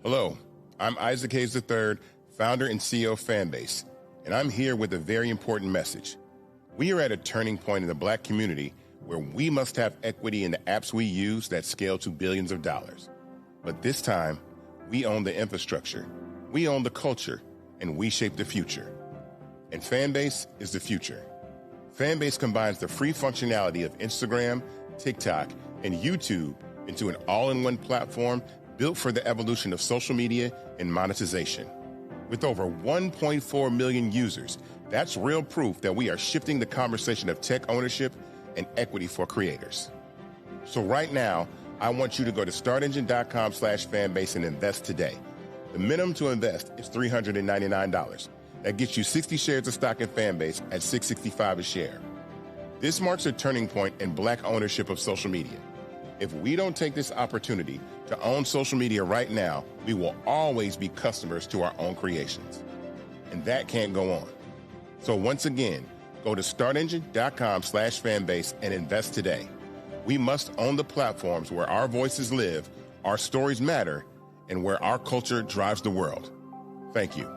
Hello, I'm Isaac Hayes III, founder and CEO of Fanbase, and I'm here with a very important message. We are at a turning point in the Black community where we must have equity in the apps we use that scale to billions of dollars. But this time, we own the infrastructure, we own the culture, and we shape the future. And Fanbase is the future. Fanbase combines the free functionality of Instagram, TikTok, and YouTube into an all-in-one platform built for the evolution of social media and monetization. With over 1.4 million users, that's real proof that we are shifting the conversation of tech ownership and equity for creators. So right now, I want you to go to startengine.com/fanbase and invest today. The minimum to invest is $399. That gets you 60 shares of stock in Fanbase at $665 a share. This marks a turning point in Black ownership of social media. If we don't take this opportunity to own social media right now, we will always be customers to our own creations. And that can't go on. So once again, go to startengine.com/fanbase and invest today. We must own the platforms where our voices live, our stories matter, and where our culture drives the world. Thank you.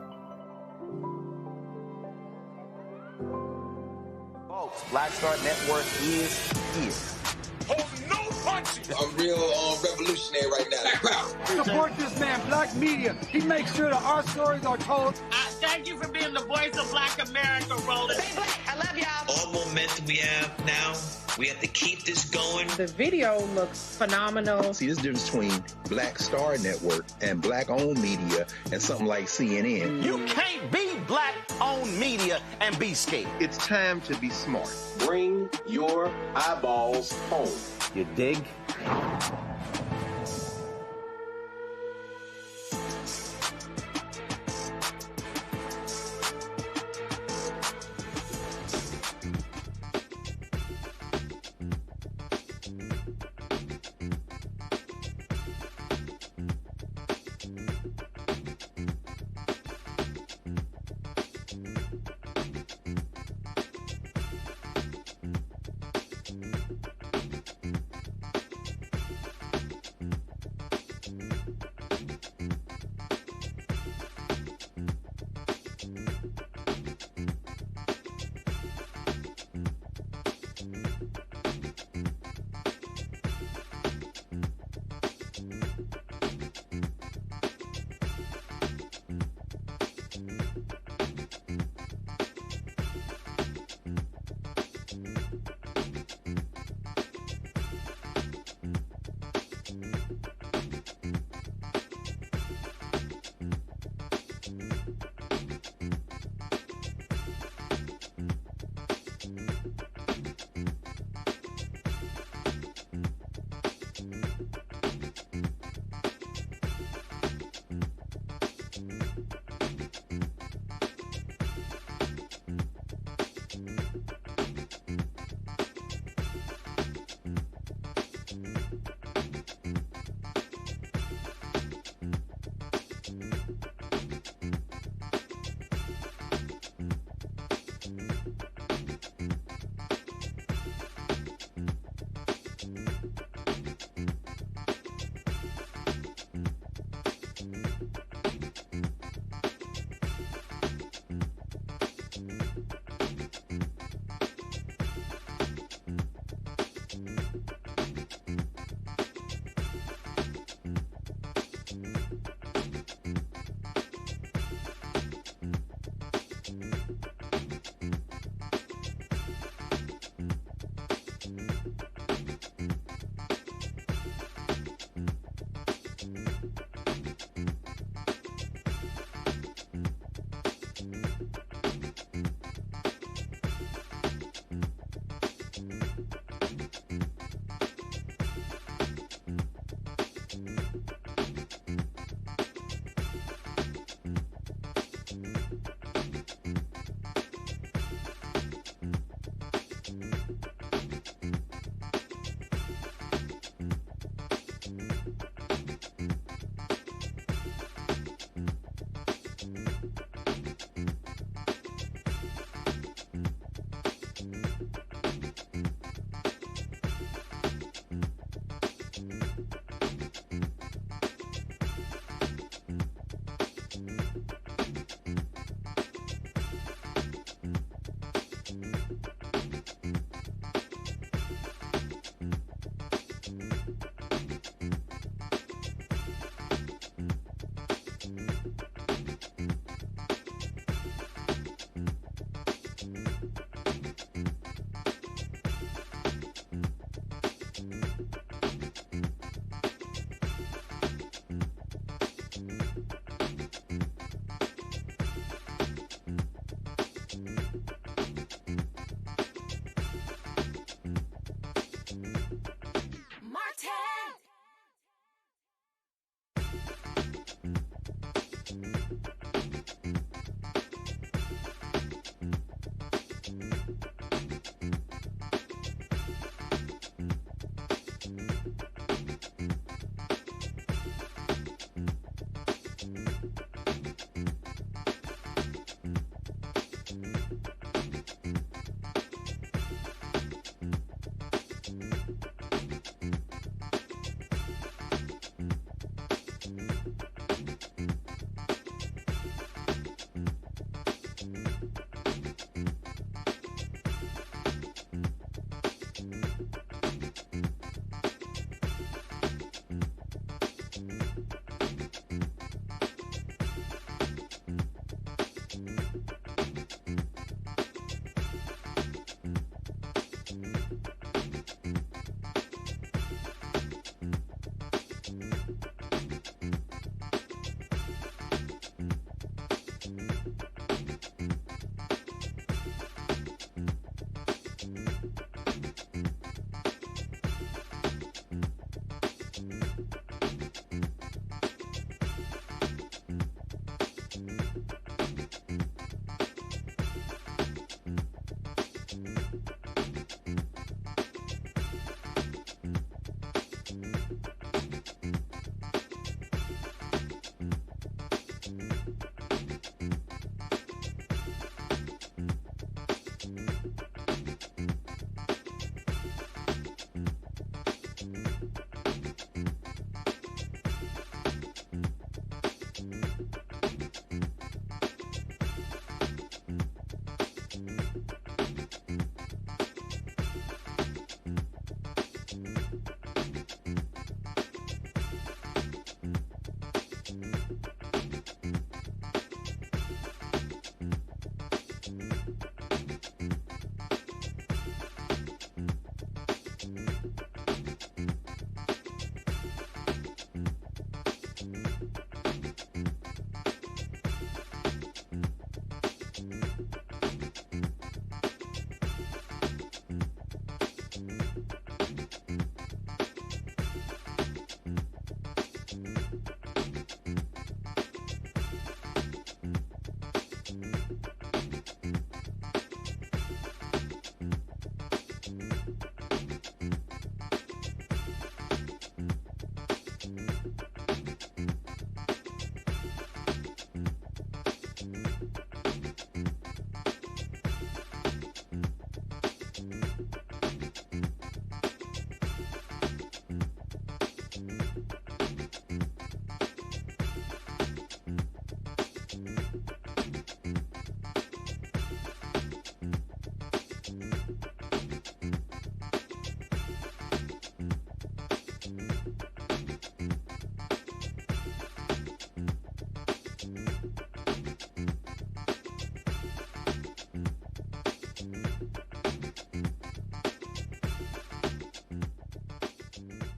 Folks, Black Star Network is here. Hold no punches. I'm real revolutionary right now. Black power. Support this man, Black media. He makes sure that our stories are told. Thank you for being the voice of Black America, Roland. Stay black. I love y'all. All momentum we have now, we have to keep this going. The video looks phenomenal. See, this difference between Black Star Network and Black-owned media and something like CNN. You can't be Black-owned media and be scared. It's time to be smart. Bring your eyeballs home. You dig?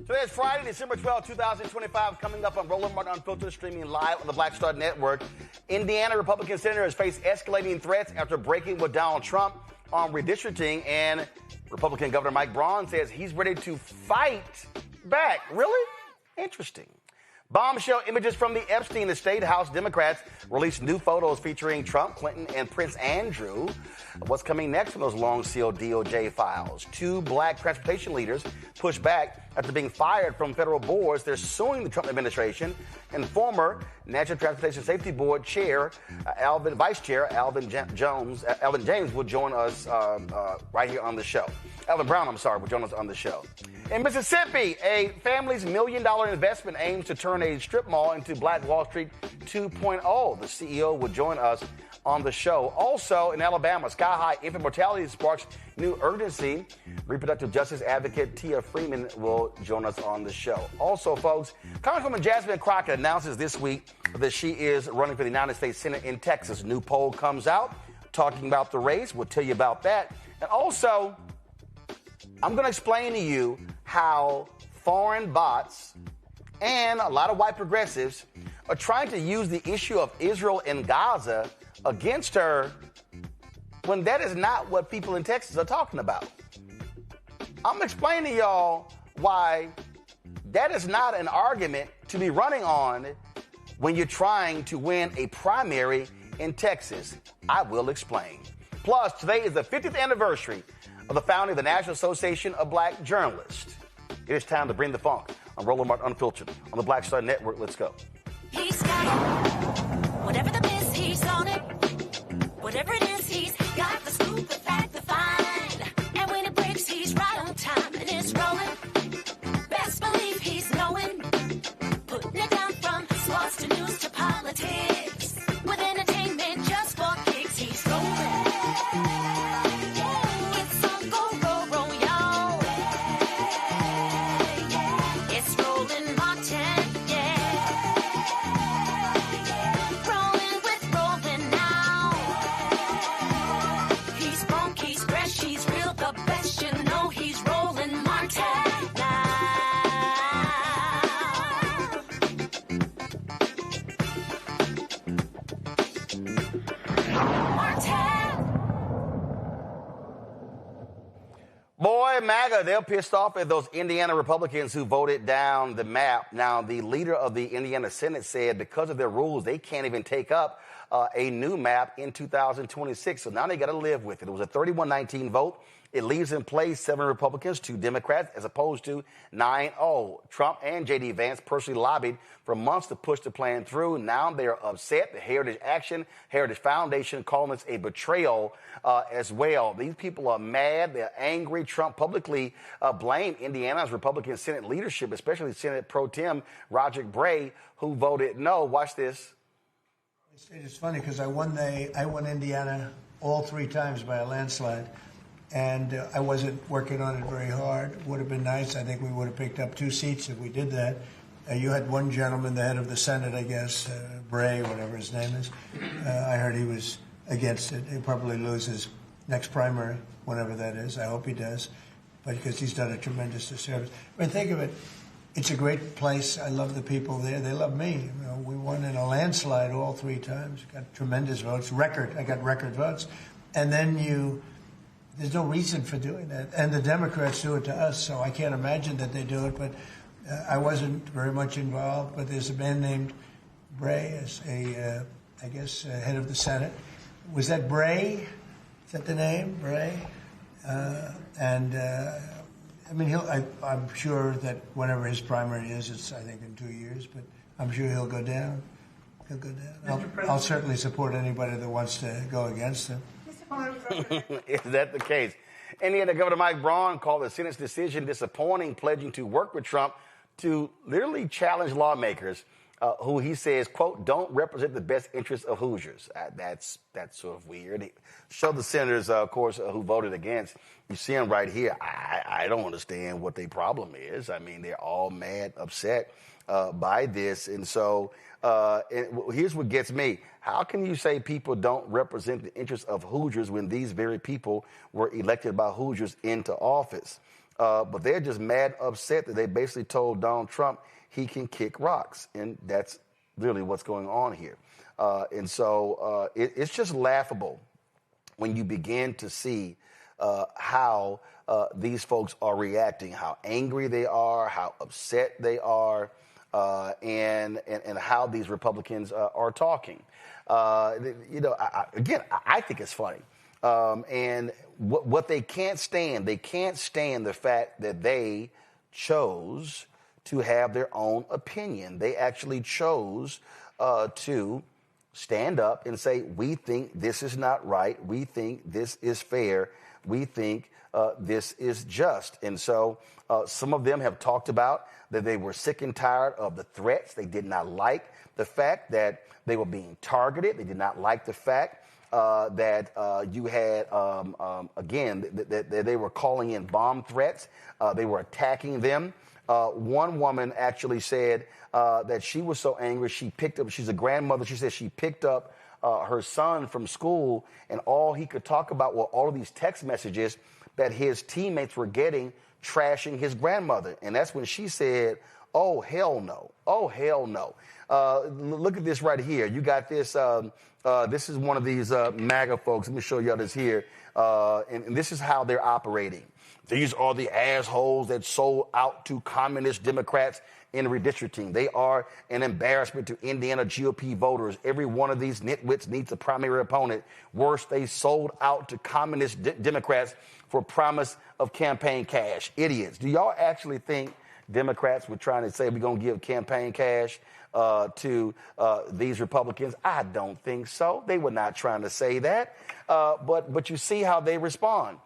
Today is Friday, December 12, 2025, coming up on Roland Martin Unfiltered, streaming live on the Black Star Network. Indiana Republican senators face escalating threats after breaking with Donald Trump on redistricting, and Republican Governor Mike Braun says he's ready to fight back. Really? Interesting. Bombshell images from the Epstein estate. House Democrats released new photos featuring Trump, Clinton, and Prince Andrew. What's coming next from those long-sealed DOJ files? Two black transportation leaders push back after being fired from federal boards. They're suing the Trump administration. And former National Transportation Safety Board Chair, Vice Chair Alvin James will join us right here on the show. Alvin Brown, will join us on the show. In Mississippi, a family's $1 million investment aims to turn a strip mall into Black Wall Street 2.0. The CEO will join us on the show. Also, in Alabama, sky-high infant mortality sparks new urgency. Reproductive justice advocate Tia Freeman will join us on the show. Also, folks, Congresswoman Jasmine Crockett announces this week that she is running for the United States Senate in Texas. New poll comes out talking about the race. We'll tell you about that. And also, I'm going to explain to you how foreign bots and a lot of white progressives are trying to use the issue of Israel and Gaza against her when that is not what people in Texas are talking about. I'm explaining to y'all why that is not an argument to be running on when you're trying to win a primary in Texas. I will explain. Plus, today is the 50th anniversary of the founding of the National Association of Black Journalists. It is time to bring the funk on Roland Martin Unfiltered on the Black Star Network. Let's go. He's got it. Whatever the miss, he's on it. Whatever it is, he's got the scoop, the fact, the find. And when it breaks, he's right on time and it's rolling. Best believe he's knowing. Putting it down from sports to news to politics. With entertainment just for kicks, he's rolling. Boy, MAGA, they're pissed off at those Indiana Republicans who voted down the map. Now, the leader of the Indiana Senate said because of their rules, they can't even take up a new map in 2026. So now they got to live with it. It was a 31-19 vote. It leaves in place 7 Republicans, 2 Democrats, as opposed to 9-0. Trump and J.D. Vance personally lobbied for months to push the plan through. Now they are upset. The Heritage Foundation calling this a betrayal as well. These people are mad. They're angry. Trump publicly blamed Indiana's Republican Senate leadership, especially Senate Pro Tem Roderick Bray, who voted no. Watch this. It's funny because I won Indiana all 3 times by a landslide. And I wasn't working on it very hard. Would have been nice. I think we would have picked up 2 seats if we did that. You had one gentleman, the head of the Senate, I guess, Bray, whatever his name is. I heard he was against it. He'll probably lose his next primary, whenever that is. I hope he does, but because he's done a tremendous disservice. I mean, think of it. It's a great place. I love the people there. They love me. You know, we won in a landslide all 3 times. Got tremendous votes. I got record votes. And then there's no reason for doing that. And the Democrats do it to us, so I can't imagine that they do it. But I wasn't very much involved. But there's a man named Bray as I guess, head of the Senate. Was that Bray? Is that the name, Bray? I mean, I'm sure that whenever his primary is, it's, I think, in 2 years. But I'm sure he'll go down. He'll go down. I'll certainly support anybody that wants to go against him. Is that the case? Indiana Governor Mike Braun called the Senate's decision disappointing, pledging to work with Trump to literally challenge lawmakers who he says, quote, don't represent the best interests of Hoosiers. That's sort of weird. Show the senators, of course, who voted against. You see them right here. I don't understand what their problem is. I mean, they're all mad, upset by this. And so here's what gets me. How can you say people don't represent the interests of Hoosiers when these very people were elected by Hoosiers into office? but they're just mad upset that they basically told Donald Trump he can kick rocks. And that's really what's going on here. And so it's just laughable when you begin to see how these folks are reacting, how angry they are, how upset they are, and how these Republicans are talking. I think it's funny. And what they can't stand the fact that they chose to have their own opinion. They actually chose to stand up and say, we think this is not right. We think this is fair. We think this is just. And so some of them have talked about that they were sick and tired of the threats. They did not like the fact that they were being targeted. They did not like the fact that you had, that they were calling in bomb threats. They were attacking them. One woman actually said that she was so angry, she's a grandmother, she said she picked up her son from school, and all he could talk about were all of these text messages that his teammates were getting trashing his grandmother. And that's when she said, oh, hell no. Oh, hell no. Look at this right here. You got this. This is one of these MAGA folks. Let me show y'all this here. And this is how they're operating. These are the assholes that sold out to communist Democrats in redistricting. They are an embarrassment to Indiana GOP voters. Every one of these nitwits needs a primary opponent. Worse, they sold out to communist Democrats for promise of campaign cash. Idiots. Do y'all actually think Democrats were trying to say we're going to give campaign cash to these Republicans? I don't think so. They were not trying to say that. But you see how they respond.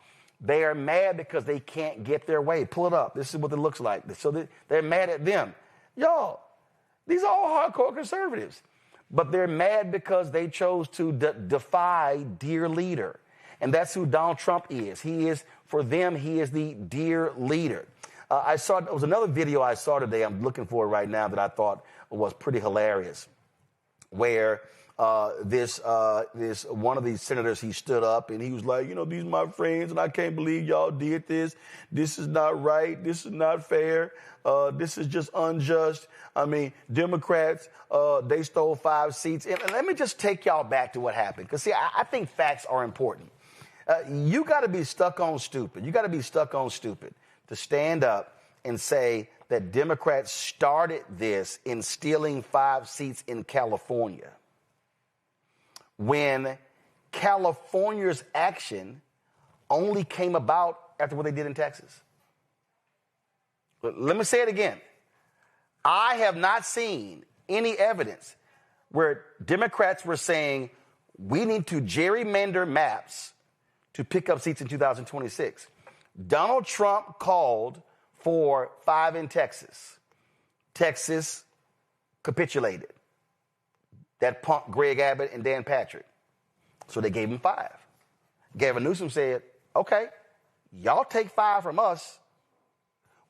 They are mad because they can't get their way. Pull it up. This is what it looks like. So they're mad at them. Y'all, these are all hardcore conservatives. But they're mad because they chose to defy dear leader. And that's who Donald Trump is. He is, for them, he is the dear leader. It was another video I saw today, I'm looking for it right now, that I thought was pretty hilarious, where this one of these senators, he stood up and he was like, these are my friends and I can't believe y'all did this. This is not right. This is not fair. This is just unjust. I mean, Democrats, they stole 5 seats. And let me just take y'all back to what happened. Because, see, I think facts are important. You got to be stuck on stupid. You got to be stuck on stupid to stand up and say that Democrats started this in stealing 5 seats in California, when California's action only came about after what they did in Texas. Let me say it again. I have not seen any evidence where Democrats were saying we need to gerrymander maps to pick up seats in 2026. Donald Trump called for 5 in Texas. Texas capitulated. That punk Greg Abbott and Dan Patrick. So they gave him 5. Gavin Newsom said, okay, y'all take 5 from us.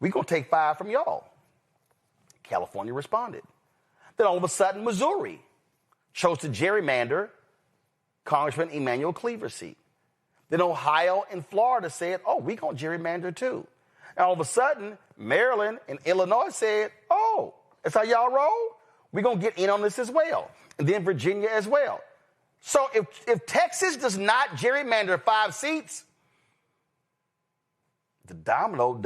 We're going to take 5 from y'all. California responded. Then all of a sudden, Missouri chose to gerrymander Congressman Emmanuel Cleaver's seat. Then Ohio and Florida said, oh, we're going to gerrymander too. And all of a sudden, Maryland and Illinois said, oh, that's how y'all roll? We're going to get in on this as well. And then Virginia as well. So if Texas does not gerrymander 5 seats, the domino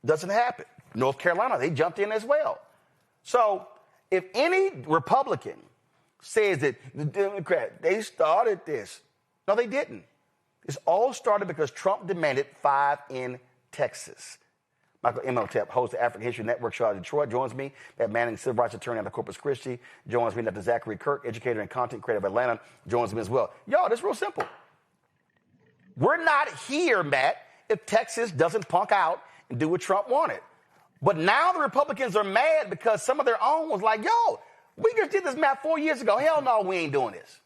doesn't happen. North Carolina, they jumped in as well. So if any Republican says that the Democrats, they started this. No, they didn't. This all started because Trump demanded 5 in Texas. Michael Imhotep, host of the African History Network show out of Detroit, joins me. That Manning, civil rights attorney out of Corpus Christi, joins me. Dr. Zachary Kirk, educator and content creator of Atlanta, joins me as well. Y'all, this is real simple. We're not here, Matt, if Texas doesn't punk out and do what Trump wanted. But now the Republicans are mad because some of their own was like, yo, we just did this map 4 years ago. Hell no, we ain't doing this.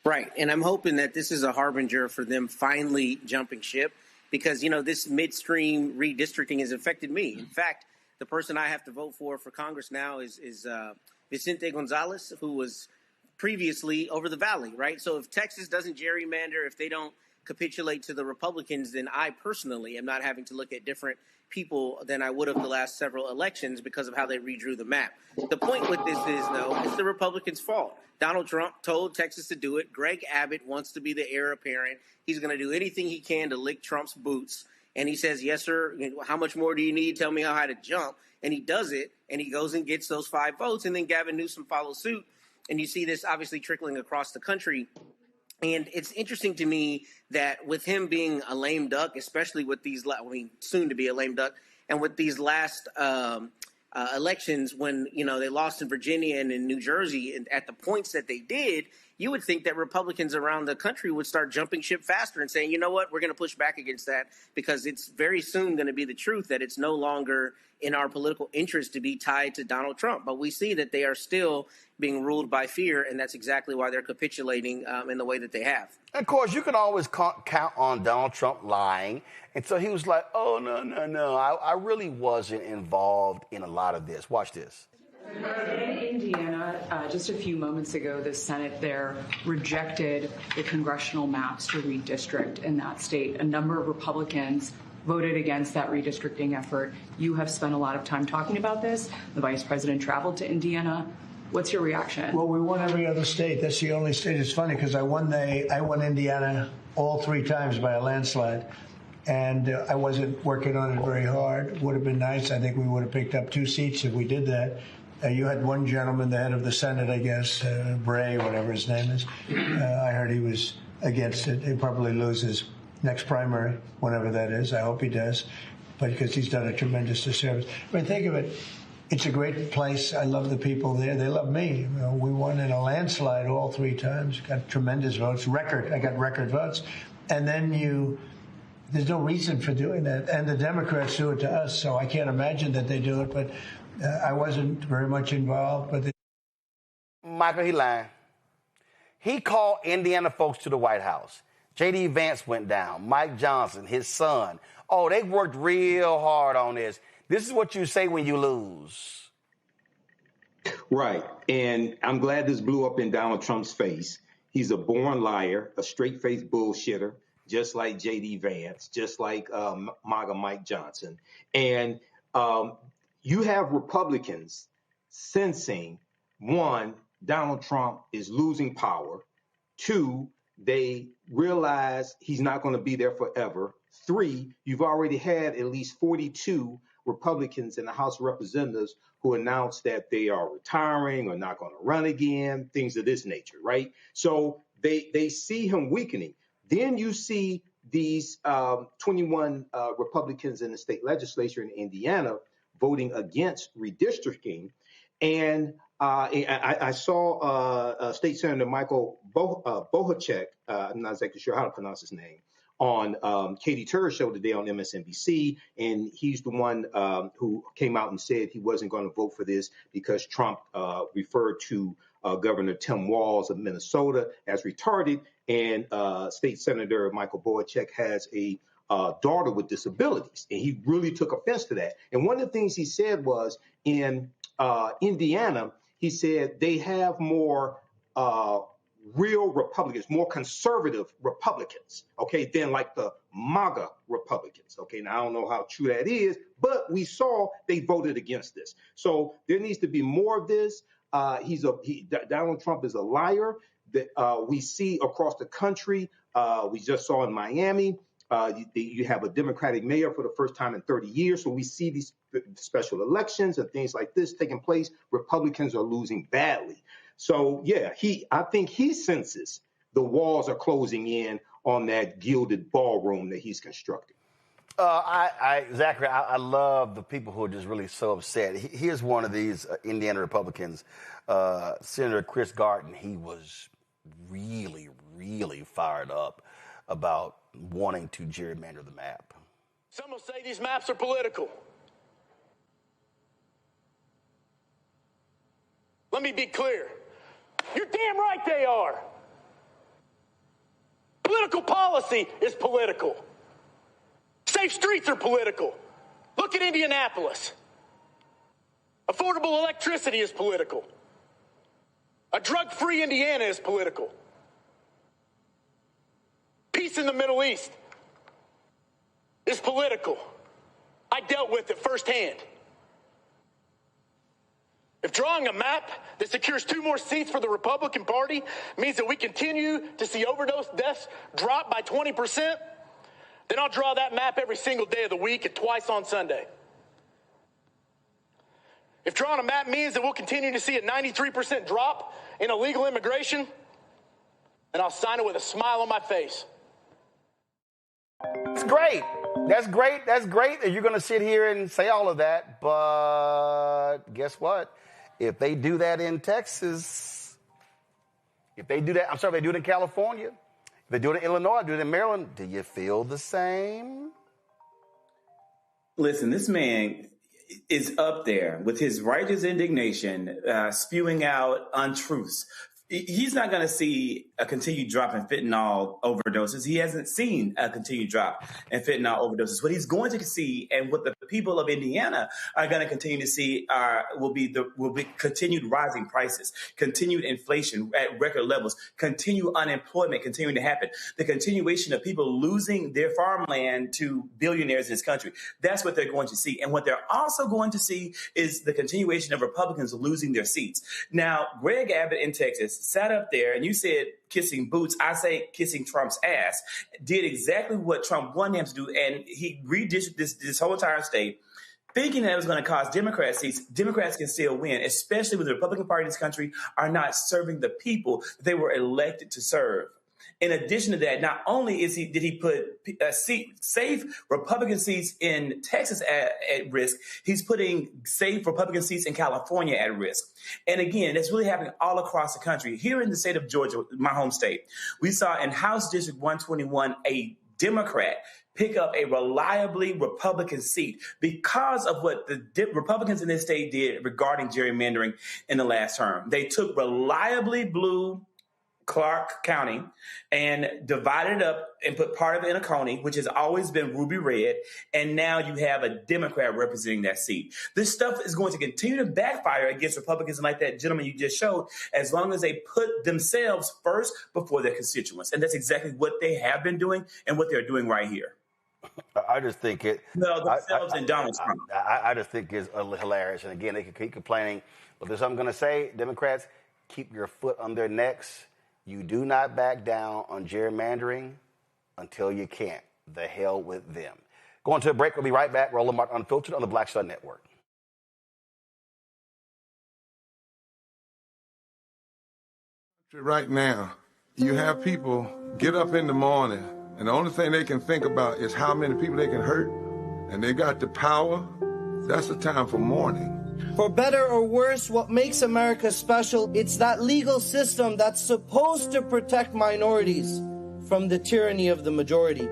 Right. And I'm hoping that this is a harbinger for them finally jumping ship. Because, this midstream redistricting has affected me. In fact, the person I have to vote for Congress now is Vicente Gonzalez, who was previously over the valley, right? So if Texas doesn't gerrymander, if they don't capitulate to the Republicans, then I personally am not having to look at different people than I would have the last several elections because of how they redrew the map. The point with this is, though, it's the Republicans' fault. Donald Trump told Texas to do it. Greg Abbott wants to be the heir apparent. He's going to do anything he can to lick Trump's boots. And he says, yes, sir, how much more do you need? Tell me how high to jump. And he does it, and he goes and gets those 5 votes, and then Gavin Newsom follows suit. And you see this obviously trickling across the country. And it's interesting to me that with him being a lame duck, especially with these, soon to be a lame duck, and with these last elections when, they lost in Virginia and in New Jersey and at the points that they did, you would think that Republicans around the country would start jumping ship faster and saying, you know what, we're going to push back against that because it's very soon going to be the truth that it's no longer in our political interest to be tied to Donald Trump. But we see that they are still being ruled by fear, and that's exactly why they're capitulating in the way that they have. And of course, you can always count on Donald Trump lying. And so he was like, oh, no, I really wasn't involved in a lot of this. Watch this. In Indiana, just a few moments ago, the Senate there rejected the congressional maps to redistrict in that state. A number of Republicans voted against that redistricting effort. You have spent a lot of time talking about this. The vice president traveled to Indiana. What's your reaction? Well, we won every other state. That's the only state. It's funny because I won Indiana all 3 times by a landslide. And I wasn't working on it very hard. Would have been nice. I think we would have picked up 2 seats if we did that. You had one gentleman, the head of the Senate, I guess, Bray, whatever his name is. I heard he was against it. He'll probably lose his next primary, whenever that is. I hope he does, but because he's done a tremendous disservice. I mean, think of it. It's a great place. I love the people there. They love me. We won in a landslide all 3 times. Got tremendous votes. I got record votes. And then there's no reason for doing that. And the Democrats do it to us, so I can't imagine that they do it. But I wasn't very much involved. But Michael, he lying. He called Indiana folks to the White House. J.D. Vance went down. Mike Johnson, his son. Oh, they worked real hard on this. This is what you say when you lose. Right. And I'm glad this blew up in Donald Trump's face. He's a born liar, a straight-faced bullshitter, just like J.D. Vance, just like MAGA Mike Johnson. And you have Republicans sensing, 1, Donald Trump is losing power. 2, they realize he's not going to be there forever. 3, you've already had at least 42 Republicans in the House of Representatives who announced that they are retiring or not going to run again, things of this nature, right? So they see him weakening. Then you see these 21 Republicans in the state legislature in Indiana voting against redistricting. And I saw State Senator Michael Bohacek, I'm not exactly sure how to pronounce his name, on Katie Turner's show today on MSNBC, and he's the one who came out and said he wasn't going to vote for this because Trump referred to Governor Tim Walz of Minnesota as retarded, and State Senator Michael Bohacek has a daughter with disabilities, and he really took offense to that. And one of the things he said was in Indiana, he said they have more real Republicans, more conservative Republicans, okay, than like the MAGA Republicans. Okay, now I don't know how true that is, but we saw they voted against this. So there needs to be more of this. Donald Trump is a liar that we see across the country. We just saw in Miami. You have a Democratic mayor for the first time in 30 years. So we see these special elections and things like this taking place. Republicans are losing badly. So, yeah, I think he senses the walls are closing in on that gilded ballroom that he's constructing. Zachary, I love the people who are just really so upset. Here's one of these Indiana Republicans, Senator Chris Garten. He was really, really fired up about wanting to gerrymander the map. Some will say these maps are political. Let me be clear. You're damn right they are. Political policy is political. Safe streets are political. Look at Indianapolis. Affordable electricity is political. A drug-free Indiana is political. Peace in the Middle East is political. I dealt with it firsthand. If drawing a map that secures 2 more seats for the Republican Party means that we continue to see overdose deaths drop by 20%, then I'll draw that map every single day of the week and twice on Sunday. If drawing a map means that we'll continue to see a 93% drop in illegal immigration, then I'll sign it with a smile on my face. It's great. That's great. That's great that you're going to sit here and say all of that. But guess what? If they do that in Texas, if they do that, I'm sorry, if they do it in California, if they do it in Illinois, do it in Maryland, do you feel the same? Listen, this man is up there with his righteous indignation, spewing out untruths. He's not going to see a continued drop in fentanyl overdoses. He hasn't seen a continued drop in fentanyl overdoses. What he's going to see, and what the people of Indiana are going to continue to see, will be continued rising prices, continued inflation at record levels, continued unemployment continuing to happen, the continuation of people losing their farmland to billionaires in this country. That's what they're going to see. And what they're also going to see is the continuation of Republicans losing their seats. Now, Greg Abbott in Texas sat up there, and you said kissing boots. I say kissing Trump's ass. Did exactly what Trump wanted him to do, and he redistricted this whole entire state, thinking that it was going to cost Democrats seats. Democrats can still win, especially when the Republican Party in this country are not serving the people they were elected to serve. In addition to that, not only did he put safe Republican seats in Texas at risk, he's putting safe Republican seats in California at risk. And again, that's really happening all across the country. Here in the state of Georgia, my home state, we saw in House District 121 a Democrat pick up a reliably Republican seat because of what the Republicans in this state did regarding gerrymandering in the last term. They took reliably blue Clark County and divided it up and put part of it in a Coney, which has always been ruby red, and now you have a Democrat representing that seat. This stuff is going to continue to backfire against Republicans like that gentleman you just showed, as long as they put themselves first before their constituents. And that's exactly what they have been doing and what they're doing right here. I just think it. No, themselves and Donald Trump. I just think it's hilarious. And again, they can keep complaining. But there's something I'm going to say, Democrats, keep your foot on their necks. You do not back down on gerrymandering until you can't. The hell with them. Going to a break. We'll be right back. Roland Martin Unfiltered on the Black Star Network. Right now, you have people get up in the morning, and the only thing they can think about is how many people they can hurt, and they got the power. That's the time for mourning. For better or worse, what makes America special, it's that legal system that's supposed to protect minorities from the tyranny of the majority.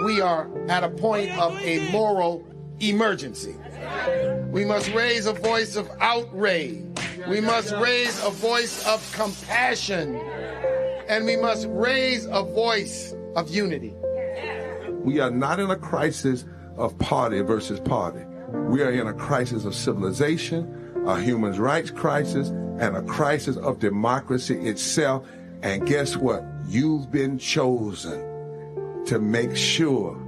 We are at a point of a moral emergency. We must raise a voice of outrage. We must raise a voice of compassion. And we must raise a voice of unity. We are not in a crisis of party versus party. We are in a crisis of civilization, a human rights crisis, and a crisis of democracy itself. And guess what? You've been chosen to make sure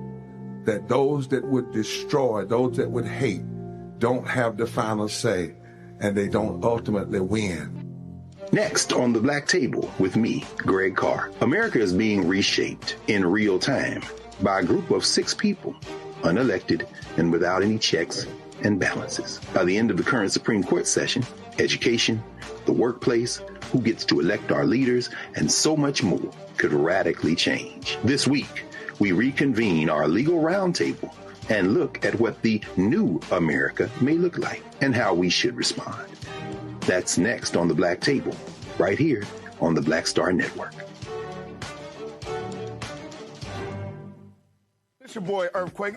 that those that would destroy, those that would hate, don't have the final say, and they don't ultimately win. Next on the Black Table with me, Greg Carr. America is being reshaped in real time by a group of 6 people, unelected and without any checks and balances. By the end of the current Supreme Court session, education, the workplace, who gets to elect our leaders, and so much more could radically change. This week, we reconvene our legal roundtable and look at what the new America may look like and how we should respond. That's next on the Black Table, right here on the Black Star Network. It's your boy Earthquake,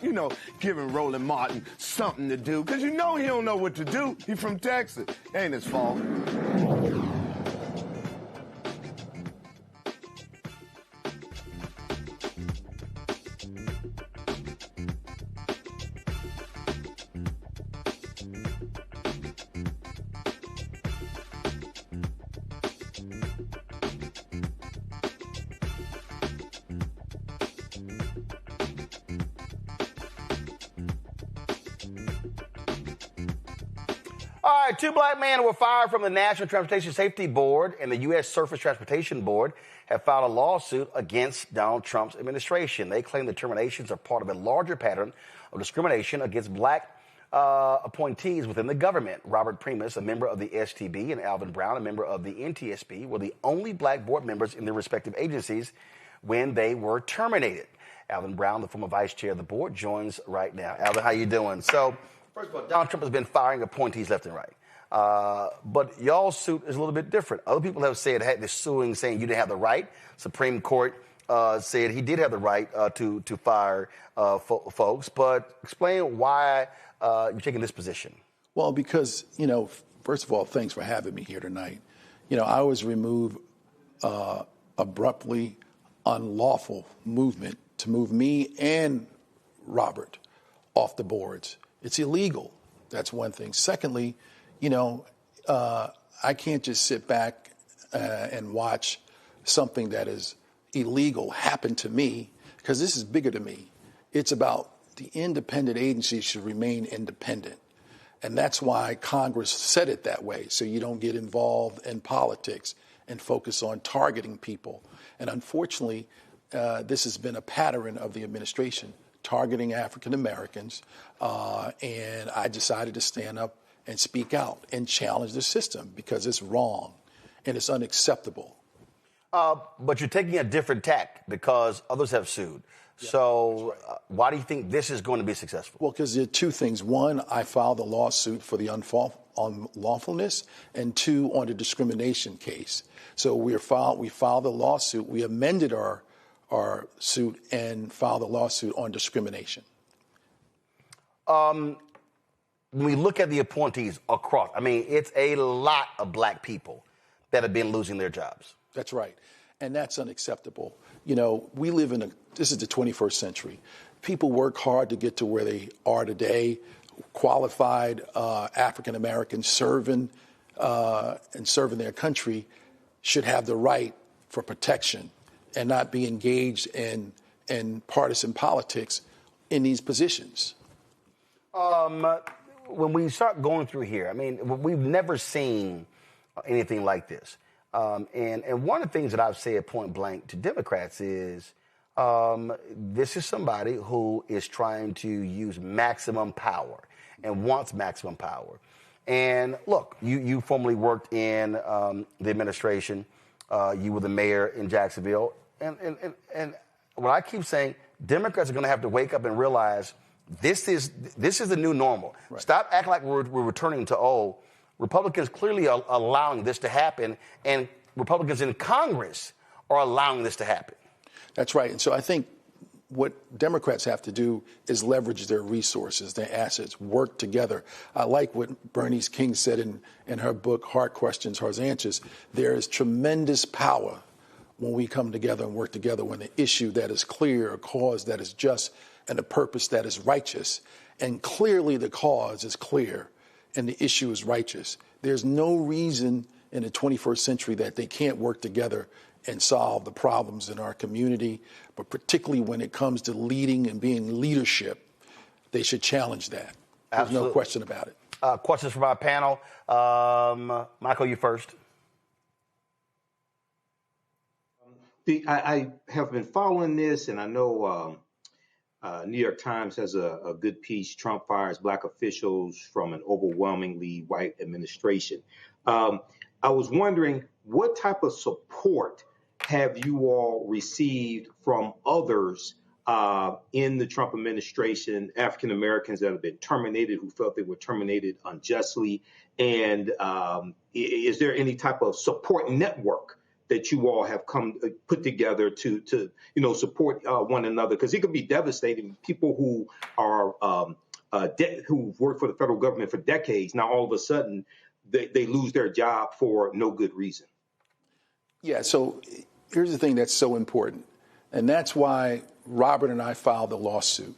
giving Roland Martin something to do, because he don't know what to do. He's from Texas. Ain't his fault. All right, 2 black men were fired from the National Transportation Safety Board and the U.S. Surface Transportation Board have filed a lawsuit against Donald Trump's administration. They claim the terminations are part of a larger pattern of discrimination against black appointees within the government. Robert Primus, a member of the STB, and Alvin Brown, a member of the NTSB, were the only black board members in their respective agencies when they were terminated. Alvin Brown, the former vice chair of the board, joins right now. Alvin, how you doing? So, first of all, Donald Trump has been firing appointees left and right. But y'all's suit is a little bit different. Other people have said, had this suing saying you didn't have the right. Supreme Court said he did have the right to fire folks. But explain why you're taking this position. Well, because, first of all, thanks for having me here tonight. I was removed abruptly, unlawful movement to move me and Robert off the boards. It's illegal. That's one thing. Secondly, I can't just sit back and watch something that is illegal happen to me, because this is bigger than me. It's about the independent agencies should remain independent. And that's why Congress said it that way, so you don't get involved in politics and focus on targeting people. And unfortunately, this has been a pattern of the administration, targeting African Americans, and I decided to stand up and speak out and challenge the system because it's wrong and it's unacceptable. But you're taking a different tack because others have sued. Yeah, so right. Why do you think this is going to be successful? Well, because there are two things. One, I filed a lawsuit for the unlawfulness, and two, on the discrimination case. So we filed a lawsuit. We amended our suit and filed a lawsuit on discrimination. When we look at the appointees across, it's a lot of black people that have been losing their jobs. That's right. And that's unacceptable. We live this is the 21st century. People work hard to get to where they are today. Qualified African Americans serving their country should have the right for protection and not be engaged in partisan politics in these positions. When we start going through here, we've never seen anything like this. And one of the things that I've said point blank to Democrats is this is somebody who is trying to use maximum power and wants maximum power. And look, you formerly worked in the administration. You were the mayor in Jacksonville. And what I keep saying, Democrats are going to have to wake up and realize this is the new normal. Right. Stop acting like we're returning to old. Republicans clearly are allowing this to happen, and Republicans in Congress are allowing this to happen. That's right. And so I think what Democrats have to do is leverage their resources, their assets, work together. I like what Bernice King said in her book, Hard Questions, Hard Answers. There is tremendous power when we come together and work together when the issue that is clear, a cause that is just, and a purpose that is righteous. And clearly the cause is clear and the issue is righteous. There's no reason in the 21st century that they can't work together and solve the problems in our community, but particularly when it comes to leading and being leadership, they should challenge that. There's Absolutely. No question about it. Questions from our panel. Michael, you first. I have been following this, and I know New York Times has a good piece, Trump fires black officials from an overwhelmingly white administration. I was wondering, what type of support have you all received from others in the Trump administration, African Americans that have been terminated, who felt they were terminated unjustly? And is there any type of support network that you all have put together to support one another? Because it could be devastating. People who are who've worked for the federal government for decades, now all of a sudden they lose their job for no good reason. Yeah, so here's the thing that's so important, and that's why Robert and I filed the lawsuit.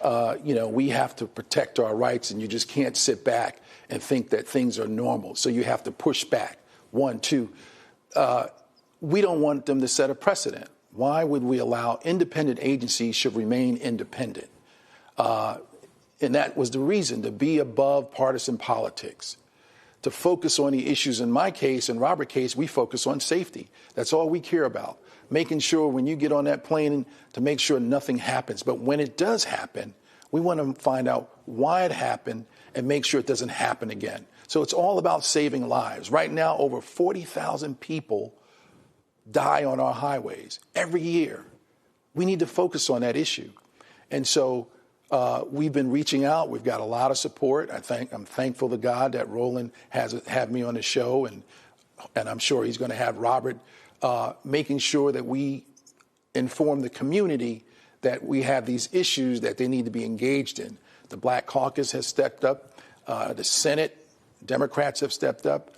We have to protect our rights, and you just can't sit back and think that things are normal. So you have to push back. 1, 2. We don't want them to set a precedent. Why would we allow independent agencies should remain independent? And that was the reason, to be above partisan politics, to focus on the issues. In my case, in Robert's case, we focus on safety. That's all we care about, making sure when you get on that plane to make sure nothing happens. But when it does happen, we want to find out why it happened and make sure it doesn't happen again. So it's all about saving lives. Right now, over 40,000 people die on our highways every year. We need to focus on that issue. And so we've been reaching out. We've got a lot of support. I'm thankful to God that Roland has had me on the show, and I'm sure he's going to have Robert, making sure that we inform the community that we have these issues that they need to be engaged in. The Black Caucus has stepped up. The Senate, Democrats have stepped up,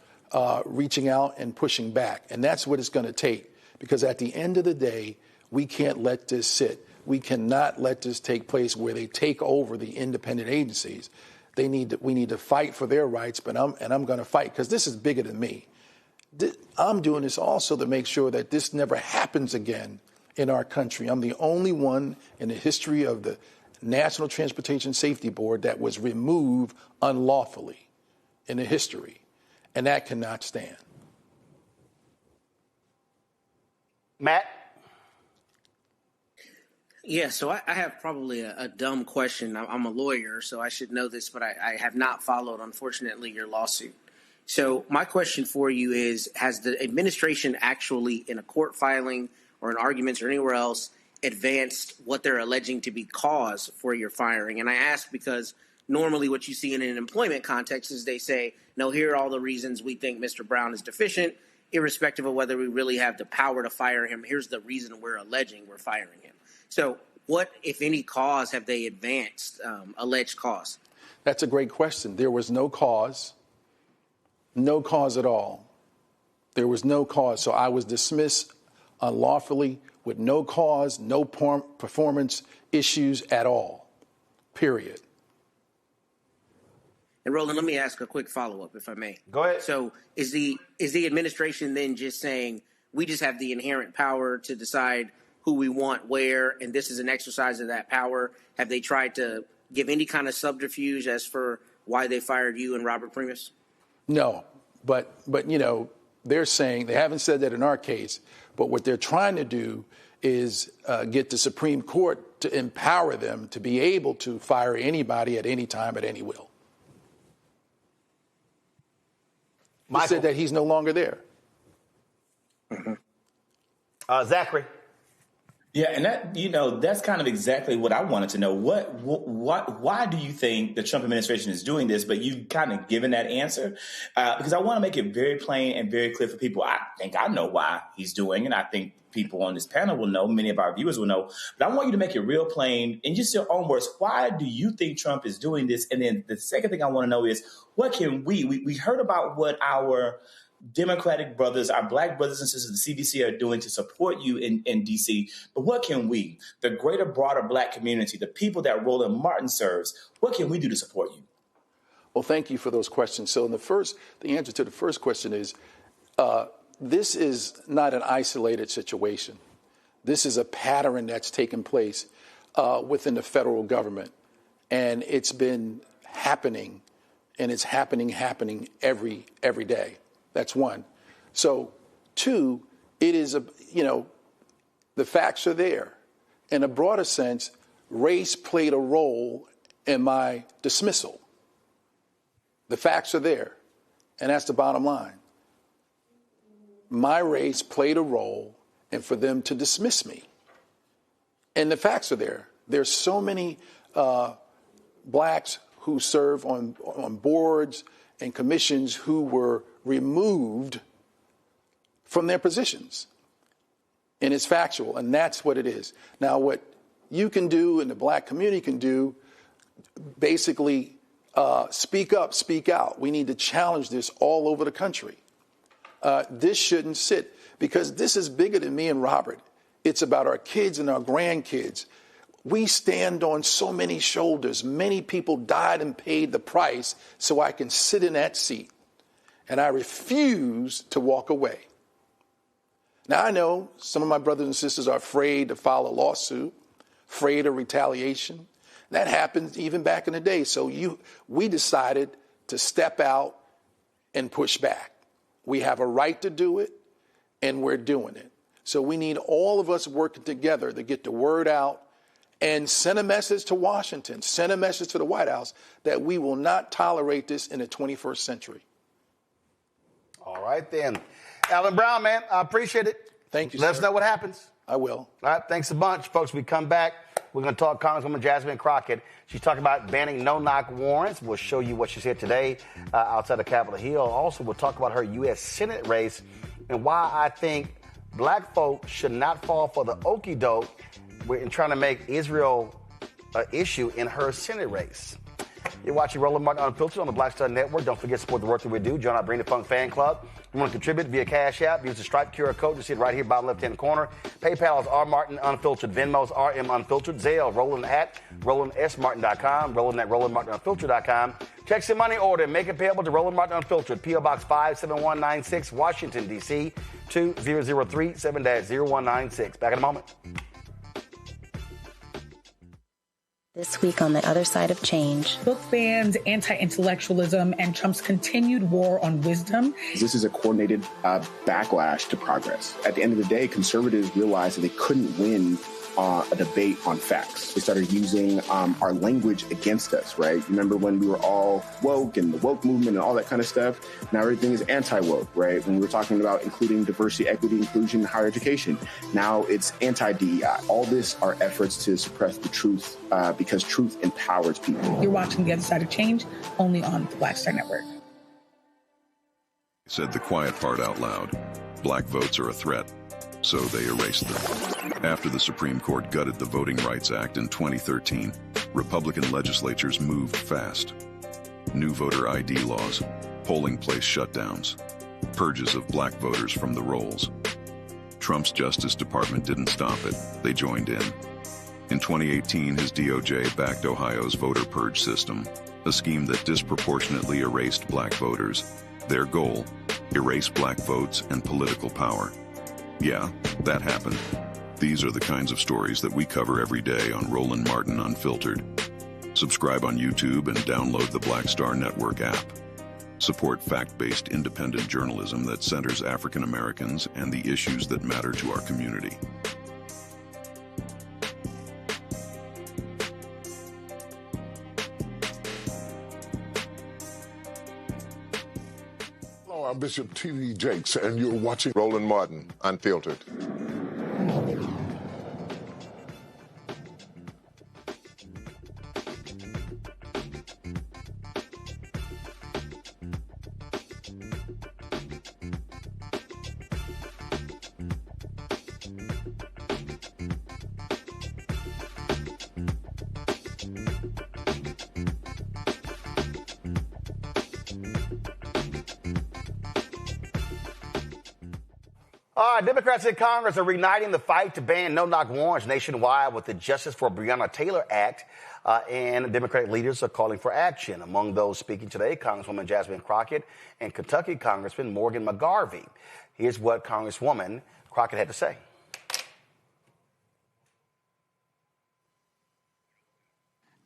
reaching out and pushing back. And that's what it's going to take, because at the end of the day, we can't let this sit. We cannot let this take place where they take over the independent agencies. We need to fight for their rights, but I'm going to fight, because this is bigger than me. I'm doing this also to make sure that this never happens again in our country. I'm the only one in the history of the National Transportation Safety Board that was removed unlawfully in the history, and that cannot stand. Matt? Yeah, so I have probably a dumb question. I'm a lawyer, so I should know this, but I have not followed, unfortunately, your lawsuit. So my question for you is, has the administration actually, in a court filing or in arguments or anywhere else, advanced what they're alleging to be cause for your firing? And I ask because normally what you see in an employment context is they say, no, here are all the reasons we think Mr. Braun is deficient, irrespective of whether we really have the power to fire him. Here's the reason we're alleging we're firing him. So what, if any, cause have they advanced, alleged cause? That's a great question. There was no cause at all. There was no cause. So I was dismissed unlawfully with no cause, no performance issues at all, period. And Roland, let me ask a quick follow-up, if I may. Go ahead. So is the administration then just saying we just have the inherent power to decide who we want where, and this is an exercise of that power? Have they tried to give any kind of subterfuge as for why they fired you and Robert Primus? No, but you know, they're saying, they haven't said that in our case, but what they're trying to do is get the Supreme Court to empower them to be able to fire anybody at any time, at any will. He said that he's no longer there. Zachary. Yeah, and that, you know, that's kind of exactly what I wanted to know. Why do you think the Trump administration is doing this? But you've kind of given that answer, because I want to make it very plain and very clear for people. I think I know why he's doing, and I think people on this panel will know, many of our viewers will know. But I want you to make it real plain in just your own words. Why do you think Trump is doing this? And then the second thing I want to know is, what can we heard about what our Democratic brothers, our Black brothers and sisters, the CBC are doing to support you in D.C. But what can we, the greater, broader Black community, the people that Roland Martin serves, what can we do to support you? Well, thank you for those questions. So the answer to the first question is, this is not an isolated situation. This is a pattern that's taken place within the federal government, and it's been happening, and it's happening every day. That's one. So, two, it is the facts are there. In a broader sense, race played a role in my dismissal. The facts are there, and that's the bottom line. My race played a role in for them to dismiss me. And the facts are there. There's so many blacks who serve on boards and commissions who were removed from their positions. And it's factual, and that's what it is. Now, what you can do and the Black community can do, basically speak up, speak out. We need to challenge this all over the country. This shouldn't sit, because this is bigger than me and Robert. It's about our kids and our grandkids. We stand on so many shoulders. Many people died and paid the price so I can sit in that seat. And I refuse to walk away. Now, I know some of my brothers and sisters are afraid to file a lawsuit, afraid of retaliation. That happened even back in the day. So we decided to step out and push back. We have a right to do it, and we're doing it. So we need all of us working together to get the word out and send a message to Washington, send a message to the White House that we will not tolerate this in the 21st century. All right, then. Alvin Brown, man, I appreciate it. Thank you, Let us sir. know what happens. I will. All right, thanks a bunch. Folks, we come back. We're going to talk Congresswoman Jasmine Crockett. She's talking about banning no-knock warrants. We'll show you what she said today outside of Capitol Hill. Also, we'll talk about her U.S. Senate race and why I think black folk should not fall for the okie doke in trying to make Israel an issue in her Senate race. You're watching Roland Martin Unfiltered on the Black Star Network. Don't forget to support the work that we do. Join our Bring the Funk fan club. You want to contribute via Cash App, use the Stripe QR code. You see it right here, bottom left-hand corner. PayPal is rmartin unfiltered. Venmo's RM Unfiltered. Zelle, Roland at RolandSMartin.com. Roland at RolandMartinUnfiltered.com. Check some money order and make it payable to Roland Martin Unfiltered. P.O. Box 57196, Washington, D.C. 2003 7-0196. Back in a moment. This week on The Other Side of Change. Book bans, anti-intellectualism, and Trump's continued war on wisdom. This is a coordinated backlash to progress. At the end of the day, conservatives realized that they couldn't win a debate on facts. They started using our language against us, right? Remember when we were all woke and the woke movement and all that kind of stuff? Now everything is anti-woke, right? When we were talking about including diversity, equity, inclusion in higher education, now it's anti-DEI. All this are efforts to suppress the truth because truth empowers people. You're watching The Other Side of Change only on the Black Star Network. Said the quiet part out loud. Black votes are a threat. So they erased them. After the Supreme Court gutted the Voting Rights Act in 2013, Republican legislatures moved fast. New voter ID laws, polling place shutdowns, purges of black voters from the rolls. Trump's Justice Department didn't stop it. They joined in. In 2018, his DOJ backed Ohio's voter purge system, a scheme that disproportionately erased black voters. Their goal, erase black votes and political power. Yeah, that happened. These are the kinds of stories that we cover every day on Roland Martin Unfiltered. Subscribe on YouTube and download the Black Star Network app. Support fact-based independent journalism that centers African Americans and the issues that matter to our community. I'm Bishop T.D. Jakes, and you're watching Roland Martin Unfiltered. All right, Democrats in Congress are reigniting the fight to ban no-knock warrants nationwide with the Justice for Breonna Taylor Act, and Democratic leaders are calling for action. Among those speaking today, Congresswoman Jasmine Crockett and Kentucky Congressman Morgan McGarvey. Here's what Congresswoman Crockett had to say.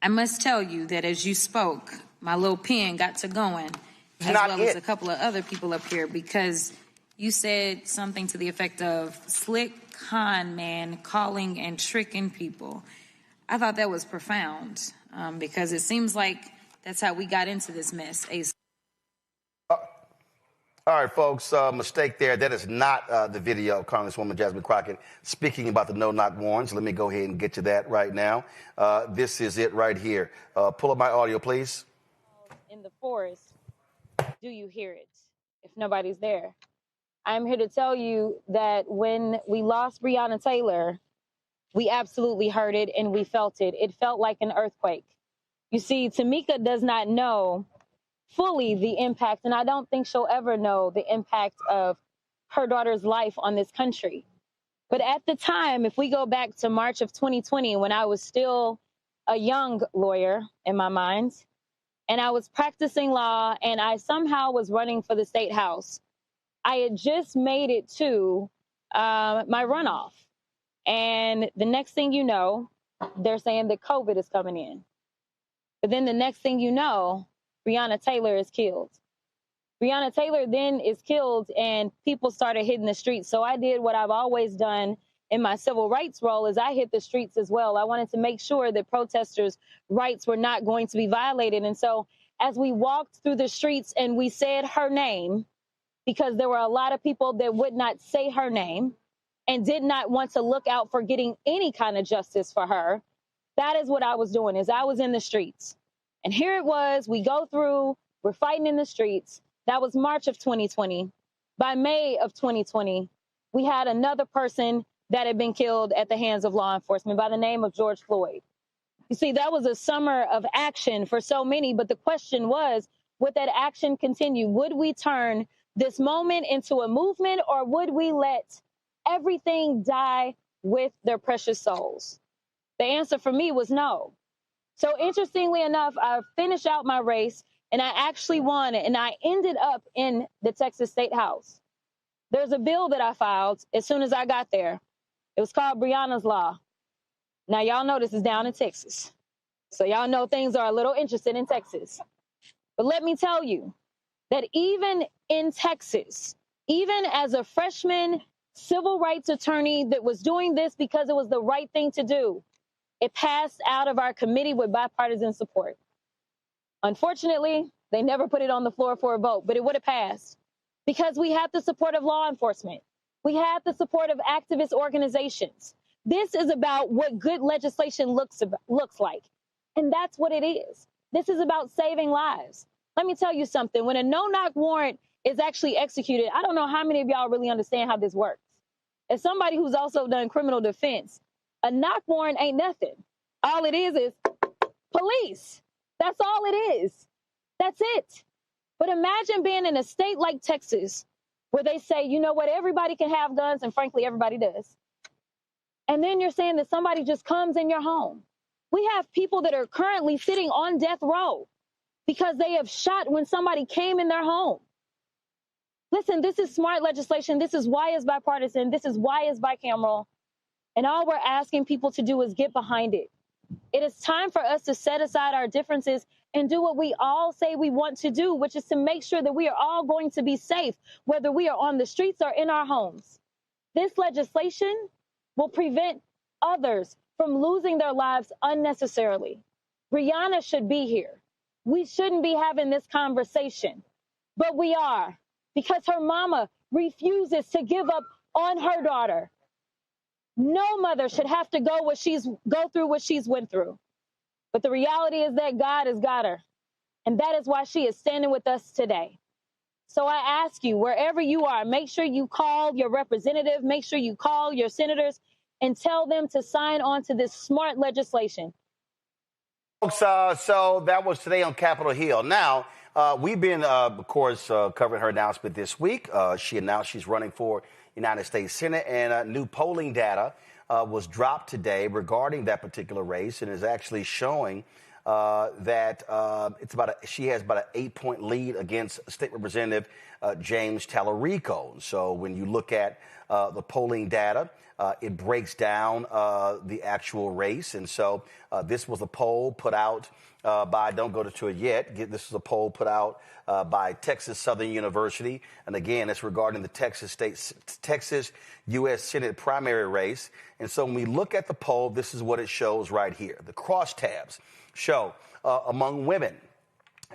I must tell you that as you spoke, my little pen got to going, as well as a couple of other people up here, because you said something to the effect of slick con man calling and tricking people. I thought that was profound because it seems like that's how we got into this mess. All right, folks, mistake there. That is not the video of Congresswoman Jasmine Crockett speaking about the no-knock warrants. Let me go ahead and get to that right now. This is it right here. Pull up my audio, please. In the forest, do you hear it if nobody's there? I'm here to tell you that when we lost Breonna Taylor, we absolutely heard it and we felt it. It felt like an earthquake. You see, Tamika does not know fully the impact, and I don't think she'll ever know the impact of her daughter's life on this country. But at the time, if we go back to March of 2020, when I was still a young lawyer in my mind, and I was practicing law, and I somehow was running for the state house, I had just made it to my runoff. And the next thing you know, they're saying that COVID is coming in. But then the next thing you know, Breonna Taylor is killed. Breonna Taylor then is killed and people started hitting the streets. So I did what I've always done in my civil rights role is I hit the streets as well. I wanted to make sure that protesters' rights were not going to be violated. And so as we walked through the streets and we said her name, because there were a lot of people that would not say her name and did not want to look out for getting any kind of justice for her, that is what I was doing, is I was in the streets. And here it was, we go through, we're fighting in the streets. That was March of 2020. By May of 2020, we had another person that had been killed at the hands of law enforcement by the name of George Floyd. You see, that was a summer of action for so many, but the question was, would that action continue? Would we turn this moment into a movement, or would we let everything die with their precious souls? The answer for me was no. So interestingly enough, I finished out my race and I actually won, and I ended up in the Texas State House. There's a bill that I filed as soon as I got there. It was called Breonna's Law. Now, y'all know this is down in Texas. So y'all know things are a little interesting in Texas. But let me tell you that even in Texas, even as a freshman civil rights attorney that was doing this because it was the right thing to do, it passed out of our committee with bipartisan support. Unfortunately, they never put it on the floor for a vote, but it would have passed because we had the support of law enforcement. We had the support of activist organizations. This is about what good legislation looks like. And that's what it is. This is about saving lives. Let me tell you something. When a no-knock warrant is actually executed, I don't know how many of y'all really understand how this works. As somebody who's also done criminal defense, a knock warrant ain't nothing. All it is police. That's all it is. That's it. But imagine being in a state like Texas where they say, you know what, everybody can have guns, and frankly, everybody does. And then you're saying that somebody just comes in your home. We have people that are currently sitting on death row because they have shot when somebody came in their home. Listen, this is smart legislation. This is why it's bipartisan. This is why it's bicameral. And all we're asking people to do is get behind it. It is time for us to set aside our differences and do what we all say we want to do, which is to make sure that we are all going to be safe, whether we are on the streets or in our homes. This legislation will prevent others from losing their lives unnecessarily. Breonna should be here. We shouldn't be having this conversation, but we are, because her mama refuses to give up on her daughter. No mother should have to go through what she's went through. But the reality is that God has got her. And that is why she is standing with us today. So I ask you, wherever you are, make sure you call your representative, make sure you call your senators and tell them to sign on to this smart legislation. Folks, so that was today on Capitol Hill. Now, we've been, of course, covering her announcement this week. She announced she's running for United States Senate, and new polling data was dropped today regarding that particular race, and is actually showing that she has about an 8-point lead against State Representative James Tallarico. So when you look at the polling data, it breaks down the actual race. And so this was a poll put out by, don't go to it yet, this is a poll put out by Texas Southern University. And again, it's regarding the Texas U.S. Senate primary race. And so when we look at the poll, this is what it shows right here. The crosstabs show among women,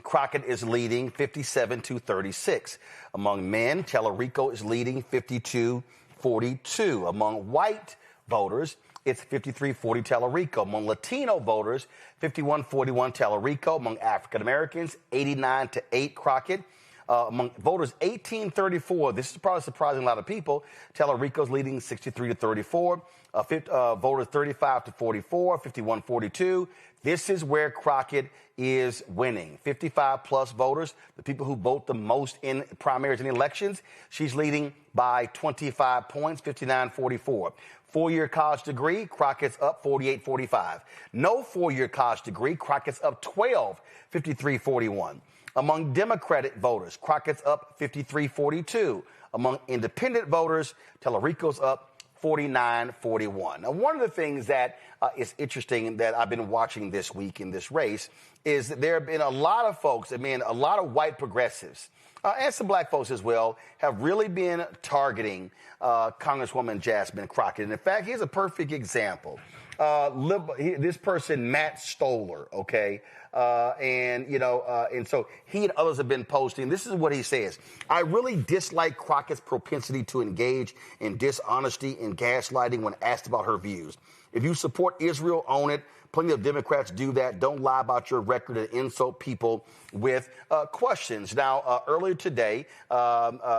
Crockett is leading 57-36. Among men, Tallarico is leading 52-42. Among white voters, it's 53-40 Tallarico. Among Latino voters, 51-41 Tallarico. Among African Americans, 89-8 Crockett. Among voters 18-34, this is probably surprising a lot of people, Tallarico's leading 63-34. Voters 35-44, 51-42. This is where Crockett is winning. 55-plus voters, the people who vote the most in primaries and elections, she's leading by 25 points, 59-44. Four-year college degree, Crockett's up 48-45. No four-year college degree, Crockett's up 12, 53-41. Among Democratic voters, Crockett's up 53-42. Among independent voters, Tallarico's up 49-41. Now, one of the things that is interesting that I've been watching this week in this race is that there have been a lot of folks, a lot of white progressives, and some black folks as well, have really been targeting Congresswoman Jasmine Crockett. And in fact, here's a perfect example. This person, Matt Stoller, okay? And so he and others have been posting. This is what he says. I really dislike Crockett's propensity to engage in dishonesty and gaslighting when asked about her views. If you support Israel, own it. Plenty of Democrats do that. Don't lie about your record and insult people with questions. Now, earlier today,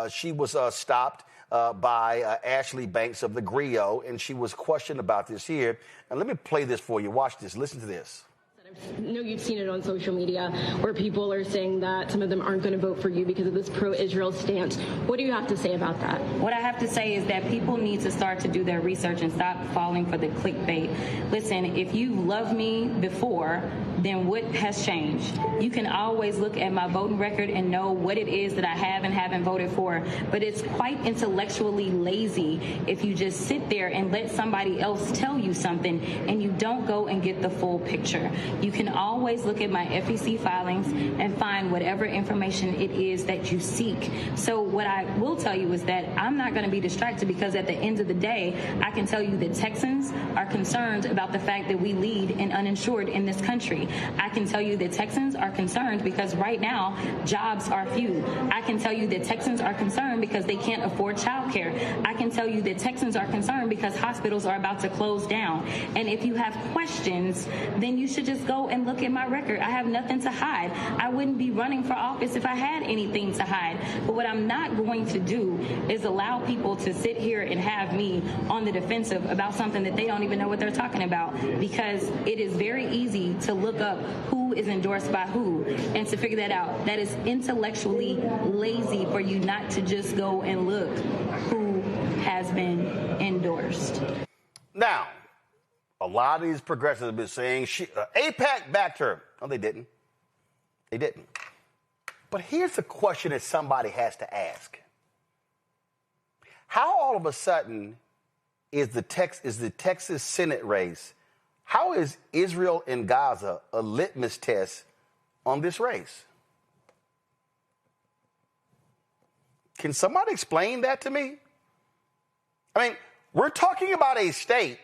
she was stopped by Ashley Banks of the Griot, and she was questioned about this here. And let me play this for you. Watch this. Listen to this. I know you've seen it on social media where people are saying that some of them aren't going to vote for you because of this pro-Israel stance. What do you have to say about that? What I have to say is that people need to start to do their research and stop falling for the clickbait. Listen, if you loved me before, then what has changed? You can always look at my voting record and know what it is that I have and haven't voted for. But it's quite intellectually lazy if you just sit there and let somebody else tell you something and you don't go and get the full picture. You can always look at my FEC filings and find whatever information it is that you seek. So what I will tell you is that I'm not going to be distracted, because at the end of the day, I can tell you that Texans are concerned about the fact that we lead in uninsured in this country. I can tell you that Texans are concerned because right now jobs are few. I can tell you that Texans are concerned because they can't afford child care. I can tell you that Texans are concerned because hospitals are about to close down. And if you have questions, then you should just go and look at my record. I have nothing to hide. I wouldn't be running for office if I had anything to hide. But what I'm not going to do is allow people to sit here and have me on the defensive about something that they don't even know what they're talking about, because it is very easy to look up who is endorsed by who and to figure that out. That is intellectually lazy for you not to just go and look who has been endorsed. Now, a lot of these progressives have been saying AIPAC backed her. No, they didn't. They didn't. But here's the question that somebody has to ask. How all of a sudden is the Texas Senate race, how is Israel and Gaza a litmus test on this race? Can somebody explain that to me? I mean, we're talking about a state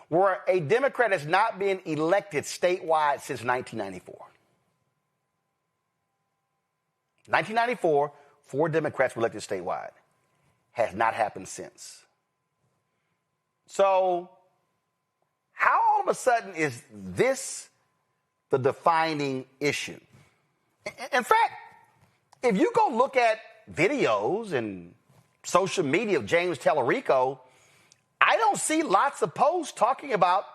where a Democrat has not been elected statewide since 1994. 1994, 4 Democrats were elected statewide. Has not happened since. So, how all of a sudden is this the defining issue? In fact, if you go look at videos and social media of James Tallarico, I don't see lots of posts talking about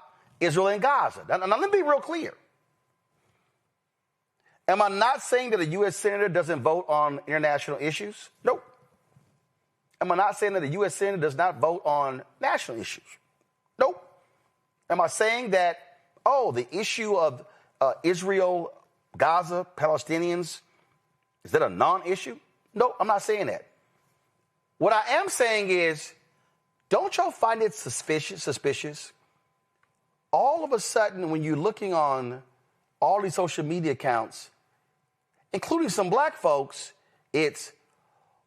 Israel and Gaza. Now, let me be real clear. Am I not saying that a U.S. senator doesn't vote on international issues? Nope. Am I not saying that a U.S. senator does not vote on national issues? Nope. Am I saying that, the issue of Israel, Gaza, Palestinians, is that a non-issue? No, I'm not saying that. What I am saying is, don't y'all find it suspicious? All of a sudden, when you're looking on all these social media accounts, including some black folks, it's,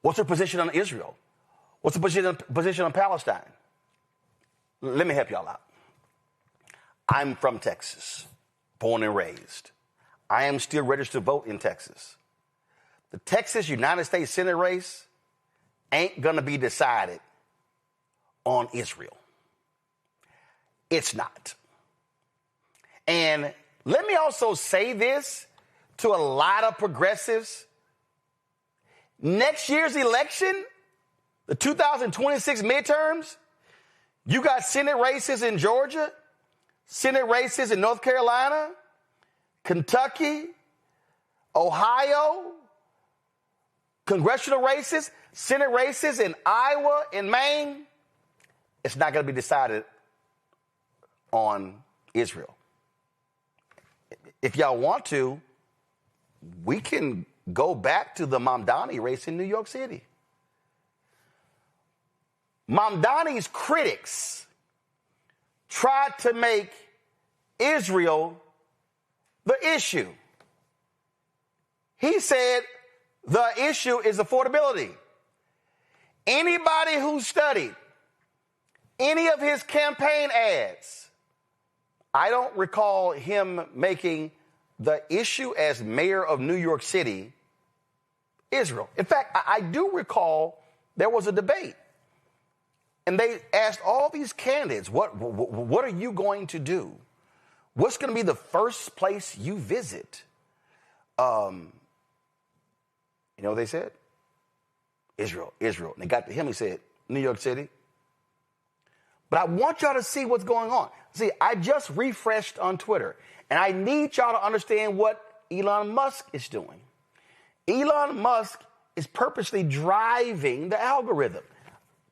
what's their position on Israel? What's the position on Palestine? Let me help y'all out. I'm from Texas, born and raised. I am still registered to vote in Texas. The Texas United States Senate race ain't going to be decided on Israel. It's not. And let me also say this to a lot of progressives. Next year's election, the 2026 midterms, you got Senate races in Georgia, Senate races in North Carolina, Kentucky, Ohio, congressional races, Senate races in Iowa, in Maine. It's not going to be decided on Israel. If y'all want to, we can go back to the Mamdani race in New York City. Mamdani's critics tried to make Israel the issue. He said the issue is affordability. Anybody who studied any of his campaign ads, I don't recall him making the issue as mayor of New York City Israel. In fact, I do recall there was a debate, and they asked all these candidates, what are you going to do? What's going to be the first place you visit? You know what they said? Israel. And they got to him, he said, New York City. But I want y'all to see what's going on. See, I just refreshed on Twitter, and I need y'all to understand what Elon Musk is doing. Elon Musk is purposely driving the algorithm.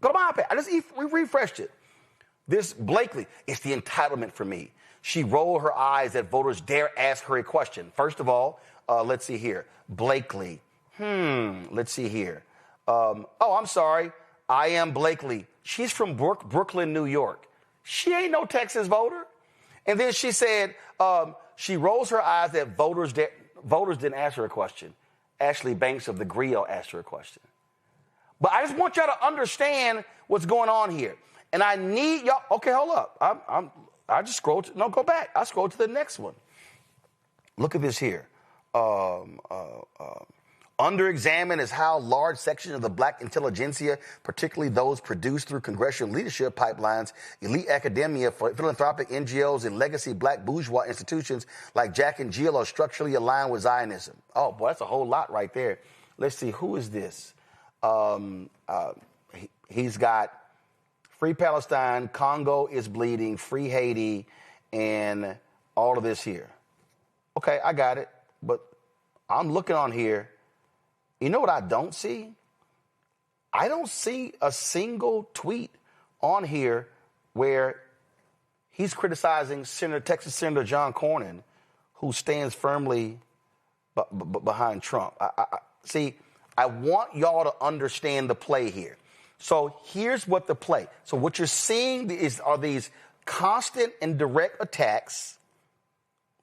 Go to my iPad. I just refreshed it. This Blakely, it's the entitlement for me. She rolled her eyes that voters dare ask her a question. First of all, let's see here. Blakely. Let's see here. I'm sorry. I am Blakely. She's from Brooklyn, New York. She ain't no Texas voter. And then she said she rolls her eyes that voters didn't ask her a question. Ashley Banks of the Griot asked her a question. But I just want y'all to understand what's going on here. And I need y'all. Okay, hold up. I just scrolled. No, go back. I scrolled to the next one. Look at this here. Under examine is how large sections of the black intelligentsia, particularly those produced through congressional leadership pipelines, elite academia, philanthropic NGOs, and legacy black bourgeois institutions like Jack and Jill are structurally aligned with Zionism. Oh, boy, that's a whole lot right there. Let's see. Who is this? He's got Free Palestine, Congo is bleeding, Free Haiti, and all of this here. Okay, I got it. But I'm looking on here. You know what I don't see? I don't see a single tweet on here where he's criticizing Texas Senator John Cornyn, who stands firmly behind Trump. I want y'all to understand the play here. So here's what the play. So what you're seeing are these constant and direct attacks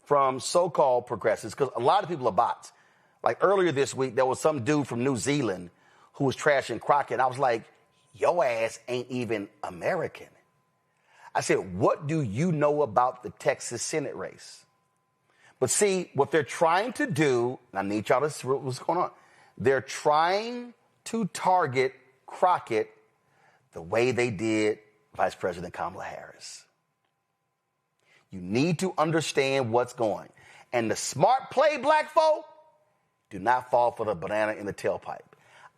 from so-called progressives, because a lot of people are bots. Like earlier this week, there was some dude from New Zealand who was trashing Crockett. I was like, your ass ain't even American. I said, what do you know about the Texas Senate race? But see, what they're trying to do, and I need y'all to see what's going on. They're trying to target Crockett the way they did Vice President Kamala Harris. You need to understand what's going. And the smart play, black folk, do not fall for the banana in the tailpipe.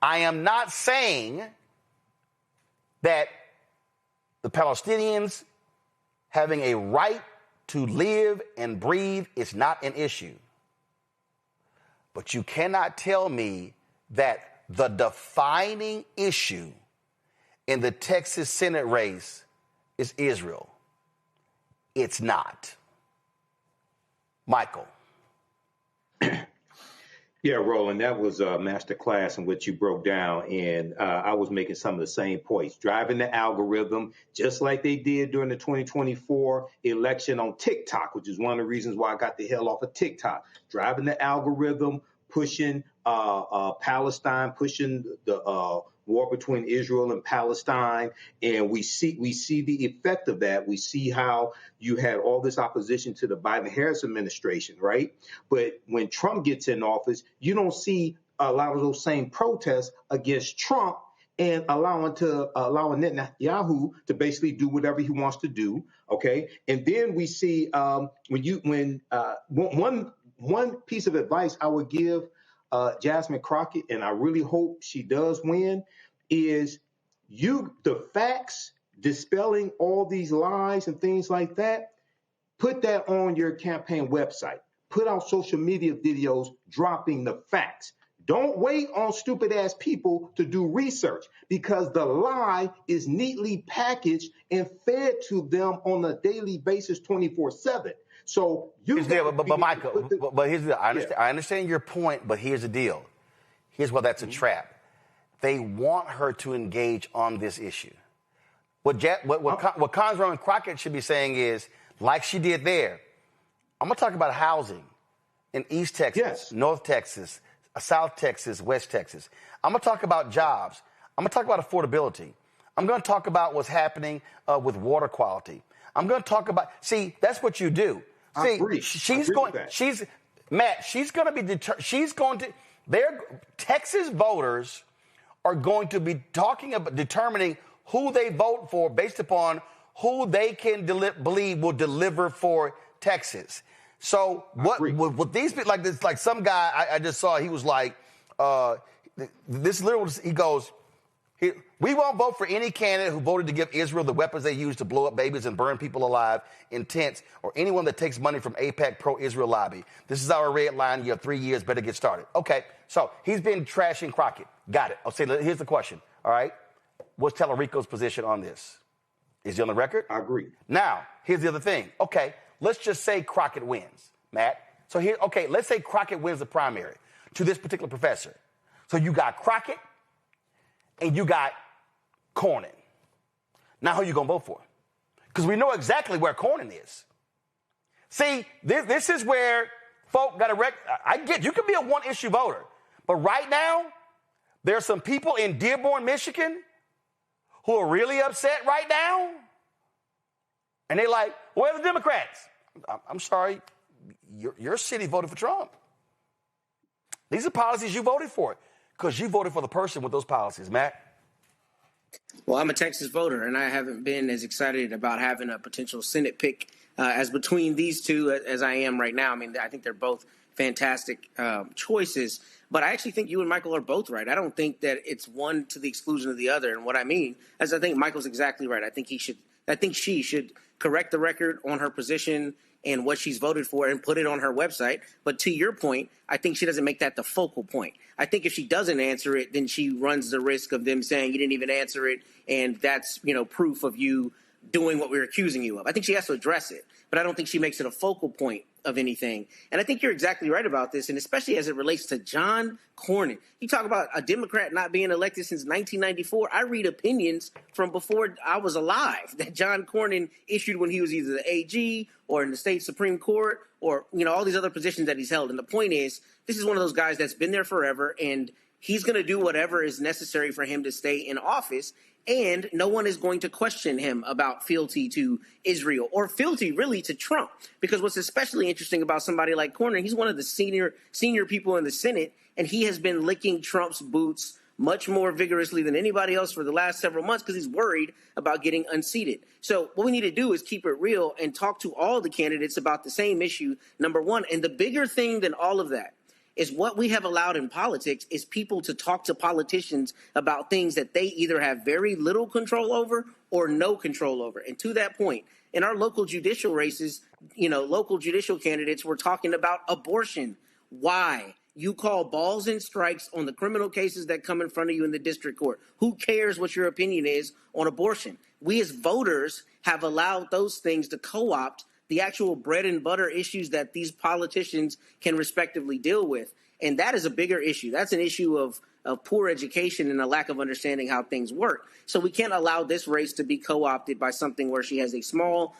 I am not saying that the Palestinians having a right to live and breathe is not an issue. But you cannot tell me that the defining issue in the Texas Senate race is Israel. It's not. Michael. Yeah, Roland, that was a master class in which you broke down, and I was making some of the same points. Driving the algorithm, just like they did during the 2024 election on TikTok, which is one of the reasons why I got the hell off of TikTok. Driving the algorithm, pushing Palestine, pushing the war between Israel and Palestine, and we see the effect of that. We see how you had all this opposition to the Biden-Harris administration, right? But when Trump gets in office, you don't see a lot of those same protests against Trump and allowing Netanyahu to basically do whatever he wants to do. Okay, and then we see one piece of advice I would give Jasmine Crockett, and I really hope she does win, is the facts, dispelling all these lies and things like that, put that on your campaign website. Put out social media videos dropping the facts. Don't wait on stupid ass people to do research, because the lie is neatly packaged and fed to them on a daily basis 24/7. So but Michael, here's the deal. I understand your point, but here's the deal. Here's why that's a trap. They want her to engage on this issue. What Congresswoman Crockett should be saying is, like she did there, I'm going to talk about housing in East Texas, North Texas, South Texas, West Texas. I'm going to talk about jobs. I'm going to talk about affordability. I'm going to talk about what's happening with water quality. I'm going to talk about, see, that's what you do. See, she's going to Texas voters are going to be talking about determining who they vote for based upon who they can believe will deliver for Texas. So what these people, like this, like some guy I just saw, he was like, he goes, we won't vote for any candidate who voted to give Israel the weapons they use to blow up babies and burn people alive in tents, or anyone that takes money from AIPAC pro-Israel lobby. This is our red line. You have 3 years. Better get started. Okay, so he's been trashing Crockett. Got it. I'll say, here's the question. All right, what's Tallarico's position on this? Is he on the record? I agree. Now, here's the other thing. Okay, let's just say Crockett wins, Matt. So let's say Crockett wins the primary to this particular professor. So you got Crockett and you got Cornyn. Now who are you going to vote for? Because we know exactly where Cornyn is. See, this is where folk got to I get you can be a one-issue voter, but right now there are some people in Dearborn, Michigan who are really upset right now, and they're like, where are the Democrats? I'm sorry, your city voted for Trump. These are policies you voted for because you voted for the person with those policies, Matt. Well, I'm a Texas voter, and I haven't been as excited about having a potential Senate pick as between these two as I am right now. I mean, I think they're both fantastic choices, but I actually think you and Michael are both right. I don't think that it's one to the exclusion of the other. And what I mean is I think Michael's exactly right. I think she should correct the record on her position and what she's voted for and put it on her website. But to your point, I think she doesn't make that the focal point. I think if she doesn't answer it, then she runs the risk of them saying you didn't even answer it, and that's, proof of you doing what we're accusing you of. I think she has to address it, but I don't think she makes it a focal point of anything. And I think you're exactly right about this, and especially as it relates to John Cornyn. You talk about a Democrat not being elected since 1994. I read opinions from before I was alive that John Cornyn issued when he was either the AG or in the state Supreme Court or, all these other positions that he's held. And the point is, this is one of those guys that's been there forever, and he's going to do whatever is necessary for him to stay in office. And no one is going to question him about fealty to Israel or fealty really to Trump. Because what's especially interesting about somebody like Cornyn, he's one of the senior people in the Senate, and he has been licking Trump's boots much more vigorously than anybody else for the last several months because he's worried about getting unseated. So what we need to do is keep it real and talk to all the candidates about the same issue, number one. And the bigger thing than all of that is what we have allowed in politics is people to talk to politicians about things that they either have very little control over or no control over. And to that point, in our local judicial races, local judicial candidates were talking about abortion. Why? You call balls and strikes on the criminal cases that come in front of you in the district court. Who cares what your opinion is on abortion? We as voters have allowed those things to co-opt the actual bread and butter issues that these politicians can respectively deal with. And that is a bigger issue. That's an issue of poor education and a lack of understanding how things work. So we can't allow this race to be co-opted by something where she has a small,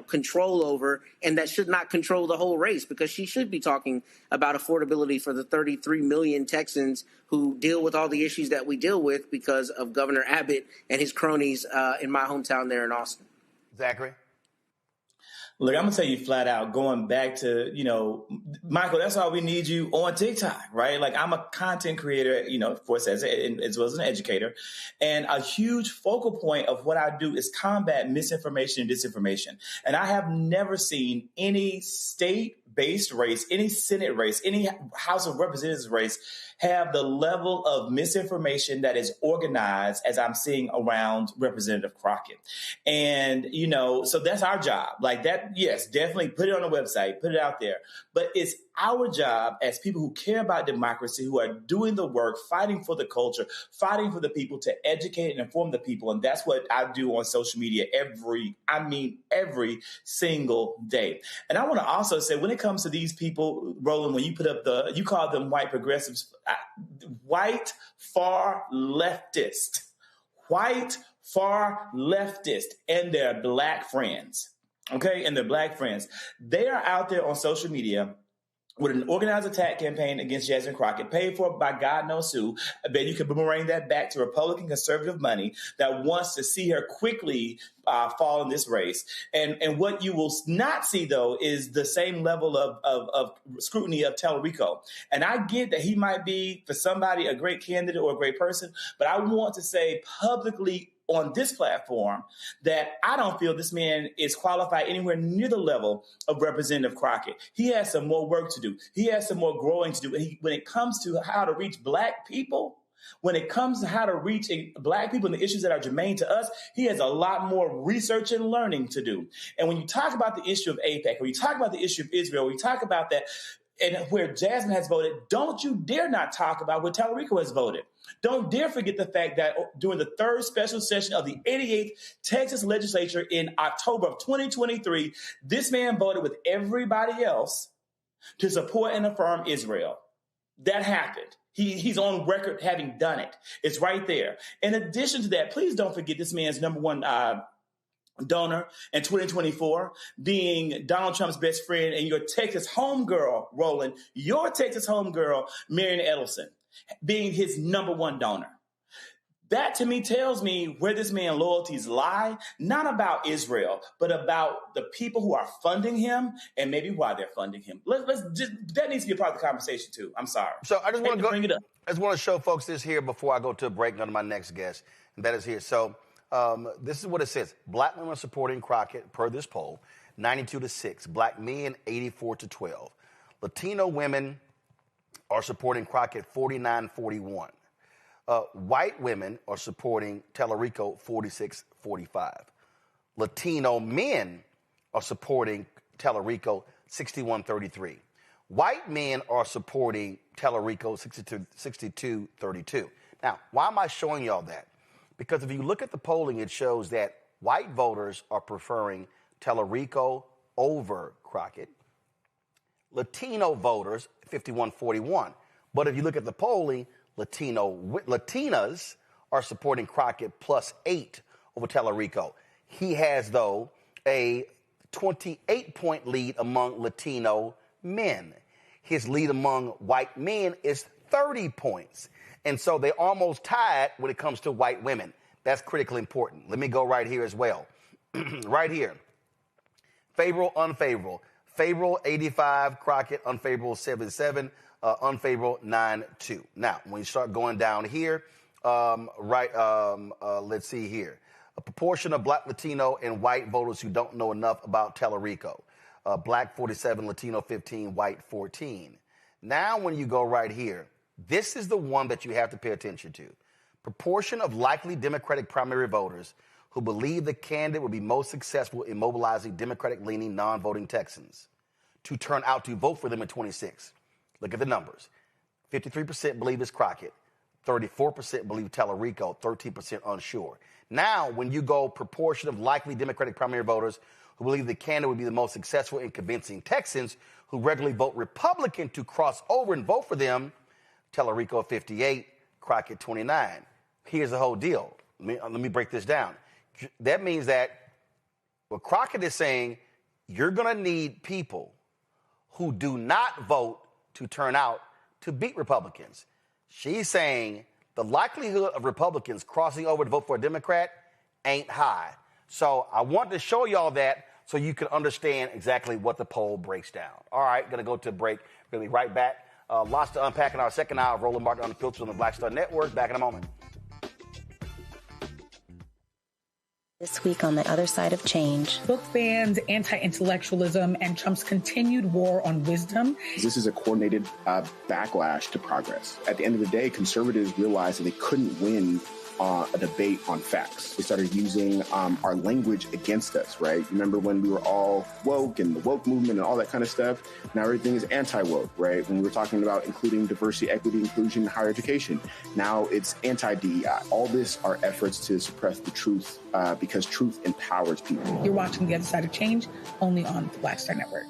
control over, and that should not control the whole race, because she should be talking about affordability for the 33 million Texans who deal with all the issues that we deal with because of Governor Abbott and his cronies in my hometown there in Austin. Zachary? Look, I'm going to tell you flat out, going back to, Michael, that's why we need you on TikTok, right? Like, I'm a content creator, of course, as well as an educator. And a huge focal point of what I do is combat misinformation and disinformation. And I have never seen any state-based race, any Senate race, any House of Representatives race have the level of misinformation that is organized as I'm seeing around Representative Crockett. And, so that's our job. Like that, yes, definitely put it on the website, put it out there. But it's our job as people who care about democracy, who are doing the work, fighting for the culture, fighting for the people, to educate and inform the people. And that's what I do on social media every single day. And I want to also say, when it comes to these people, Roland, when you put up you call them white progressives, white far leftist, white far leftists and their black friends, okay, and their black friends, they are out there on social media with an organized attack campaign against Jasmine Crockett, paid for by God knows who. I bet you can boomerang that back to Republican conservative money that wants to see her quickly fall in this race. And what you will not see, though, is the same level of scrutiny of Tallarico. And I get that he might be, for somebody, a great candidate or a great person, but I want to say publicly on this platform that I don't feel this man is qualified anywhere near the level of Representative Crockett. He has some more work to do. He has some more growing to do. When it comes to how to reach black people, when it comes to how to reach black people and the issues that are germane to us, he has a lot more research and learning to do. And when you talk about the issue of AIPAC, or you talk about the issue of Israel, or you talk about that, and where Jasmine has voted, don't you dare not talk about where Tallarico has voted. Don't dare forget the fact that during the third special session of the 88th Texas legislature in October of 2023, this man voted with everybody else to support and affirm Israel. That happened. He's on record having done it. It's right there. In addition to that, please don't forget this man's number one donor in 2024 being Donald Trump's best friend and your Texas homegirl, Roland, your Texas homegirl, Marion Edelson, being his number one donor. That to me tells me where this man's loyalties lie, not about Israel, but about the people who are funding him and maybe why they're funding him. That needs to be a part of the conversation too. I'm sorry. So I just want to bring it up. I just want to show folks this here before I go to a break and go to my next guest, and that is here. So this is what it says. Black women are supporting Crockett per this poll, 92-6. Black men, 84-12. Latino women are supporting Crockett, 49-41. White women are supporting Tallarico, 46-45. Latino men are supporting Tallarico, 61-33. White men are supporting Tallarico, 62-32. Now, why am I showing y'all that? Because if you look at the polling, it shows that white voters are preferring Tallarico over Crockett. Latino voters, 51-41. But if you look at the polling, Latinas are supporting Crockett +8 over Tallarico. He has, though, a 28-point lead among Latino men. His lead among white men is 30 points. And so they almost tied when it comes to white women. That's critically important. Let me go right here as well. Right here. Favorable, unfavorable. Favorable, 85. Crockett, unfavorable, 77. Unfavorable, 9-2. Now, when you start going down here, let's see here. A proportion of black, Latino, and white voters who don't know enough about Tallarico. Black, 47, Latino, 15, white, 14. Now, when you go right here, this is the one that you have to pay attention to. Proportion of likely Democratic primary voters who believe the candidate will be most successful in mobilizing Democratic-leaning non-voting Texans to turn out to vote for them in 26. Look at the numbers. 53% believe it's Crockett. 34% believe Tallarico. 13% unsure. Now, when you go proportion of likely Democratic primary voters who believe the candidate would be the most successful in convincing Texans who regularly vote Republican to cross over and vote for them, Tallarico 58, Crockett 29. Here's the whole deal. Let me break this down. That means that what Crockett is saying, you're going to need people who do not vote to turn out to beat Republicans. She's saying the likelihood of Republicans crossing over to vote for a Democrat ain't high. So I want to show y'all that so you can understand exactly what the poll breaks down. All right, going to go to a break. We'll be right back. Lots to unpack in our second hour of Roland Martin Unfiltered on the Black Star Network. Back in a moment. This week on the other side of change. Book bans, anti-intellectualism, and Trump's continued war on wisdom. This is a coordinated backlash to progress. At the end of the day, conservatives realized that they couldn't win a debate on facts. They started using our language against us, right? Remember when we were all woke and the woke movement and all that kind of stuff? Now everything is anti-woke, right? When we were talking about including diversity, equity, inclusion, higher education, now it's anti-DEI. All this are efforts to suppress the truth because truth empowers people. You're watching The Other Side of Change only on the Black Star Network.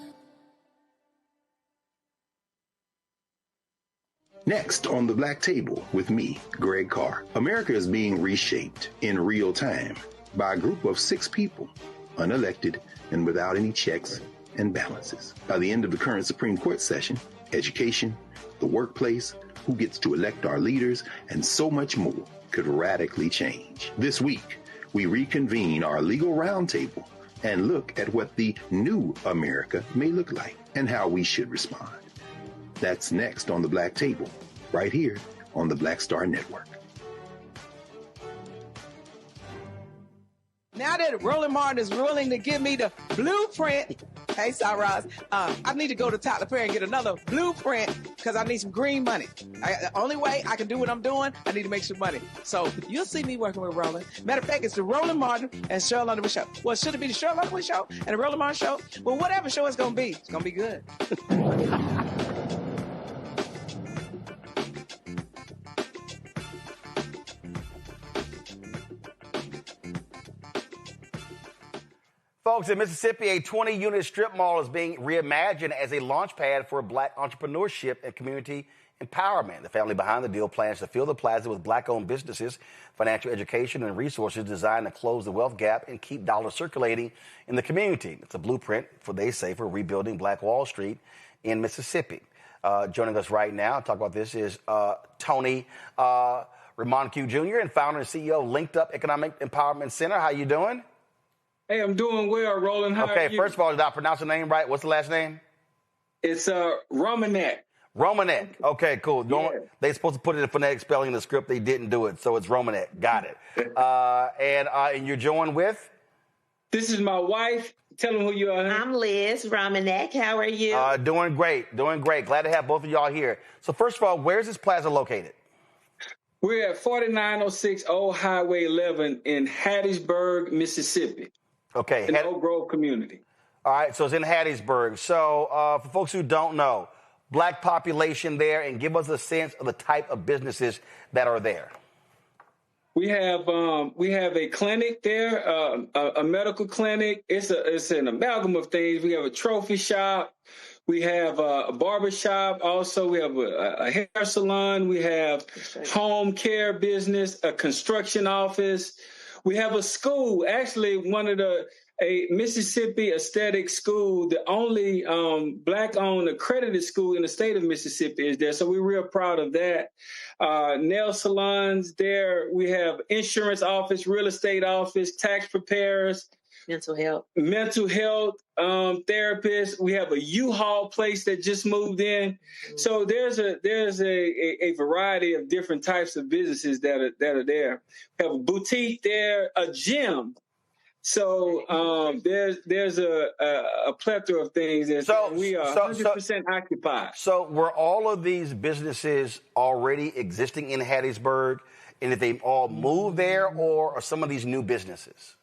Next on the Black Table with me, Greg Carr. America is being reshaped in real time by a group of 6 people, unelected and without any checks and balances. By the end of the current Supreme Court session, education, the workplace, who gets to elect our leaders, and so much more could radically change. This week, we reconvene our legal roundtable and look at what the new America may look like and how we should respond. That's next on the Black Table, right here on the Black Star Network. Now that Roland Martin is willing to give me the blueprint, hey, Cyrus, I need to go to Tyler Perry and get another blueprint because I need some green money. The only way I can do what I'm doing, I need to make some money. So you'll see me working with Roland. Matter of fact, it's the Roland Martin and Cheryl Underwood show. Well, should it be the Cheryl Underwood show and the Roland Martin show? Well, whatever show it's going to be, it's going to be good. Folks, in Mississippi, a 20-unit strip mall is being reimagined as a launch pad for Black entrepreneurship and community empowerment. The family behind the deal plans to fill the plaza with Black-owned businesses, financial education, and resources designed to close the wealth gap and keep dollars circulating in the community. It's a blueprint, they say, for rebuilding Black Wall Street in Mississippi. Joining us right now to talk about this is Tony Reimonenq Jr. and founder and CEO of LinkedUp Economic Empowerment Center. How you doing? Hey, I'm doing well, Roland. How are you? First of all, did I pronounce the name right? What's the last name? It's Reimonenq. Reimonenq. Okay, cool. Yeah. They're supposed to put it in phonetic spelling in the script. They didn't do it, so it's Reimonenq. Got it. And you're joined with? This is my wife. Tell them who you are. I'm Liz Reimonenq. How are you? Doing great. Glad to have both of y'all here. So first of all, where's this plaza located? We're at 4906 Old Highway 11 in Hattiesburg, Mississippi. Okay. In the Oak Grove community. All right, so it's in Hattiesburg. So for folks who don't know, Black population there, and give us a sense of the type of businesses that are there. We have a clinic there, a medical clinic. It's an amalgam of things. We have a trophy shop. We have a barber shop. Also, we have a hair salon. We have home care business, a construction office. We have a school, actually a Mississippi aesthetic school, the only Black-owned accredited school in the state of Mississippi is there. So we're real proud of that. Nail salons there. We have insurance office, real estate office, tax preparers. Mental health therapists. We have a U-Haul place that just moved in. Mm-hmm. So there's a variety of different types of businesses that are there. We have a boutique there, a gym. So there's a plethora of things there. So we are 100% occupied. So were all of these businesses already existing in Hattiesburg, and did they all move there, or are some of these new businesses?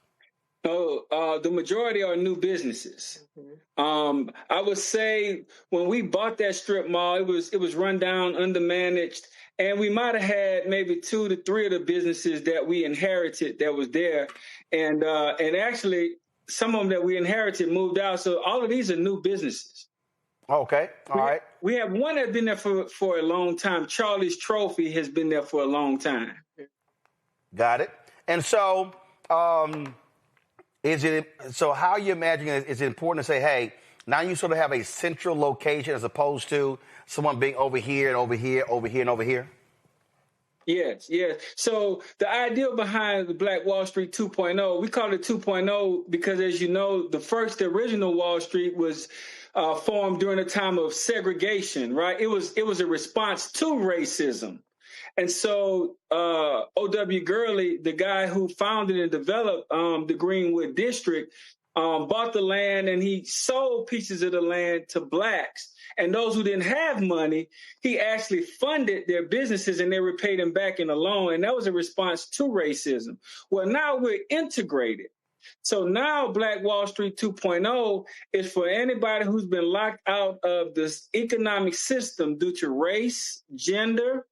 The majority are new businesses. Mm-hmm. I would say when we bought that strip mall, it was run down, undermanaged, and we might have had maybe 2 to 3 of the businesses that we inherited that was there, and actually some of them that we inherited moved out. So all of these are new businesses. Okay, all right. We have one that's been there for a long time. Charlie's Trophy has been there for a long time. Got it. And so. So how are you imagining it? Is it important to say, hey, now you sort of have a central location as opposed to someone being over here and over here, over here and over here? Yes. So the idea behind the Black Wall Street 2.0, we call it 2.0 because, as you know, the original Wall Street was formed during a time of segregation, right? It was a response to racism. And so O.W. Gurley, the guy who founded and developed the Greenwood District, bought the land and he sold pieces of the land to Blacks. And those who didn't have money, he actually funded their businesses and they repaid him back in a loan. And that was a response to racism. Well, now we're integrated. So now Black Wall Street 2.0 is for anybody who's been locked out of this economic system due to race, gender,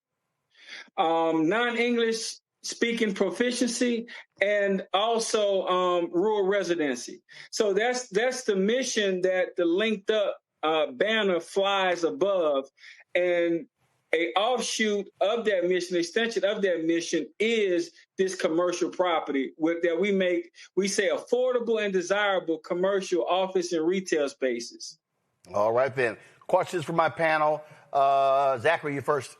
non-English speaking proficiency, and also rural residency. So that's the mission that the LinkedUp banner flies above. And a offshoot of that mission, extension of that mission is this commercial property that we say affordable and desirable commercial office and retail spaces. All right, then. Questions for my panel. Zachary, you first.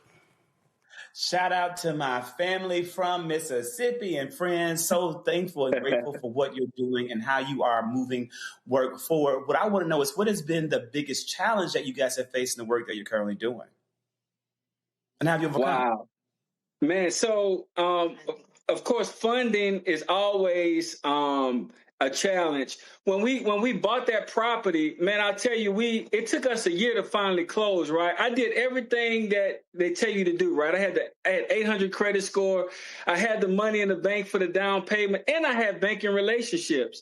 Shout out to my family from Mississippi and friends. So thankful and grateful for what you're doing and how you are moving work forward. What I want to know is what has been the biggest challenge that you guys have faced in the work that you're currently doing? And how have you overcome? Wow. Man, so of course, funding is always a challenge. When we bought that property, man, I'll tell you, it took us a year to finally close, right? I did everything that they tell you to do, right? I had 800 credit score. I had the money in the bank for the down payment, and I had banking relationships.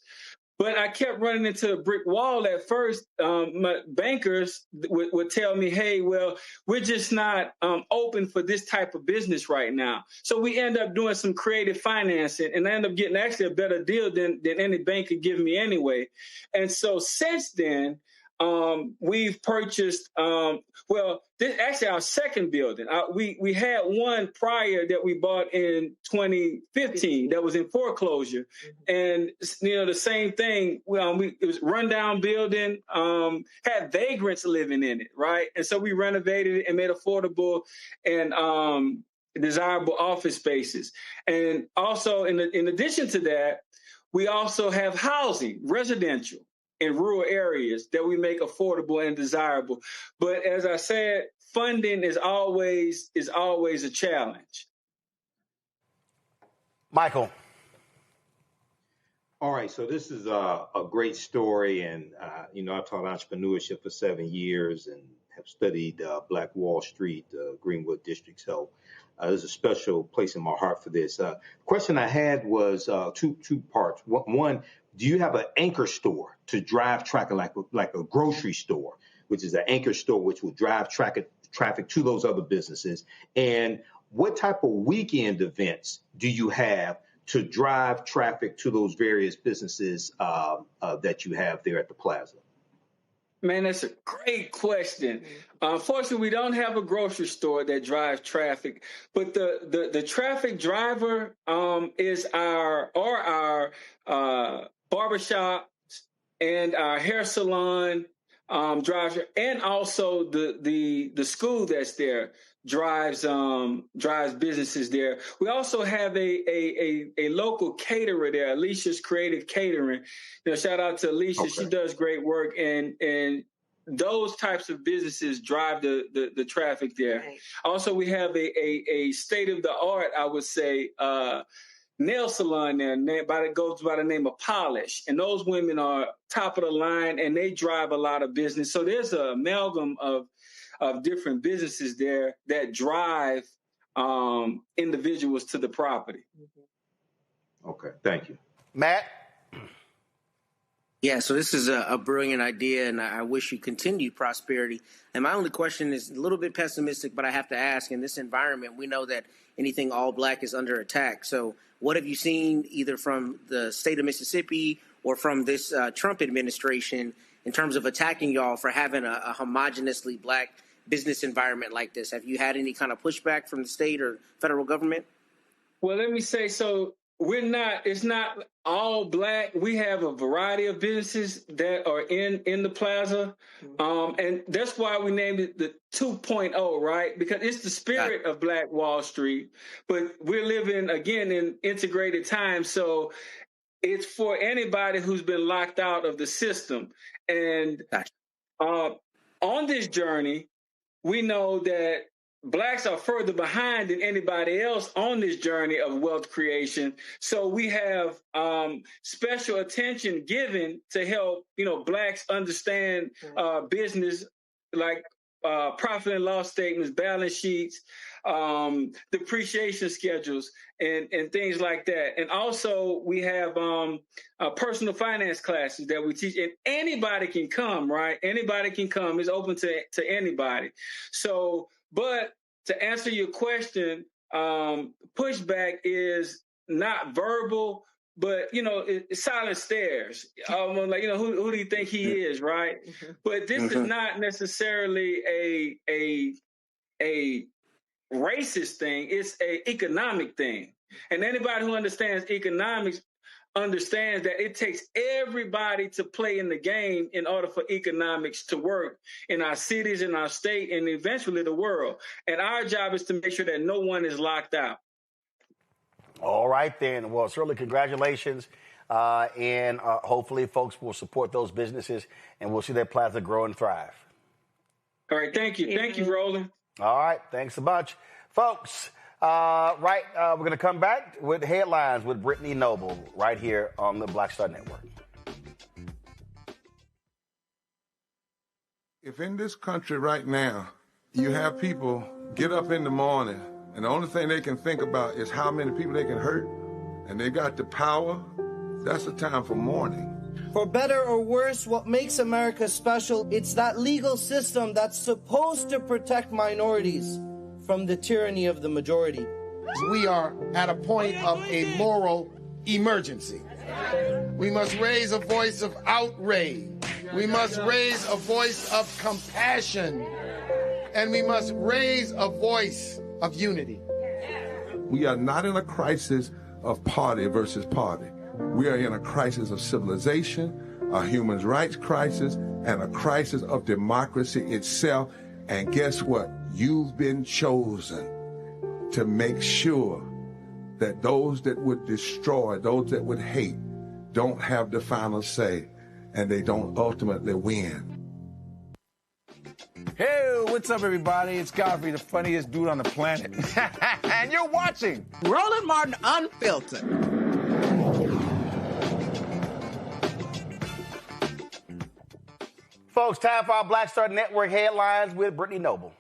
But I kept running into a brick wall at first. My bankers would tell me, hey, well, we're just not open for this type of business right now. So we end up doing some creative financing, and I end up getting actually a better deal than any bank could give me anyway. And so since then, we've purchased, this is actually our second building. We had one prior that we bought in 2015 that was in foreclosure. And, the same thing, it was rundown building, had vagrants living in it, right? And so we renovated it and made affordable and desirable office spaces. And also, in addition to that, we also have housing, residential, in rural areas that we make affordable and desirable. But as I said, funding is always a challenge. Michael. All right, so this is a great story, and I've taught entrepreneurship for 7 years and have studied Black Wall Street, Greenwood District. So there's a special place in my heart for this. Question I had was two parts. One, do you have an anchor store to drive traffic like a grocery store, which is an anchor store which will drive traffic to those other businesses? And what type of weekend events do you have to drive traffic to those various businesses that you have there at the plaza? Man, that's a great question. Unfortunately, we don't have a grocery store that drives traffic, but the traffic driver is our barbershop and our hair salon drives, and also the school that's there drives businesses there. We also have a local caterer there, Alicia's Creative Catering. Shout out to Alicia. Okay. She does great work, and those types of businesses drive the traffic there. Right. Also, we have a state of the art, I would say, nail salon there. It goes by the name of Polish, and those women are top of the line, and they drive a lot of business. So there's an amalgam of different businesses there that drive individuals to the property. Okay, thank you. Matt? Yeah, so this is a brilliant idea, and I wish you continued prosperity. And my only question is a little bit pessimistic, but I have to ask, in this environment, we know that anything all black is under attack. So what have you seen either from the state of Mississippi or from this Trump administration in terms of attacking y'all for having a homogeneously black business environment like this? Have you had any kind of pushback from the state or federal government? Well, let me say, so it's not all black. We have a variety of businesses that are in the plaza. And that's why we named it the 2.0, right? Because it's the spirit of Black Wall Street, but we're living again in integrated times. So it's for anybody who's been locked out of the system. And on this journey, we know that Blacks are further behind than anybody else on this journey of wealth creation. So we have special attention given to help, Blacks understand business, like profit and loss statements, balance sheets, depreciation schedules, and things like that. And also we have personal finance classes that we teach, and anybody can come, right? Anybody can come. It's open to anybody. So, but to answer your question, pushback is not verbal, but, it's silent stares. Like, who do you think he is, right? But this is not necessarily a racist thing. It's an economic thing. And anybody who understands economics understands that it takes everybody to play in the game in order for economics to work in our cities, in our state, and eventually the world. And our job is to make sure that no one is locked out. All right, then. Well, certainly congratulations. And hopefully folks will support those businesses and we'll see their plaza grow and thrive. All right. Thank you. Thank you, Roland. All right. Thanks a bunch. Folks, we're going to come back with headlines with Brittany Noble right here on the Black Star Network. If in this country right now, you have people get up in the morning and the only thing they can think about is how many people they can hurt, and they got the power, that's the time for mourning. For better or worse, what makes America special, it's that legal system that's supposed to protect minorities from the tyranny of the majority. We are at a point of a moral emergency. We must raise a voice of outrage. We must raise a voice of compassion. And we must raise a voice of unity. We are not in a crisis of party versus party. We are in a crisis of civilization, a human rights crisis, and a crisis of democracy itself. And guess what? You've been chosen to make sure that those that would destroy, those that would hate, don't have the final say, and they don't ultimately win. Hey, what's up, everybody? It's Godfrey, the funniest dude on the planet. And you're watching Roland Martin Unfiltered. Folks, time for our Black Star Network headlines with Brittany Noble.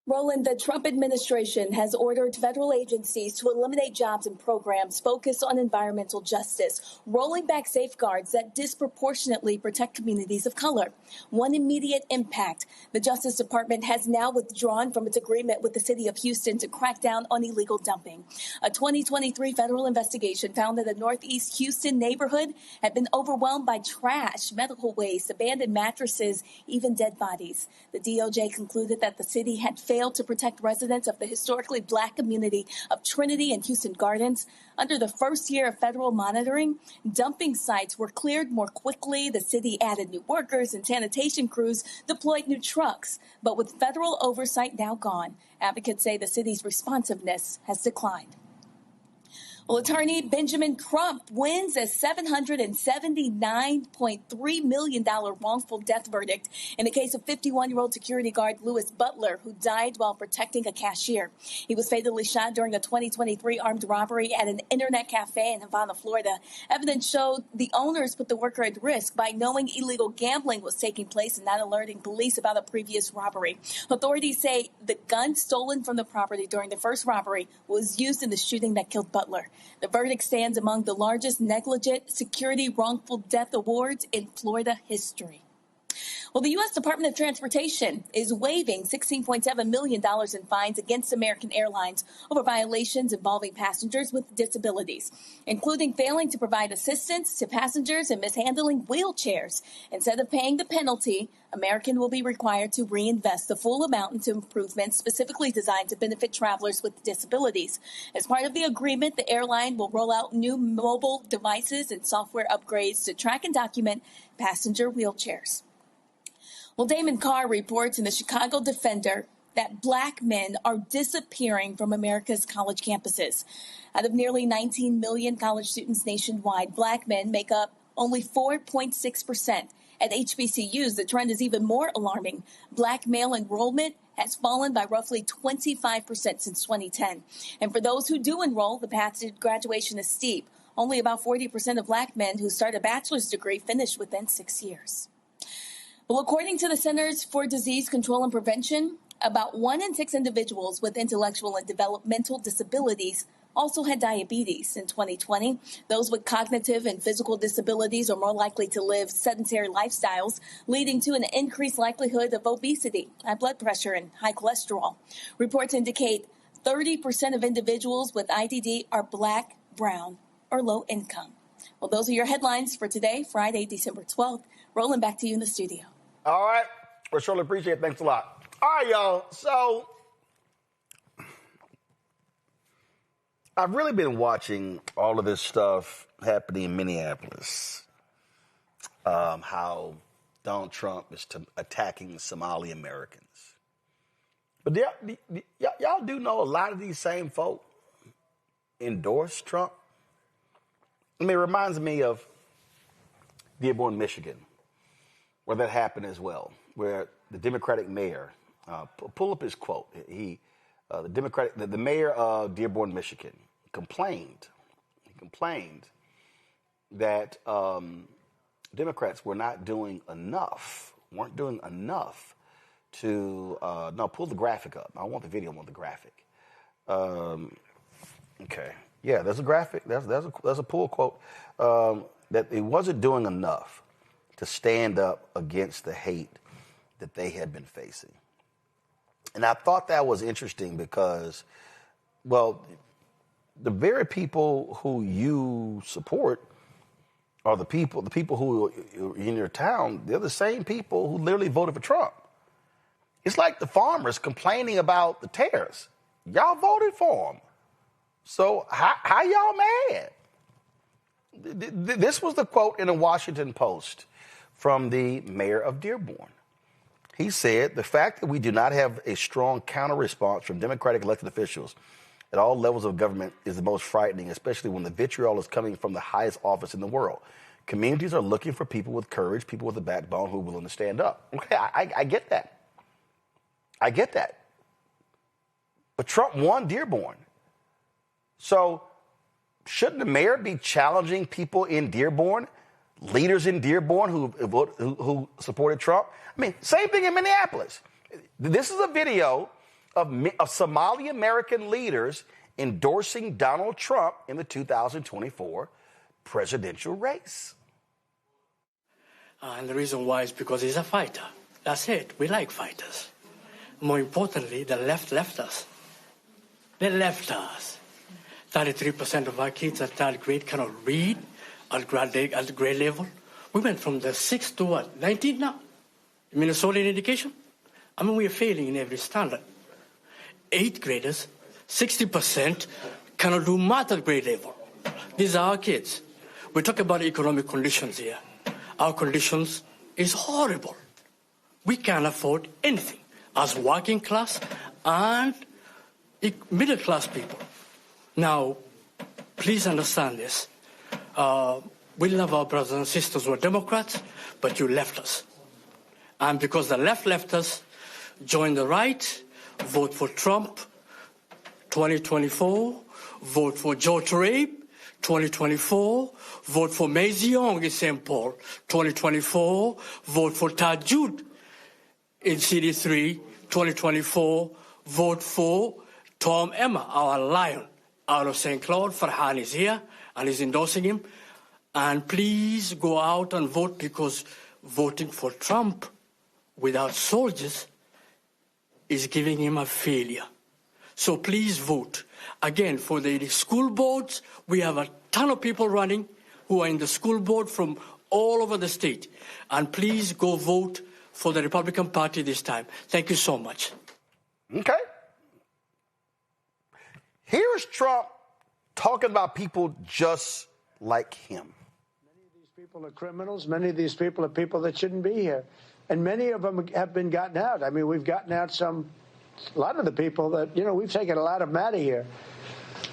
Roland, the Trump administration has ordered federal agencies to eliminate jobs and programs focused on environmental justice, rolling back safeguards that disproportionately protect communities of color. One immediate impact: the Justice Department has now withdrawn from its agreement with the city of Houston to crack down on illegal dumping. A 2023 federal investigation found that a Northeast Houston neighborhood had been overwhelmed by trash, medical waste, abandoned mattresses, even dead bodies. The DOJ concluded that the city had failed to protect residents of the historically Black community of Trinity and Houston Gardens. Under the first year of federal monitoring, dumping sites were cleared more quickly. The city added new workers and sanitation crews deployed new trucks. But with federal oversight now gone, advocates say the city's responsiveness has declined. Well, attorney Benjamin Crump wins a $779.3 million wrongful death verdict in the case of 51-year-old security guard Louis Butler, who died while protecting a cashier. He was fatally shot during a 2023 armed robbery at an internet cafe in Havana, Florida. Evidence showed the owners put the worker at risk by knowing illegal gambling was taking place and not alerting police about a previous robbery. Authorities say the gun stolen from the property during the first robbery was used in the shooting that killed Butler. The verdict stands among the largest negligent security wrongful death awards in Florida history. Well, the U.S. Department of Transportation is waiving $16.7 million in fines against American Airlines over violations involving passengers with disabilities, including failing to provide assistance to passengers and mishandling wheelchairs. Instead of paying the penalty, American will be required to reinvest the full amount into improvements specifically designed to benefit travelers with disabilities. As part of the agreement, the airline will roll out new mobile devices and software upgrades to track and document passenger wheelchairs. Well, Damon Carr reports in the Chicago Defender that Black men are disappearing from America's college campuses. Out of nearly 19 million college students nationwide, Black men make up only 4.6%. At HBCUs, the trend is even more alarming. Black male enrollment has fallen by roughly 25% since 2010. And for those who do enroll, the path to graduation is steep. Only about 40% of Black men who start a bachelor's degree finish within 6 years. Well, according to the Centers for Disease Control and Prevention, about 1 in 6 individuals with intellectual and developmental disabilities also had diabetes in 2020. Those with cognitive and physical disabilities are more likely to live sedentary lifestyles, leading to an increased likelihood of obesity, high blood pressure, and high cholesterol. Reports indicate 30% of individuals with IDD are Black, brown, or low income. Well, those are your headlines for today, Friday, December 12th. Roland, back to you in the studio. All right. We surely appreciate it. Thanks a lot. All right, y'all. So I've really been watching all of this stuff happening in Minneapolis. How Donald Trump is attacking Somali Americans. But y'all do know a lot of these same folk endorse Trump. I mean, it reminds me of Dearborn, Michigan, where that happened as well, where the Democratic mayor, pull up his quote. The mayor of Dearborn, Michigan, complained that Democrats weren't doing enough to pull the graphic up. I want the video, I want the graphic. Okay, yeah, there's a graphic. There's a pull quote that it wasn't doing enough to stand up against the hate that they had been facing. And I thought that was interesting because, well, the very people who you support are the people who are in your town. They're the same people who literally voted for Trump. It's like the farmers complaining about the tariffs. Y'all voted for them. So how y'all mad? This was the quote in the Washington Post from the mayor of Dearborn. He said, the fact that we do not have a strong counter response from Democratic elected officials at all levels of government is the most frightening, especially when the vitriol is coming from the highest office in the world. Communities are looking for people with courage, people with a backbone who are willing to stand up. Okay, I get that. I get that. But Trump won Dearborn. So shouldn't the mayor be challenging people in Dearborn, leaders in Dearborn who supported Trump? I mean, same thing in Minneapolis. This is a video of Somali American leaders endorsing Donald Trump in the 2024 presidential race. And the reason why is because he's a fighter. That's it. We like fighters. More importantly, the left left us. They left us. 33% of our kids at third grade cannot read at grade level. We went from the 6th to what? 19 now? In Minnesota in education? I mean, we are failing in every standard. 8th graders, 60% cannot do math at grade level. These are our kids. We talk about economic conditions here. Our conditions is horrible. We can't afford anything as working class and middle class people. Now, please understand this. We love our brothers and sisters who are Democrats, but you left us. And because the left left us, join the right, vote for Trump, 2024, vote for George Rape, 2024, vote for Maisie Young in St. Paul, 2024, vote for Tajud in CD3, 2024, vote for Tom Emma, our lion, out of St. Cloud. Farhan is here and is endorsing him. And please go out and vote, because voting for Trump without soldiers is giving him a failure. So please vote. Again, for the school boards, we have a ton of people running who are in the school board from all over the state. And please go vote for the Republican Party this time. Thank you so much. Okay. Here's Trump talking about people just like him. Many of these people are criminals. Many of these people are people that shouldn't be here. And many of them have been gotten out. I mean, we've gotten out a lot of the people that, we've taken a lot of them out of here.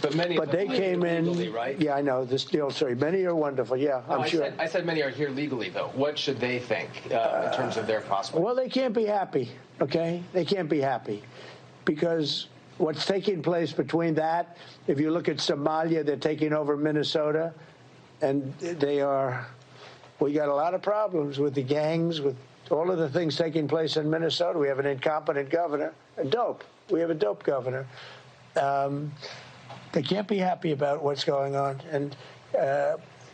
But they came in legally, right? Yeah, I know. This deal, sorry. Many are wonderful. Yeah, I'm sure. I said many are here legally, though. What should they think in terms of their prospects? Well, they can't be happy, okay? They can't be happy because what's taking place between that, if you look at Somalia, they're taking over Minnesota, and we got a lot of problems with the gangs, with all of the things taking place in Minnesota. We have an incompetent governor, we have a dope governor. They can't be happy about what's going on. And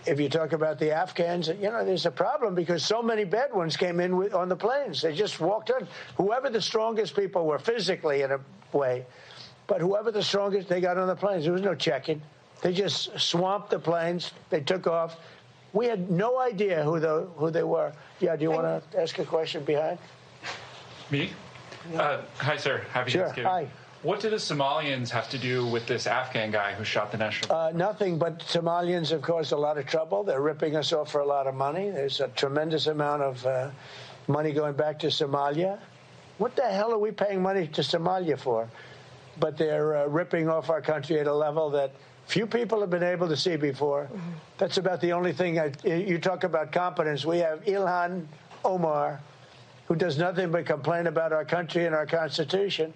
if you talk about the Afghans, there's a problem because so many bad ones came in on the planes. They just walked in. Whoever the strongest people were physically in a way, but whoever the strongest, they got on the planes. There was no checking. They just swamped the planes. They took off. We had no idea who they were. Yeah, do you want to ask a question behind? Me? Hi, sir. Happy Sure. Thanksgiving. Hi. What do the Somalians have to do with this Afghan guy who shot the national? Nothing, but Somalians have caused a lot of trouble. They're ripping us off for a lot of money. There's a tremendous amount of money going back to Somalia. What the hell are we paying money to Somalia for? But they're ripping off our country at a level that few people have been able to see before. Mm-hmm. That's about the only thing. You talk about competence. We have Ilhan Omar, who does nothing but complain about our country and our Constitution.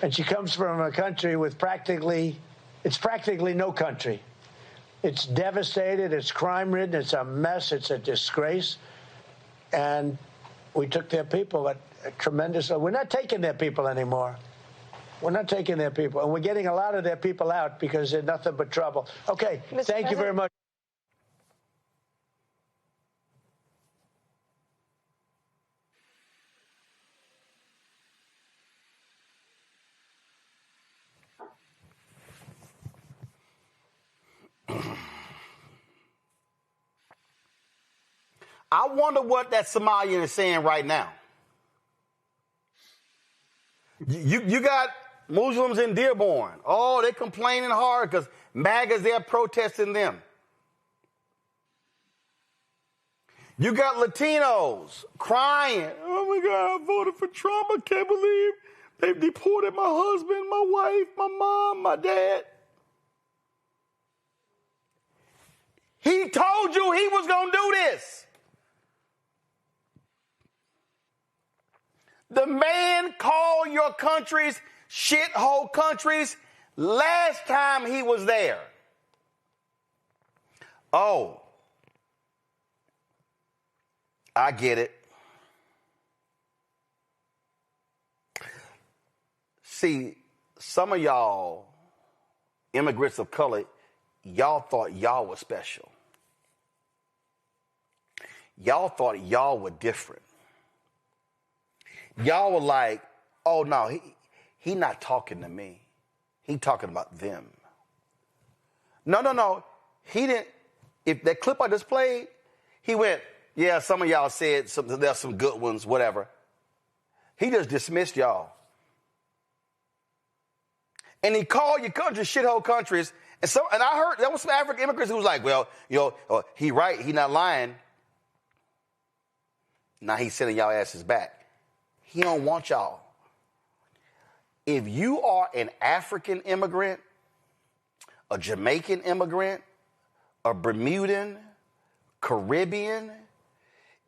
And she comes from a country with practically no country. It's devastated, it's crime-ridden, it's a mess, it's a disgrace. And we took their people at a tremendous... We're not taking their people anymore. We're not taking their people. And we're getting a lot of their people out because they're nothing but trouble. Okay, thank you very much. I wonder what that Somalian is saying right now. You got Muslims in Dearborn. Oh, they're complaining hard because MAGA's there protesting them. You got Latinos crying. Oh, my God, I voted for Trump. I can't believe they've deported my husband, my wife, my mom, my dad. He told you he was going to do this. The man called your countries shithole countries last time he was there. Oh, I get it. See, some of y'all, immigrants of color, y'all thought y'all were special. Y'all thought y'all were different. Y'all were like, oh, no, he not talking to me. He talking about them. No. He didn't. If that clip I just played, he went, yeah, some of y'all said there's some good ones, whatever. He just dismissed y'all. And he called your country shithole countries. And I heard there was some African immigrants who was like, well, he right, he not lying. Now he's sending y'all asses back. He don't want y'all. If you are an African immigrant, a Jamaican immigrant, a Bermudan, Caribbean,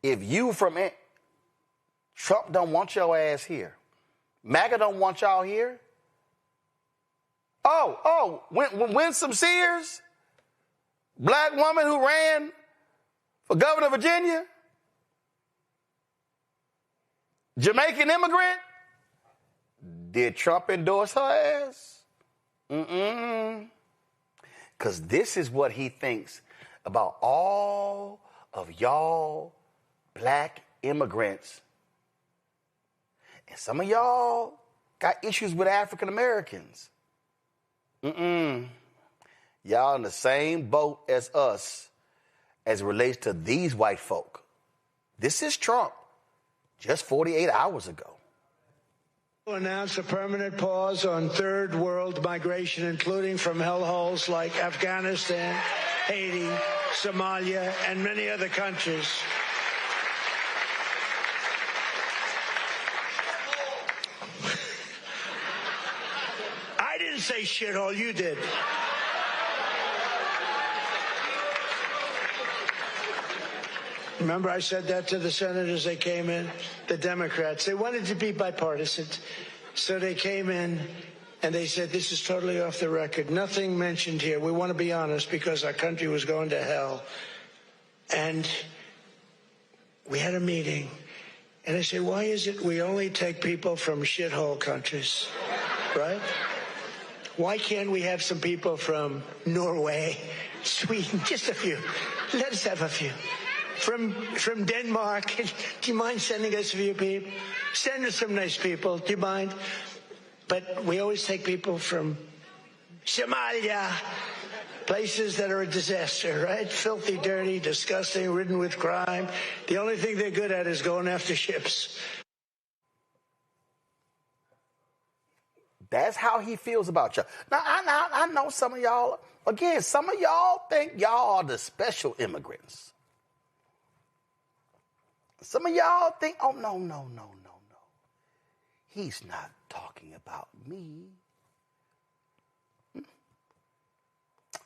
if you from it, Trump don't want your ass here. MAGA don't want y'all here. Winsome Sears, black woman who ran for governor of Virginia, Jamaican immigrant, did Trump endorse her ass? Because this is what he thinks about all of y'all black immigrants. And some of y'all got issues with African Americans. Y'all in the same boat as us as it relates to these white folk. This is Trump just 48 hours ago. Announced a permanent pause on third world migration, including from hellholes like Afghanistan, Haiti, Somalia, and many other countries. I didn't say shithole, you did. Remember I said that to the senators, they came in, the Democrats. They wanted to be bipartisan. So they came in and they said, this is totally off the record. Nothing mentioned here. We want to be honest because our country was going to hell. And we had a meeting. And I said, why is it we only take people from shithole countries, right? Why can't we have some people from Norway, Sweden, just a few? Let us have a few. From Denmark, do you mind sending us a few people? Send us some nice people, do you mind? But we always take people from Somalia, places that are a disaster, right? Filthy, dirty, disgusting, ridden with crime. The only thing they're good at is going after ships. That's how he feels about y'all. Now, I know some of y'all, again, some of y'all think y'all are the special immigrants. Some of y'all think, oh, no. He's not talking about me.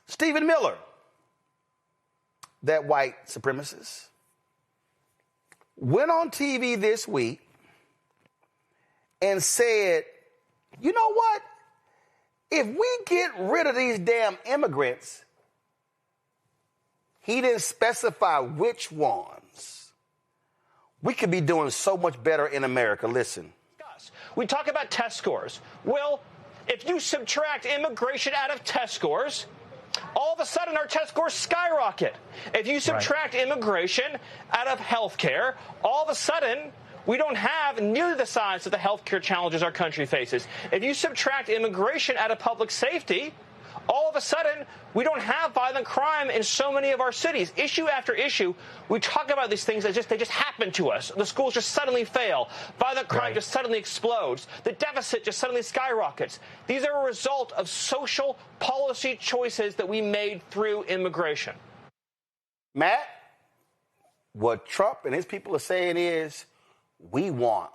Stephen Miller, that white supremacist, went on TV this week and said, you know what? If we get rid of these damn immigrants, he didn't specify which ones, we could be doing so much better in America. Listen. We talk about test scores. Well, if you subtract immigration out of test scores, all of a sudden our test scores skyrocket. If you subtract immigration out of health care, all of a sudden we don't have nearly the size of the health care challenges our country faces. If you subtract immigration out of public safety, all of a sudden we don't have violent crime in so many of our cities. Issue after issue, we talk about these things that they just happen to us. The schools just suddenly fail. Violent crime just suddenly explodes. The deficit just suddenly skyrockets. These are a result of social policy choices that we made through immigration. Matt, what Trump and his people are saying is, we want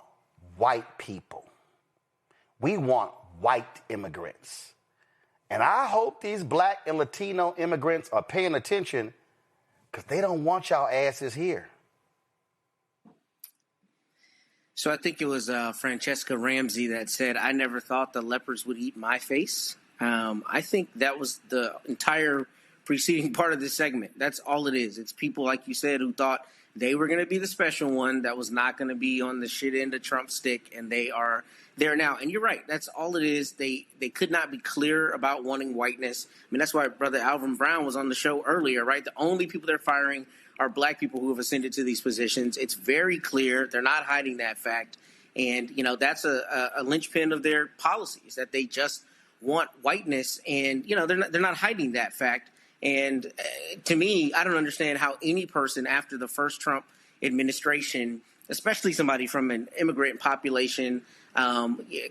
white people. We want white immigrants. And I hope these black and Latino immigrants are paying attention because they don't want y'all asses here. So I think it was Francesca Ramsey that said, I never thought the leopards would eat my face. I think that was the entire preceding part of this segment. That's all it is. It's people, like you said, who thought they were going to be the special one that was not going to be on the shit end of Trump's stick, and they are there now. And you're right. That's all it is. They could not be clear about wanting whiteness. I mean, that's why Brother Alvin Brown was on the show earlier, right? The only people they're firing are black people who have ascended to these positions. It's very clear. They're not hiding that fact. And, you know, that's a linchpin of their policies, that they just want whiteness. And, you know, they're not hiding that fact. And to me, I don't understand how any person after the first Trump administration, especially somebody from an immigrant population,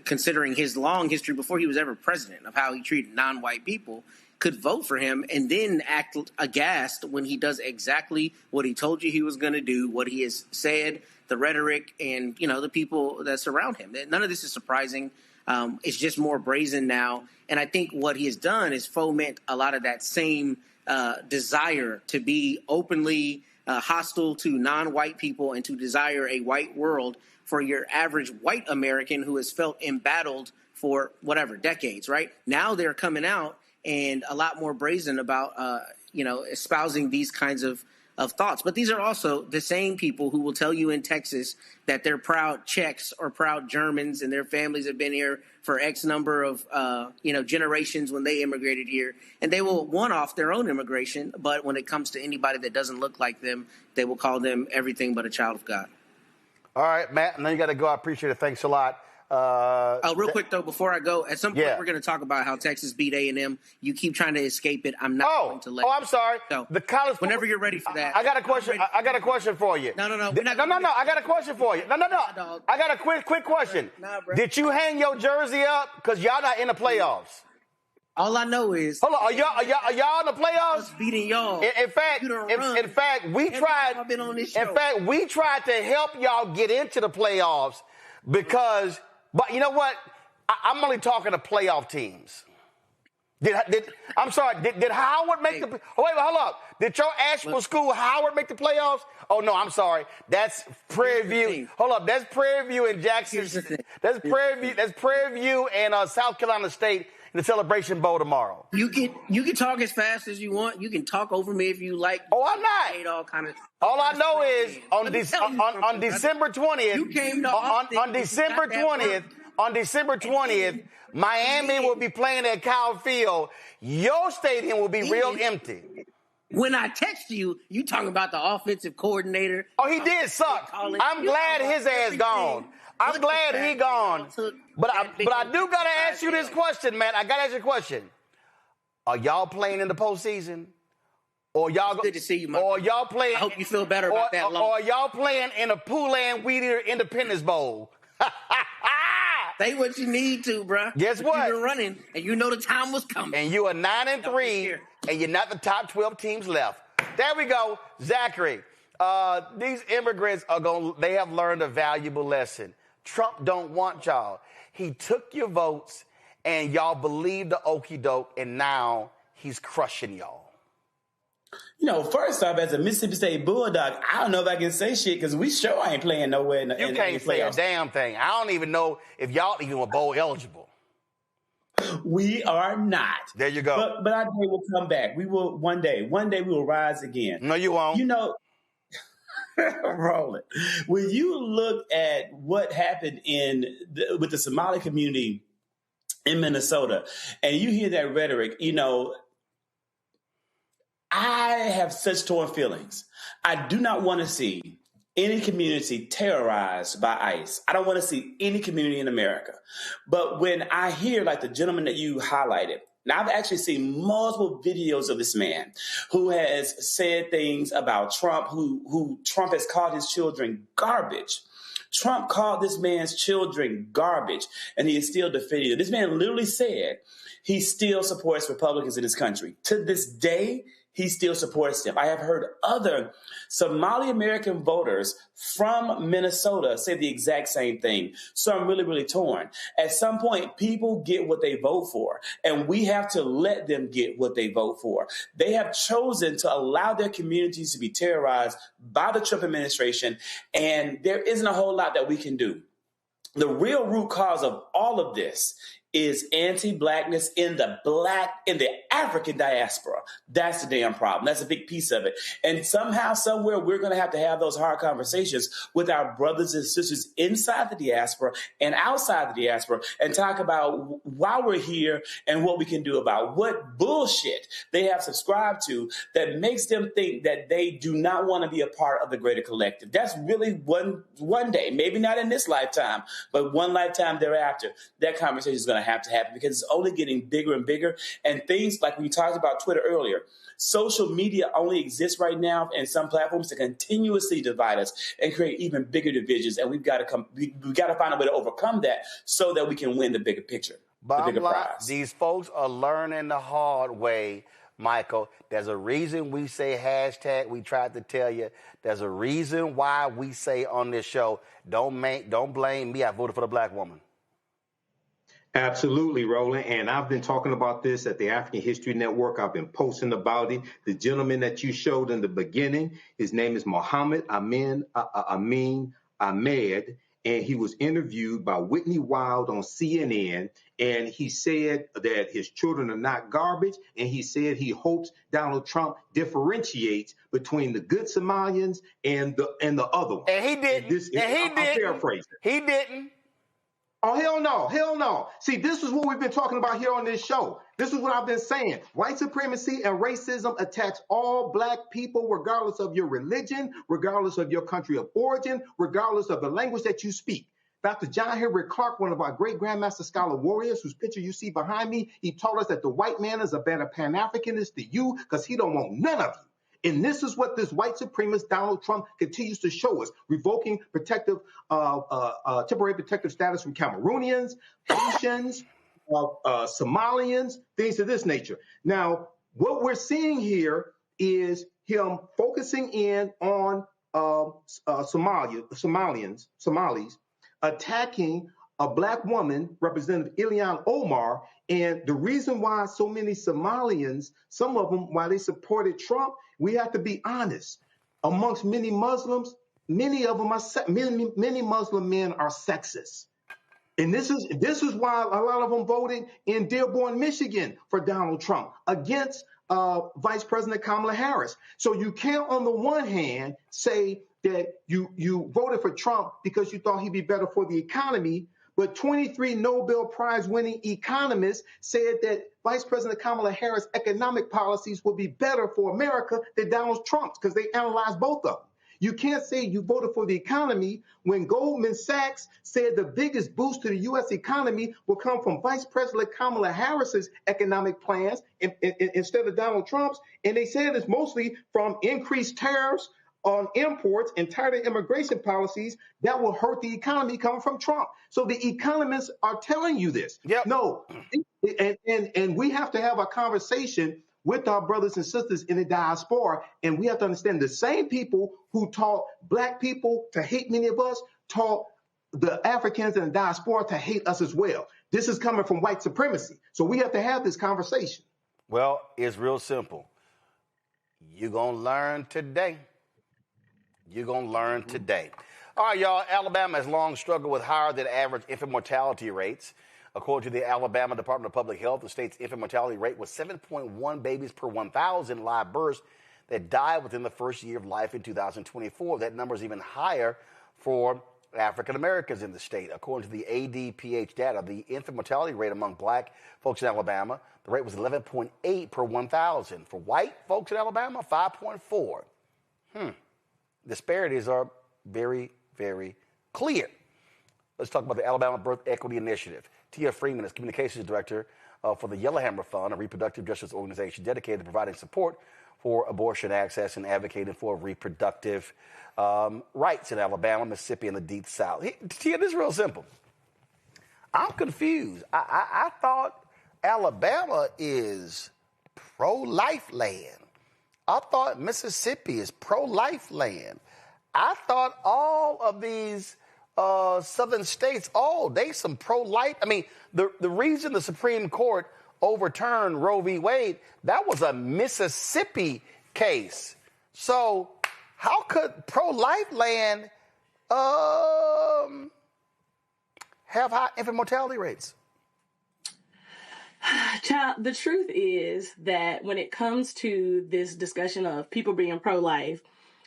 considering his long history before he was ever president of how he treated non-white people, could vote for him and then act aghast when he does exactly what he told you he was going to do, what he has said, the rhetoric, and, you know, the people that surround him. None of this is surprising. It's just more brazen now. And I think what he has done is foment a lot of that same desire to be openly hostile to non-white people and to desire a white world for your average white American who has felt embattled for whatever, decades, right? Now they're coming out and a lot more brazen about, espousing these kinds of thoughts. But these are also the same people who will tell you in Texas that they're proud Czechs or proud Germans and their families have been here for X number of, generations when they immigrated here. And they will one-off their own immigration. But when it comes to anybody that doesn't look like them, they will call them everything but a child of God. All right, Matt, and then you got to go. I appreciate it. Thanks a lot. Real quick, though, before I go, at some point we're going to talk about how Texas beat A&M. You keep trying to escape it. I'm not going to let you. I'm sorry. So, the college. Whenever you're ready for that. I got a question. I got a question for you. No. I got a question for you. No. I got a quick question. Did you hang your jersey up? Because y'all not in the playoffs. All I know is. Hold on. Are y'all in the playoffs? Beating y'all. In fact, we tried. I've been on this show. In fact, we tried to help y'all get into the playoffs because. But you know what? I'm only talking to playoff teams. Did Howard make the? Wait, hold up. Did your actual school Howard make the playoffs? Oh no, I'm sorry. That's Prairie View. Hold up. That's Prairie View in Jackson. That's Prairie View and South Carolina State in the Celebration Bowl tomorrow. You can talk as fast as you want. You can talk over me if you like. Oh, I'm not. All I know is on December 20th. You came to on December 20th. On December 20th, Miami will be playing at Kyle Field. Your stadium will be real empty. When I text you, you talking about the offensive coordinator. Oh, he did suck. I'm glad his ass gone. I'm glad he gone. But I do got to ask you this question, man. I got to ask you a question. Are y'all playing in the postseason? Or y'all good to see you, or y'all playing? I hope you feel better about that. Or y'all playing in a Poulan Weed Eater Independence Bowl? Say what you need to, bruh. Guess what? You've been running, and you know the time was coming. And you are 9-3, and you're not the top 12 teams left. There we go, Zachary. These immigrants they have learned a valuable lesson. Trump don't want y'all. He took your votes, and y'all believed the okie doke, and now he's crushing y'all. First off, as a Mississippi State Bulldog, I don't know if I can say shit because we sure ain't playing nowhere in the You can't say a damn thing. I don't even know if y'all even were bowl eligible. We are not. There you go. But our day will come back. We will one day we will rise again. No, you won't. Roll it. When you look at what happened with the Somali community in Minnesota, and you hear that rhetoric, I have such torn feelings. I do not want to see any community terrorized by ICE. I don't want to see any community in America. But when I hear, like the gentleman that you highlighted, now I've actually seen multiple videos of this man who has said things about Trump, who Trump has called his children garbage. Trump called this man's children garbage, and he is still defending it. This man literally said he still supports Republicans in this country. To this day, he still supports them. I have heard other Somali American voters from Minnesota say the exact same thing. So I'm really, really torn. At some point, people get what they vote for, and we have to let them get what they vote for. They have chosen to allow their communities to be terrorized by the Trump administration, and there isn't a whole lot that we can do. The real root cause of all of this is anti-blackness in the African diaspora. That's the damn problem. That's a big piece of it. And somehow, somewhere, we're going to have those hard conversations with our brothers and sisters inside the diaspora and outside the diaspora and talk about why we're here and what we can do about what bullshit they have subscribed to that makes them think that they do not want to be a part of the greater collective. That's really one day, maybe not in this lifetime, but one lifetime thereafter, that conversation is going to have to happen because it's only getting bigger and bigger. And things like we talked about Twitter earlier, social media only exists right now in some platforms to continuously divide us and create even bigger divisions. And we've got to find a way to overcome that so that we can win the bigger picture, the bigger prize. These folks are learning the hard way, Michael. There's a reason we say hashtag. We tried to tell you. There's a reason why we say on this show, don't blame me. I voted for the black woman. Absolutely, Roland. And I've been talking about this at the African History Network. I've been posting about it. The gentleman that you showed in the beginning, his name is Mohammed Amin Ahmed, and he was interviewed by Whitney Wild on CNN. And he said that his children are not garbage. And he said he hopes Donald Trump differentiates between the good Somalians and the other ones. And he didn't. I'm paraphrasing. He didn't. Oh, hell no. See, this is what we've been talking about here on this show. This is what I've been saying. White supremacy and racism attacks all black people, regardless of your religion, regardless of your country of origin, regardless of the language that you speak. Dr. John Henrik Clarke, one of our great Grandmaster Scholar warriors, whose picture you see behind me, he told us that the white man is a better Pan-Africanist than you because he don't want none of you. And this is what this white supremacist Donald Trump continues to show us, revoking temporary protective status from Cameroonians, Haitians, Somalians, things of this nature. Now, what we're seeing here is him focusing in on Somalis, attacking a black woman, Representative Ilhan Omar. And the reason why so many Somalians, some of them, why they supported Trump, we have to be honest. Amongst many Muslims, many Muslim men are sexist. And this is why a lot of them voted in Dearborn, Michigan for Donald Trump against Vice President Kamala Harris. So you can't, on the one hand, say that you voted for Trump because you thought he'd be better for the economy, but 23 Nobel Prize winning economists said that Vice President Kamala Harris' economic policies would be better for America than Donald Trump's because they analyzed both of them. You can't say you voted for the economy when Goldman Sachs said the biggest boost to the U.S. economy will come from Vice President Kamala Harris's economic plans instead of Donald Trump's. And they said it's mostly from increased tariffs on imports and tighter immigration policies that will hurt the economy coming from Trump. So the economists are telling you this. Yep. No, and we have to have a conversation with our brothers and sisters in the diaspora, and we have to understand the same people who taught black people to hate many of us taught the Africans in the diaspora to hate us as well. This is coming from white supremacy. So we have to have this conversation. Well, it's real simple. You're going to learn today. You're going to learn today. All right, y'all. Alabama has long struggled with higher than average infant mortality rates. According to the Alabama Department of Public Health, the state's infant mortality rate was 7.1 babies per 1,000 live births that died within the first year of life in 2024. That number is even higher for African Americans in the state. According to the ADPH data, the infant mortality rate among black folks in Alabama, the rate was 11.8 per 1,000. For white folks in Alabama, 5.4. Disparities are very, very clear. Let's talk about the Alabama Birth Equity Initiative. Tia Freeman is Communications Director for the Yellowhammer Fund, a reproductive justice organization dedicated to providing support for abortion access and advocating for reproductive rights in Alabama, Mississippi, and the Deep South. Tia, this is real simple. I'm confused. I thought Alabama is pro-life land. I thought Mississippi is pro-life land. I thought all of these southern states, they some pro-life. I mean, the reason the Supreme Court overturned Roe v. Wade, that was a Mississippi case. So how could pro-life land have high infant mortality rates? Child, the truth is that when it comes to this discussion of people being pro-life,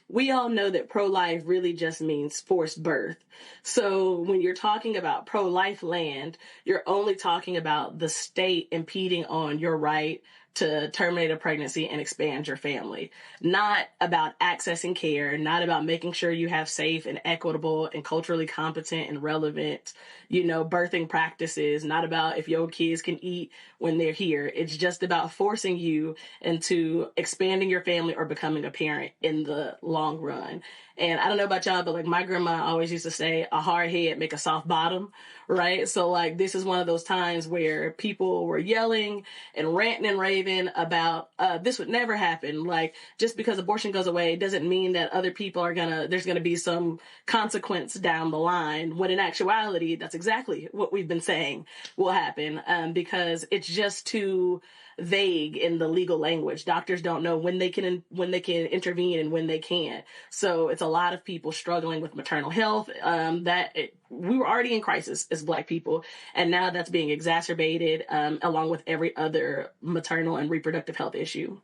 we all know that pro-life really just means forced birth. So when you're talking about pro-life land, you're only talking about the state impeding on your right to terminate a pregnancy and expand your family, not about accessing care, not about making sure you have safe and equitable and culturally competent and relevant, birthing practices, not about if your kids can eat when they're here. It's just about forcing you into expanding your family or becoming a parent in the long run. And I don't know about y'all, but like my grandma always used to say, a hard head make a soft bottom, right? So like this is one of those times where people were yelling and ranting and raving about this would never happen. Like just because abortion goes away doesn't mean that other people there's gonna be some consequence down the line, when in actuality, that's exactly what we've been saying will happen, because it's just too vague in the legal language. Doctors don't know when they can intervene and when they can't. So it's a lot of people struggling with maternal health. We were already in crisis as Black people, and now that's being exacerbated along with every other maternal and reproductive health issue.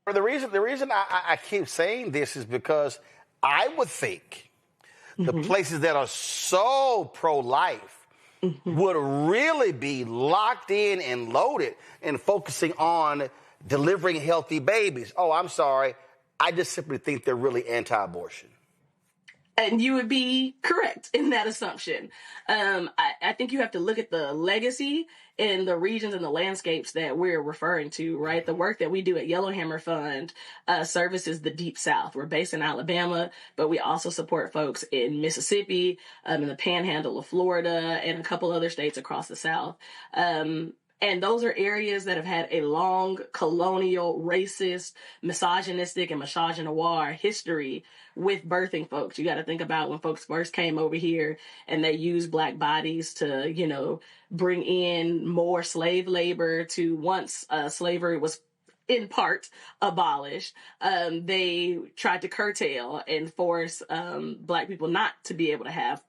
The reason I keep saying this is because I would think the places that are so pro-life would really be locked in and loaded and focusing on delivering healthy babies. Oh, I'm sorry. I just simply think they're really anti-abortion. And you would be correct in that assumption. I think you have to look at the legacy in the regions and the landscapes that we're referring to, right? The work that we do at Yellowhammer Fund services the Deep South. We're based in Alabama, but we also support folks in Mississippi, in the Panhandle of Florida, and a couple other states across the South. And those are areas that have had a long colonial, racist, misogynistic, and misogynoir history with birthing folks. You got to think about when folks first came over here and they used Black bodies to, bring in more slave labor to once slavery was in part abolished. They tried to curtail and force Black people not to be able to have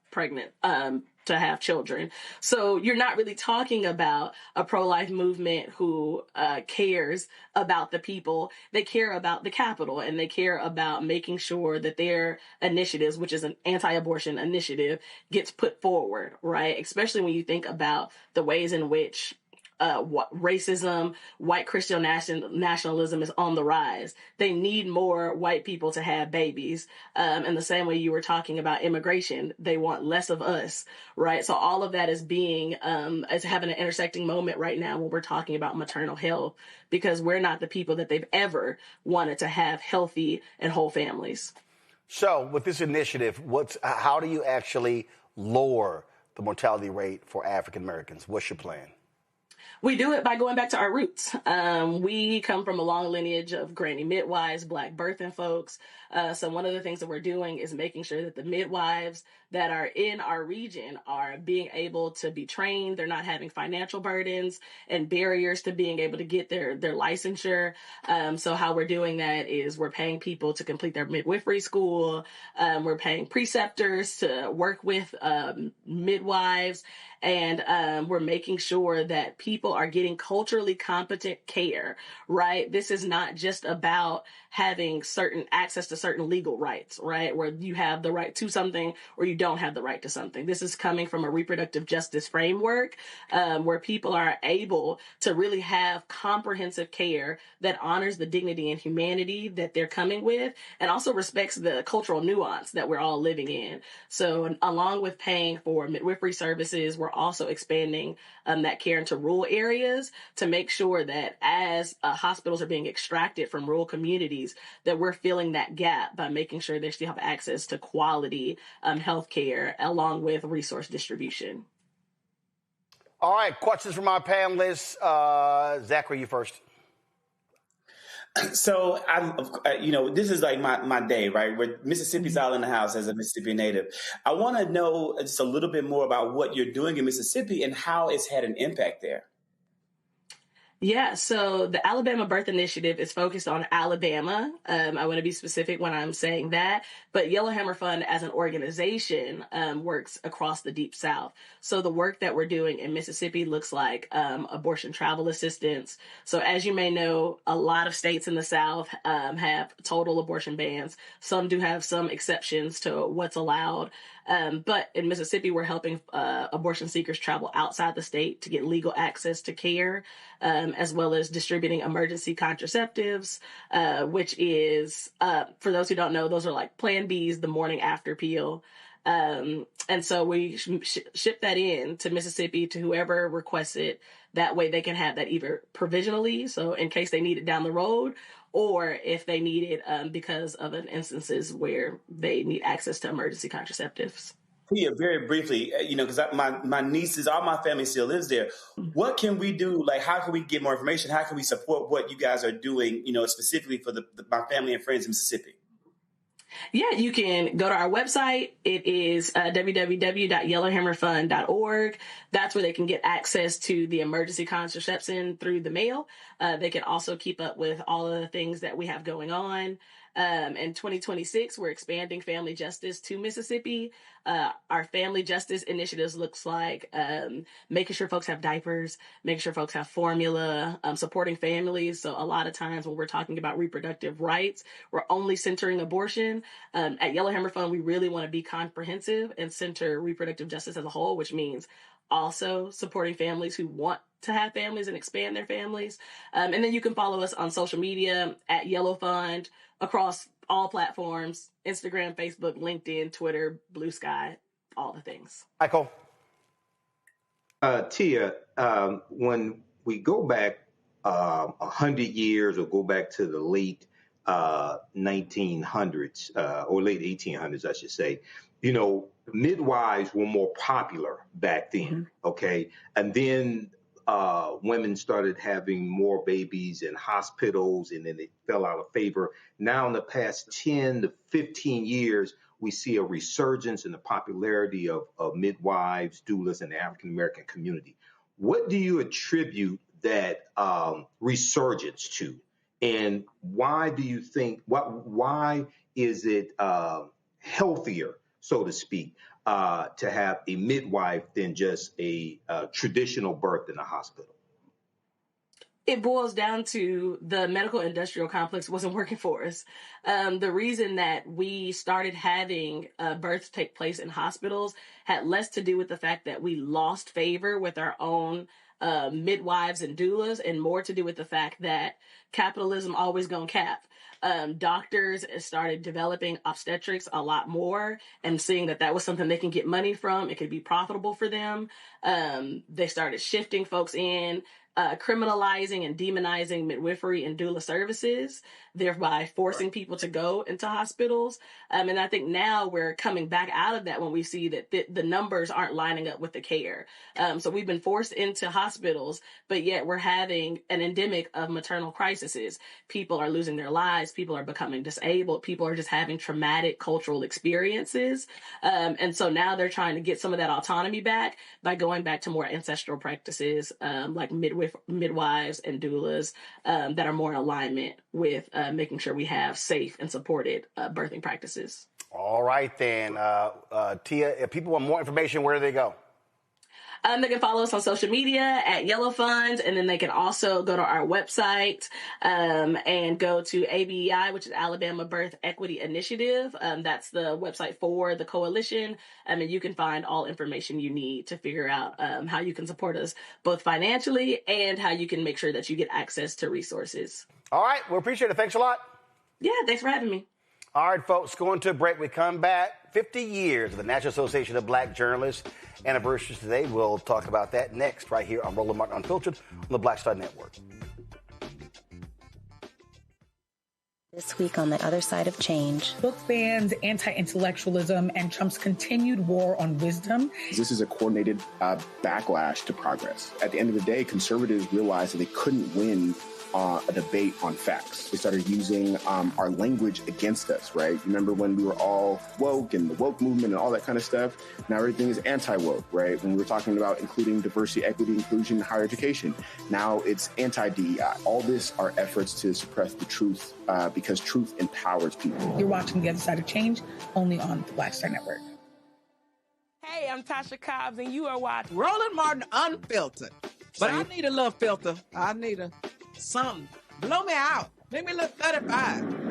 to have children. So you're not really talking about a pro-life movement who cares about the people. They care about the capital, and they care about making sure that their initiatives, which is an anti-abortion initiative, gets put forward, right? Especially when you think about the ways in which racism, white Christian nationalism is on the rise. They need more white people to have babies. In the same way you were talking about immigration, they want less of us, right? So all of that is is having an intersecting moment right now when we're talking about maternal health, because we're not the people that they've ever wanted to have healthy and whole families. So with this initiative, how do you actually lower the mortality rate for African Americans? What's your plan? We do it by going back to our roots. We come from a long lineage of granny midwives, Black birthing folks. So one of the things that we're doing is making sure that the midwives that are in our region are being able to be trained. They're not having financial burdens and barriers to being able to get their licensure. So how we're doing that is we're paying people to complete their midwifery school. We're paying preceptors to work with midwives. And we're making sure that people are getting culturally competent care, right? This is not just about having certain access to certain legal rights, right? Where you have the right to something or you don't have the right to something. This is coming from a reproductive justice framework where people are able to really have comprehensive care that honors the dignity and humanity that they're coming with and also respects the cultural nuance that we're all living in. So along with paying for midwifery services, we're also expanding that care into rural areas to make sure that as hospitals are being extracted from rural communities, that we're filling that gap by making sure they still have access to quality health care along with resource distribution. All right, questions from our panelists. Zachary, you first. So this is like my day, right? Where Mississippi's all in the house as a Mississippi native. I want to know just a little bit more about what you're doing in Mississippi and how it's had an impact there. Yeah, so the Alabama Birth Initiative is focused on Alabama. I want to be specific when I'm saying that, but Yellowhammer Fund as an organization works across the Deep South. So the work that we're doing in Mississippi looks like abortion travel assistance. So as you may know, a lot of states in the South have total abortion bans. Some do have some exceptions to what's allowed. But in Mississippi, we're helping abortion seekers travel outside the state to get legal access to care, as well as distributing emergency contraceptives, which is, for those who don't know, those are like Plan B's, the morning after pill. And so we ship that in to Mississippi to whoever requests it. That way they can have that either provisionally, so in case they need it down the road, or if they need it because of an instances where they need access to emergency contraceptives. Yeah, very briefly, because my nieces, all my family still lives there. What can we do? Like, how can we get more information? How can we support what you guys are doing, specifically for my family and friends in Mississippi? Yeah, you can go to our website. It is www.yellowhammerfund.org. That's where they can get access to the emergency contraception through the mail. They can also keep up with all of the things that we have going on. In 2026, we're expanding family justice to Mississippi. Our family justice initiatives looks like making sure folks have diapers, making sure folks have formula, supporting families. So a lot of times when we're talking about reproductive rights, we're only centering abortion. At Yellowhammer Fund, we really want to be comprehensive and center reproductive justice as a whole, which means also supporting families who want to have families and expand their families. And then you can follow us on social media at Yellow Fund across all platforms, Instagram, Facebook, LinkedIn, Twitter, Blue Sky, all the things. Michael. Tia, when we go back 100 years or go back to the late 1900s or late 1800s, I should say, midwives were more popular back then, okay? And then women started having more babies in hospitals, and then they fell out of favor. Now, in the past 10 to 15 years, we see a resurgence in the popularity of midwives, doulas, in the African-American community. What do you attribute that resurgence to? And why do you think, why is it healthier, so to speak, to have a midwife than just a traditional birth in a hospital? It boils down to the medical industrial complex wasn't working for us. The reason that we started having births take place in hospitals had less to do with the fact that we lost favor with our own midwives and doulas, and more to do with the fact that capitalism always gonna cap. Doctors started developing obstetrics a lot more and seeing that that was something they can get money from. It could be profitable for them. They started shifting folks in, criminalizing and demonizing midwifery and doula services, thereby forcing people to go into hospitals. And I think now we're coming back out of that when we see that the numbers aren't lining up with the care. So we've been forced into hospitals, but yet we're having an endemic of maternal crises. People are losing their lives. People are becoming disabled. People are just having traumatic cultural experiences. And so now they're trying to get some of that autonomy back by going back to more ancestral practices, like midwives and doulas, that are more in alignment with making sure we have safe and supported birthing practices. All right, then. Tia, if people want more information, where do they go? They can follow us on social media at Yellow Funds, and then they can also go to our website and go to ABEI, which is Alabama Birth Equity Initiative. That's the website for the coalition, and you can find all information you need to figure out how you can support us both financially and how you can make sure that you get access to resources. All right, we appreciate it. Thanks a lot. Yeah, thanks for having me. All right, folks, going to a break. We come back. 50 years of the National Association of Black Journalists. Anniversaries today. We'll talk about that next right here on Roland Martin Unfiltered on the Black Star Network. This week on The Other Side of Change. Book bans, anti-intellectualism, and Trump's continued war on wisdom. This is a coordinated backlash to progress. At the end of the day, conservatives realized that they couldn't win a debate on facts. They started using our language against us, right? Remember when we were all woke and the woke movement and all that kind of stuff? Now everything is anti-woke, right? When we were talking about including diversity, equity, inclusion, and higher education, now it's anti-DEI. All this are efforts to suppress the truth because truth empowers people. You're watching The Other Side of Change, only on the Black Star Network. Hey, I'm Tasha Cobbs, and you are watching Roland Martin Unfiltered. But I need a little filter. I need something. Blow me out. Make me look 35.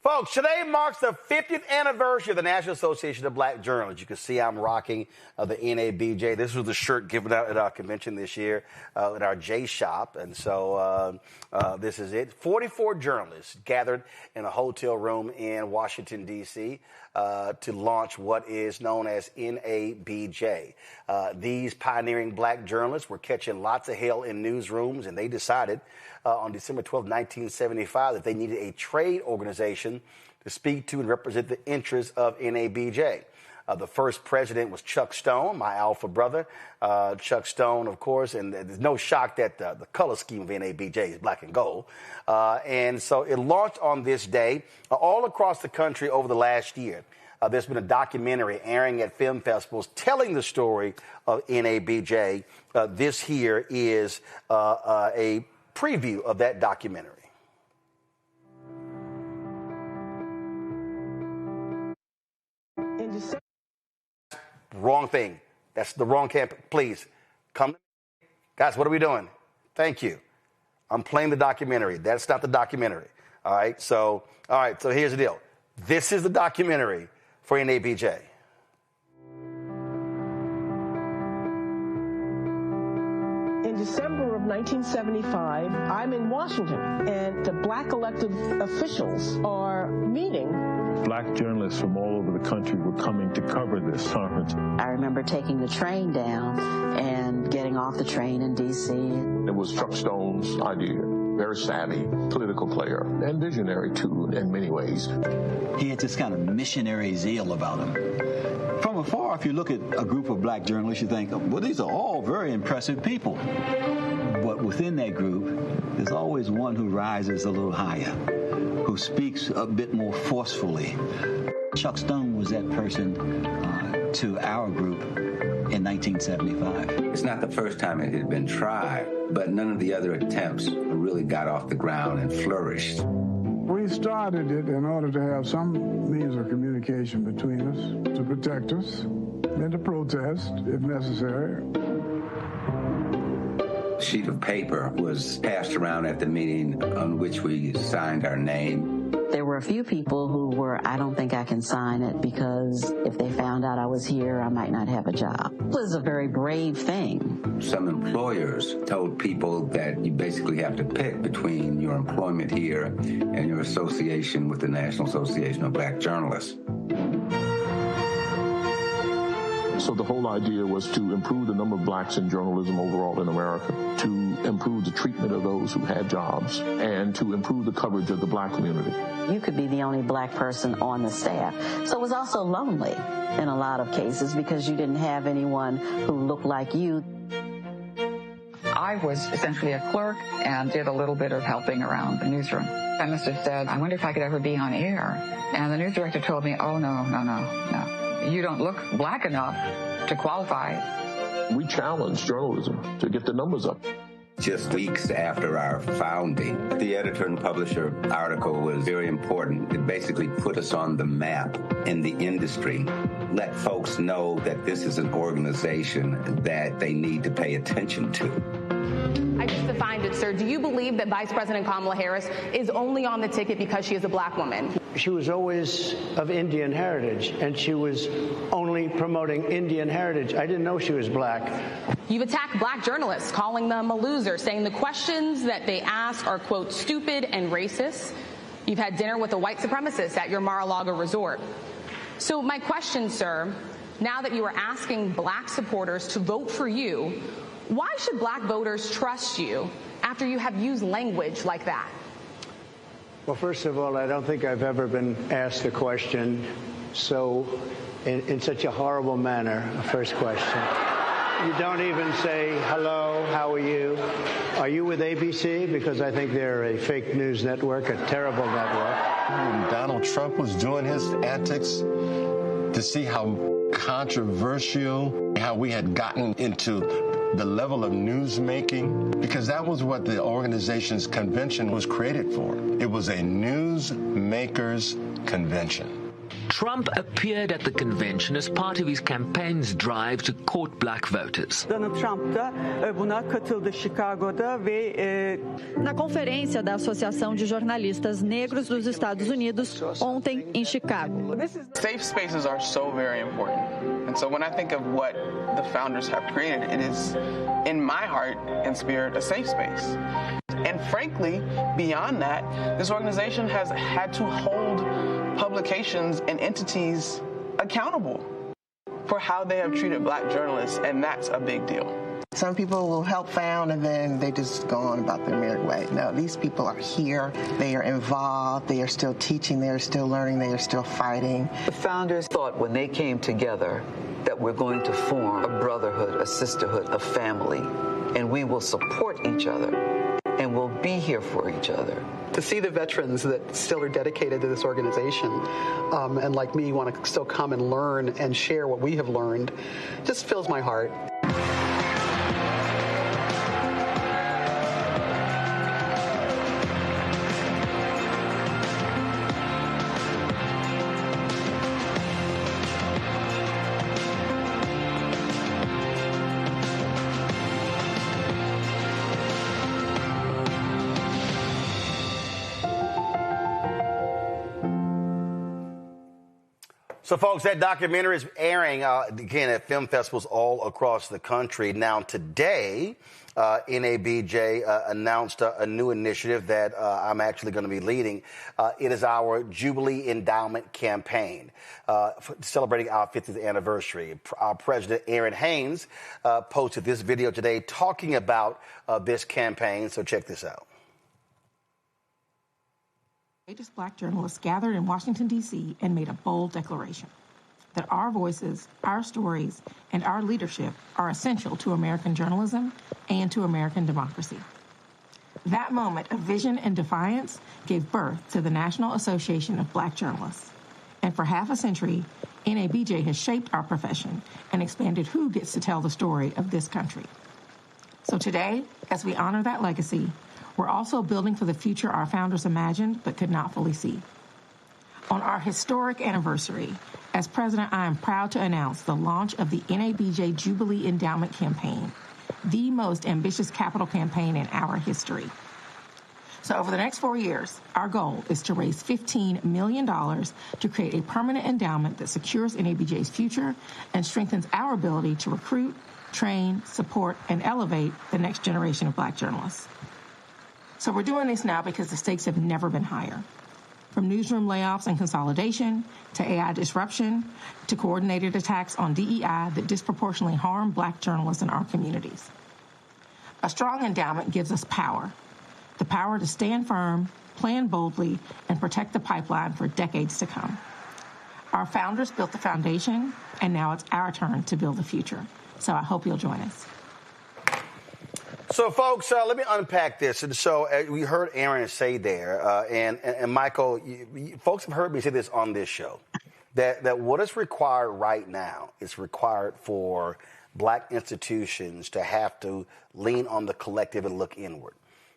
Folks, today marks the 50th anniversary of the National Association of Black Journalists. You can see I'm rocking the NABJ. This was the shirt given out at our convention this year at our J Shop. And so this is it. 44 journalists gathered in a hotel room in Washington, D.C. To launch what is known as NABJ. These pioneering black journalists were catching lots of hell in newsrooms, and they decided on December 12, 1975, that they needed a trade organization to speak to and represent the interests of NABJ. The first president was Chuck Stone, my alpha brother. Chuck Stone, of course, and there's no shock that the color scheme of NABJ is black and gold. And so it launched on this day all across the country over the last year. There's been a documentary airing at film festivals telling the story of NABJ. This here is a preview of that documentary. Wrong thing. That's the wrong camp. Please come. Guys, what are we doing? Thank you. I'm playing the documentary. That's not the documentary. All right. So here's the deal. This is the documentary for NABJ. In December of 1975, I'm in Washington, and the black elected officials are meeting. Black journalists from all over the country were coming to cover this conference. I remember taking the train down and getting off the train in D.C. It was Chuck Stone's idea. Very savvy political player and visionary, too, in many ways. He had this kind of missionary zeal about him. From afar, if you look at a group of black journalists, you think, well, these are all very impressive people. But within that group, there's always one who rises a little higher, who speaks a bit more forcefully. Chuck Stone was that person to our group in 1975. It's not the first time it had been tried, but none of the other attempts really got off the ground and flourished. We started it in order to have some means of communication between us, to protect us, and to protest if necessary. A sheet of paper was passed around at the meeting on which we signed our name. There were a few people who were, I don't think I can sign it because if they found out I was here, I might not have a job. It was a very brave thing. Some employers told people that you basically have to pick between your employment here and your association with the National Association of Black Journalists. So the whole idea was to improve the number of blacks in journalism overall in America, to improve the treatment of those who had jobs, and to improve the coverage of the black community. You could be the only black person on the staff. So it was also lonely in a lot of cases because you didn't have anyone who looked like you. I was essentially a clerk and did a little bit of helping around the newsroom. I must have said, I wonder if I could ever be on air. And the news director told me, oh, no. You don't look black enough to qualify. We challenged journalism to get the numbers up. Just weeks after our founding, the editor and publisher article was very important. It basically put us on the map in the industry, let folks know that this is an organization that they need to pay attention to. I just defined it, sir. Do you believe that Vice President Kamala Harris is only on the ticket because she is a black woman? She was always of Indian heritage, and she was only promoting Indian heritage. I didn't know she was black. You've attacked black journalists, calling them a loser, saying the questions that they ask are, quote, stupid and racist. You've had dinner with a white supremacist at your Mar-a-Lago resort. So my question, sir, now that you are asking black supporters to vote for you, why should black voters trust you after you have used language like that? Well, first of all, I don't think I've ever been asked a question so in such a horrible manner. First question. You don't even say, hello, how are you? Are you with ABC? Because I think they're a fake news network, a terrible network. When Donald Trump was doing his antics, to see how controversial, how we had gotten into the level of news making, because that was what the organization's convention was created for. It was a news makers convention. Trump appeared at the convention as part of his campaign's drive to court black voters. Donald Trump da buna katıldı Chicago'da ve na conferência da Associação de Jornalistas Negros dos Estados Unidos ontem em Chicago. Safe spaces are so very important. And so when I think of what the founders have created, it is, in my heart and spirit, a safe space. And frankly, beyond that, this organization has had to hold publications and entities accountable for how they have treated black journalists, and that's a big deal. Some people will help found and then they just go on about their merry way. No, these people are here, they are involved, they are still teaching, they are still learning, they are still fighting. The founders thought when they came together that we're going to form a brotherhood, a sisterhood, a family, and we will support each other and we'll be here for each other. To see the veterans that still are dedicated to this organization and like me want to still come and learn and share what we have learned just fills my heart. So, folks, that documentary is airing, again, at film festivals all across the country. Now, today, NABJ announced a new initiative that I'm actually going to be leading. It is our Jubilee Endowment Campaign, celebrating our 50th anniversary. Our president, Aaron Haynes, posted this video today talking about this campaign. So check this out. Courageous black journalists gathered in Washington, D.C. and made a bold declaration that our voices, our stories, and our leadership are essential to American journalism and to American democracy. That moment of vision and defiance gave birth to the National Association of Black Journalists. And for half a century, NABJ has shaped our profession and expanded who gets to tell the story of this country. So today, as we honor that legacy, we're also building for the future our founders imagined but could not fully see. On our historic anniversary, as president, I am proud to announce the launch of the NABJ Jubilee Endowment Campaign, the most ambitious capital campaign in our history. So over the next 4 years, our goal is to raise $15 million to create a permanent endowment that secures NABJ's future and strengthens our ability to recruit, train, support, and elevate the next generation of Black journalists. So we're doing this now because the stakes have never been higher. From newsroom layoffs and consolidation, to AI disruption, to coordinated attacks on DEI that disproportionately harm Black journalists in our communities. A strong endowment gives us power. The power to stand firm, plan boldly, and protect the pipeline for decades to come. Our founders built the foundation, and now it's our turn to build the future. So I hope you'll join us. So, folks, let me unpack this. And so we heard Aaron say there, and Michael, folks have heard me say this on this show, that what is required right now is required for Black institutions to have to lean on the collective and look inward.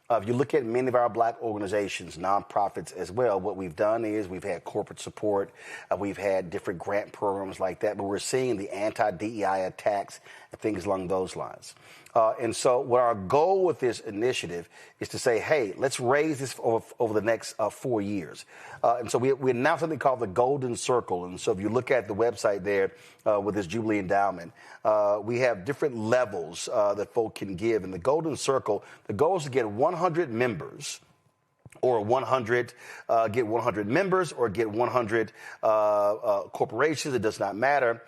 If you look at many of our Black organizations, nonprofits as well, what we've done is we've had corporate support, we've had different grant programs like that, but we're seeing the anti-DEI attacks and things along those lines. And so what our goal with this initiative is to say, hey, let's raise this over the next 4 years. And so we announced something called the Golden Circle. And so if you look at the website there with this Jubilee Endowment, we have different levels that folk can give. And the Golden Circle, the goal is to get 100 members, or get 100 members, or get 100 corporations, it does not matter,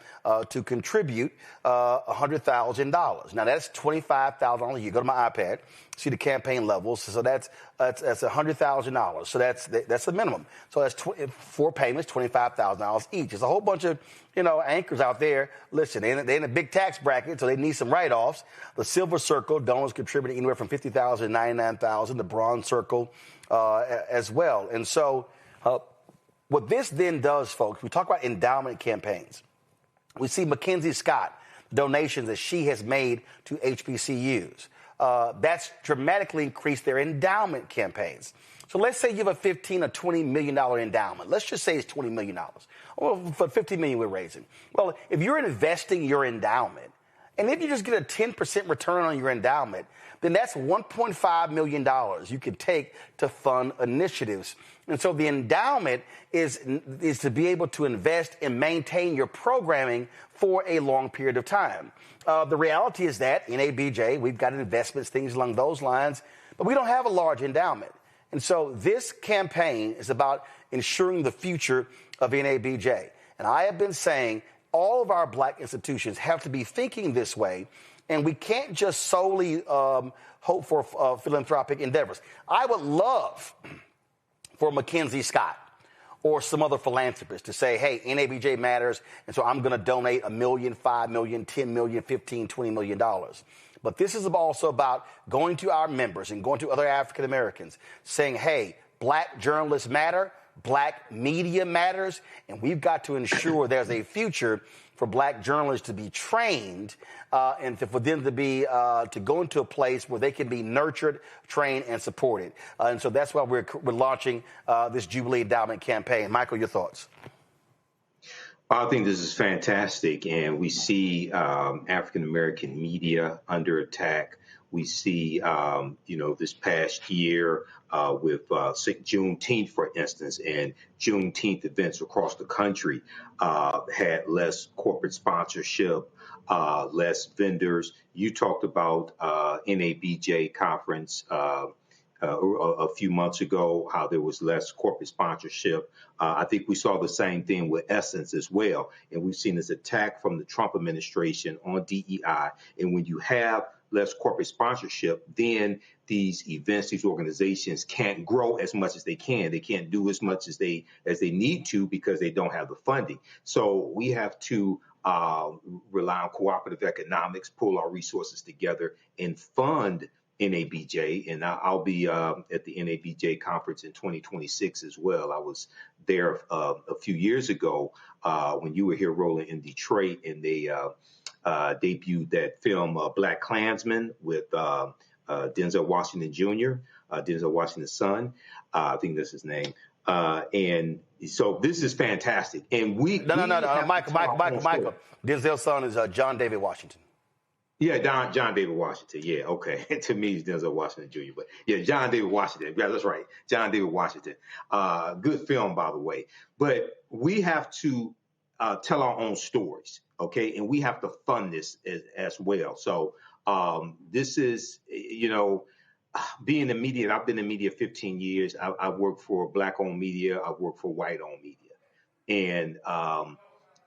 to contribute $100,000. Now, that's $25,000. You go to my iPad, see the campaign levels. So that's $100,000. So that's the minimum. So that's 4 payments, $25,000 each. There's a whole bunch of anchors out there. Listen, they're in a big tax bracket, so they need some write-offs. The Silver Circle, donors contribute anywhere from $50,000 to $99,000. The Bronze Circle as well. And so what this then does, folks, we talk about endowment campaigns. We see Mackenzie Scott, donations that she has made to HBCUs. That's dramatically increased their endowment campaigns. So let's say you have a $15 or $20 million endowment. Let's just say it's $20 million. Or for $50 million we're raising. Well, if you're investing your endowment, and if you just get a 10% return on your endowment, then that's $1.5 million you can take to fund initiatives. And so the endowment is to be able to invest and maintain your programming for a long period of time. The reality is that in NABJ, we've got investments, things along those lines, but we don't have a large endowment. And so this campaign is about ensuring the future of NABJ. And I have been saying all of our Black institutions have to be thinking this way, and we can't just solely hope for philanthropic endeavors. I would love for Mackenzie Scott or some other philanthropist to say, hey, NABJ matters, and so I'm going to donate $1 million, $5 million, $10 million, $15, $20 million. But this is also about going to our members and going to other African Americans saying, hey, Black journalists matter, Black media matters, and we've got to ensure there's a future for Black journalists to be trained and for them to be to go into a place where they can be nurtured, trained, and supported. And so that's why we're launching this Jubilee Endowment campaign. Michael, your thoughts? I think this is fantastic, and we see African American media under attack. We see, this past year with Juneteenth, for instance, and Juneteenth events across the country had less corporate sponsorship, less vendors. You talked about NABJ conference a few months ago, how there was less corporate sponsorship. I think we saw the same thing with Essence as well. And we've seen this attack from the Trump administration on DEI. And when you have less corporate sponsorship, then these events, these organizations can't grow as much as they can. They can't do as much as they need to because they don't have the funding. So we have to rely on cooperative economics, pull our resources together, and fund NABJ, and I'll be at the NABJ conference in 2026 as well. I was there a few years ago when you were here, Roland, in Detroit, and they debuted that film Black Klansman with Denzel Washington Jr., Denzel Washington's son. I think that's his name. And so this is fantastic. And No, Michael. Denzel's son is John David Washington. Yeah, John David Washington. Yeah, okay. To me, it's Denzel Washington Jr. But yeah, John David Washington. Yeah, that's right. John David Washington. Good film, by the way. But we have to tell our own stories, okay? And we have to fund this as well. So this is, being in media, and I've been in media 15 years. I've worked for Black-owned media. I've worked for white-owned media. And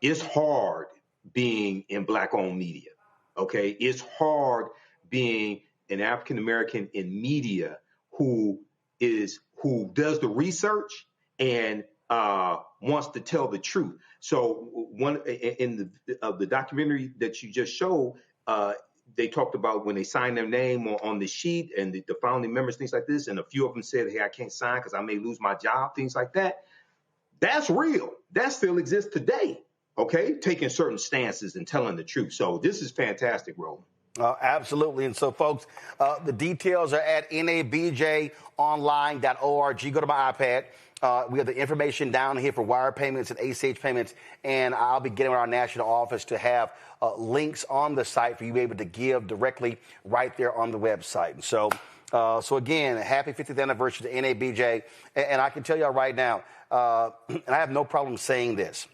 it's hard being in Black-owned media. Okay, it's hard being an African American in media who does the research and wants to tell the truth. So one in the documentary that you just showed, they talked about when they signed their name on the sheet and the founding members, things like this, and a few of them said, "Hey, I can't sign because I may lose my job," things like that. That's real. That still exists today. Okay, taking certain stances and telling the truth. So this is fantastic, Roland. Absolutely. And so, folks, the details are at nabjonline.org. Go to my iPad. We have the information down here for wire payments and ACH payments. And I'll be getting with our national office to have links on the site for you to be able to give directly right there on the website. And so again, happy 50th anniversary to NABJ. And I can tell y'all right now, and I have no problem saying this,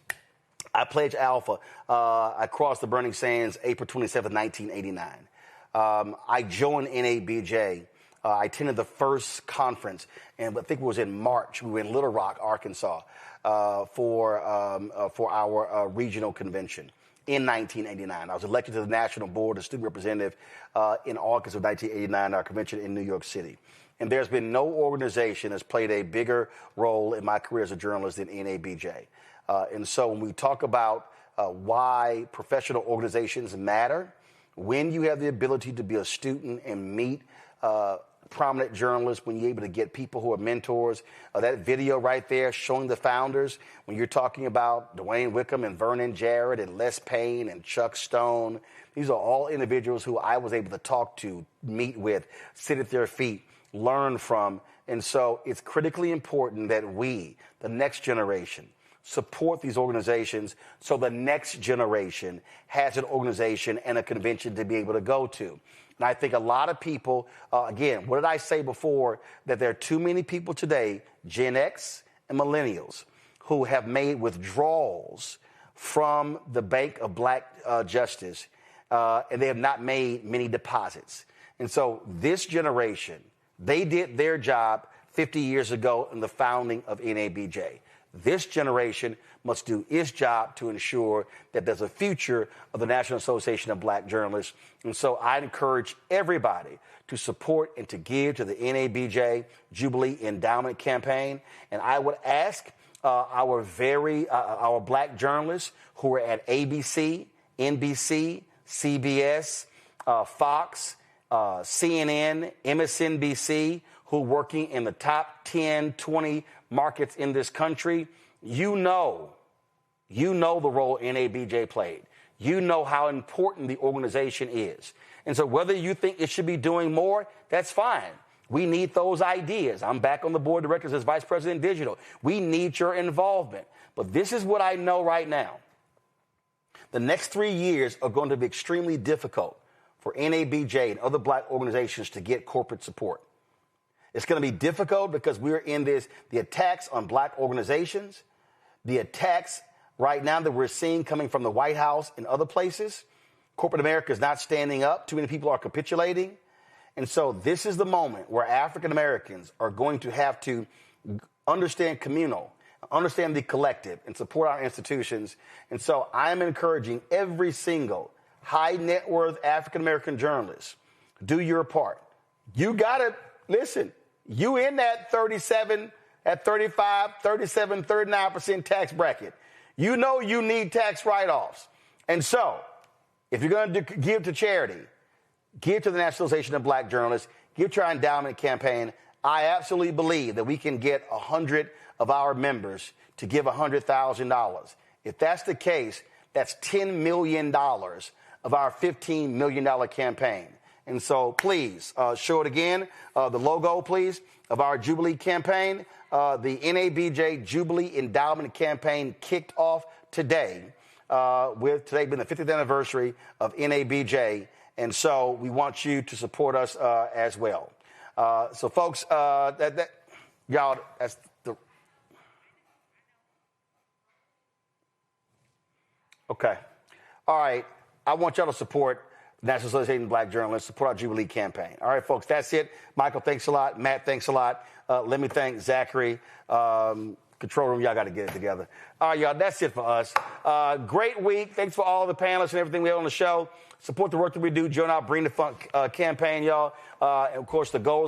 I pledged Alpha. I crossed the burning sands April 27, 1989. I joined NABJ. I attended the first conference, and I think it was in March. We were in Little Rock, Arkansas, for our regional convention in 1989. I was elected to the National Board as student representative in August of 1989, our convention in New York City. And there's been no organization that's played a bigger role in my career as a journalist than NABJ. And so when we talk about why professional organizations matter, when you have the ability to be a student and meet prominent journalists, when you're able to get people who are mentors, that video right there showing the founders, when you're talking about Dwayne Wickham and Vernon Jarrett and Les Payne and Chuck Stone, these are all individuals who I was able to talk to, meet with, sit at their feet, learn from. And so it's critically important that we, the next generation, support these organizations so the next generation has an organization and a convention to be able to go to. And I think a lot of people, again, what did I say before? That there are too many people today, Gen X and millennials, who have made withdrawals from the Bank of Black Justice, and they have not made many deposits. And so this generation, they did their job 50 years ago in the founding of NABJ. This generation must do its job to ensure that there's a future of the National Association of Black Journalists. And so I encourage everybody to support and to give to the NABJ Jubilee Endowment Campaign. And I would ask our Black journalists who are at ABC, NBC, CBS, Fox, CNN, MSNBC, who are working in the top 10, 20 markets in this country, you know the role NABJ played. You know how important the organization is. And so whether you think it should be doing more, that's fine. We need those ideas. I'm back on the board of directors as Vice President Digital. We need your involvement. But this is what I know right now. The next 3 years are going to be extremely difficult for NABJ and other Black organizations to get corporate support. It's going to be difficult because we're in the attacks on Black organizations, the attacks right now that we're seeing coming from the White House and other places. Corporate America is not standing up. Too many people are capitulating. And so this is the moment where African Americans are going to have to understand communal, understand the collective, and support our institutions. And so I'm encouraging every single high net worth African American journalist, do your part. You got to listen. You in that 37, at 35, 37, 39% tax bracket. You know you need tax write-offs. And so if you're going to give to charity, give to the National Association of Black Journalists, give to our endowment campaign. I absolutely believe that we can get 100 of our members to give $100,000. If that's the case, that's $10 million of our $15 million campaign. And so please show it again, the logo, please, of our Jubilee campaign. The NABJ Jubilee Endowment Campaign kicked off today, with today being the 50th anniversary of NABJ. And so we want you to support us as well. So, folks, y'all, that's the. Okay. All right. I want y'all to support the National Association of Black Journalists, support our Jubilee campaign. All right, folks, that's it. Michael, thanks a lot. Matt, thanks a lot. Let me thank Zachary. Control room, y'all got to get it together. All right, y'all, that's it for us. Great week. Thanks for all the panelists and everything we have on the show. Support the work that we do. Join our Bring the Funk campaign, y'all. And, of course, the goal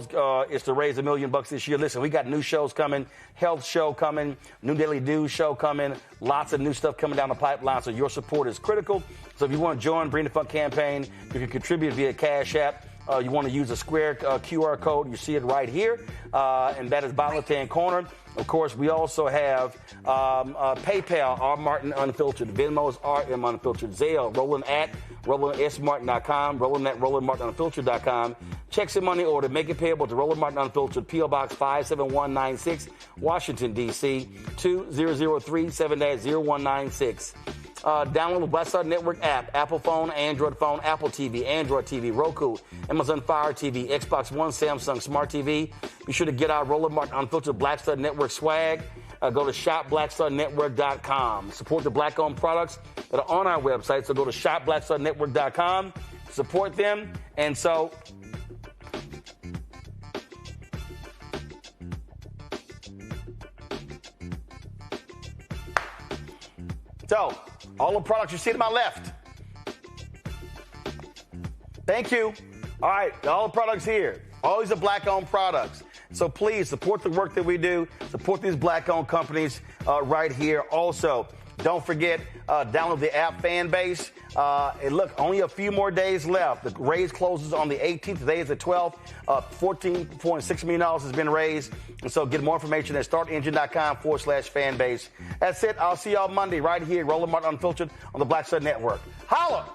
is to raise $1 million this year. Listen, we got new shows coming, health show coming, new daily news show coming, lots of new stuff coming down the pipeline, so your support is critical. So if you want to join Bring the Funk campaign, you can contribute via Cash App. You want to use a square QR code. You see it right here, and that is bottom left-hand corner. Of course, we also have PayPal, R. Martin Unfiltered, Venmo's RM Unfiltered, Zelle, Roland at RolandSMartin.com, Roland at RolandMartinUnfiltered.com. Checks and money order, make it payable to Roland Martin Unfiltered, P.O. Box 57196, Washington, D.C., 20037-0196. Download the Black Star Network app, Apple phone, Android phone, Apple TV, Android TV, Roku, Amazon Fire TV, Xbox One, Samsung Smart TV. Be sure to get our Roland Martin Unfiltered Black Star Network swag. Go to shopblackstarnetwork.com. Support the black-owned products that are on our website. So go to shopblackstarnetwork.com. Support them. And so... So, all the products you see to my left. Thank you. All right, all the products here. All these are black-owned products. So please support the work that we do. Support these black-owned companies right here. Also, don't forget, download the app Fanbase. And look, only a few more days left. The raise closes on the 18th. Today is the 12th. $14.6 million has been raised. And so get more information at startengine.com/fanbase. That's it. I'll see y'all Monday right here, Roland Martin Unfiltered on the Black Star Network. Holla!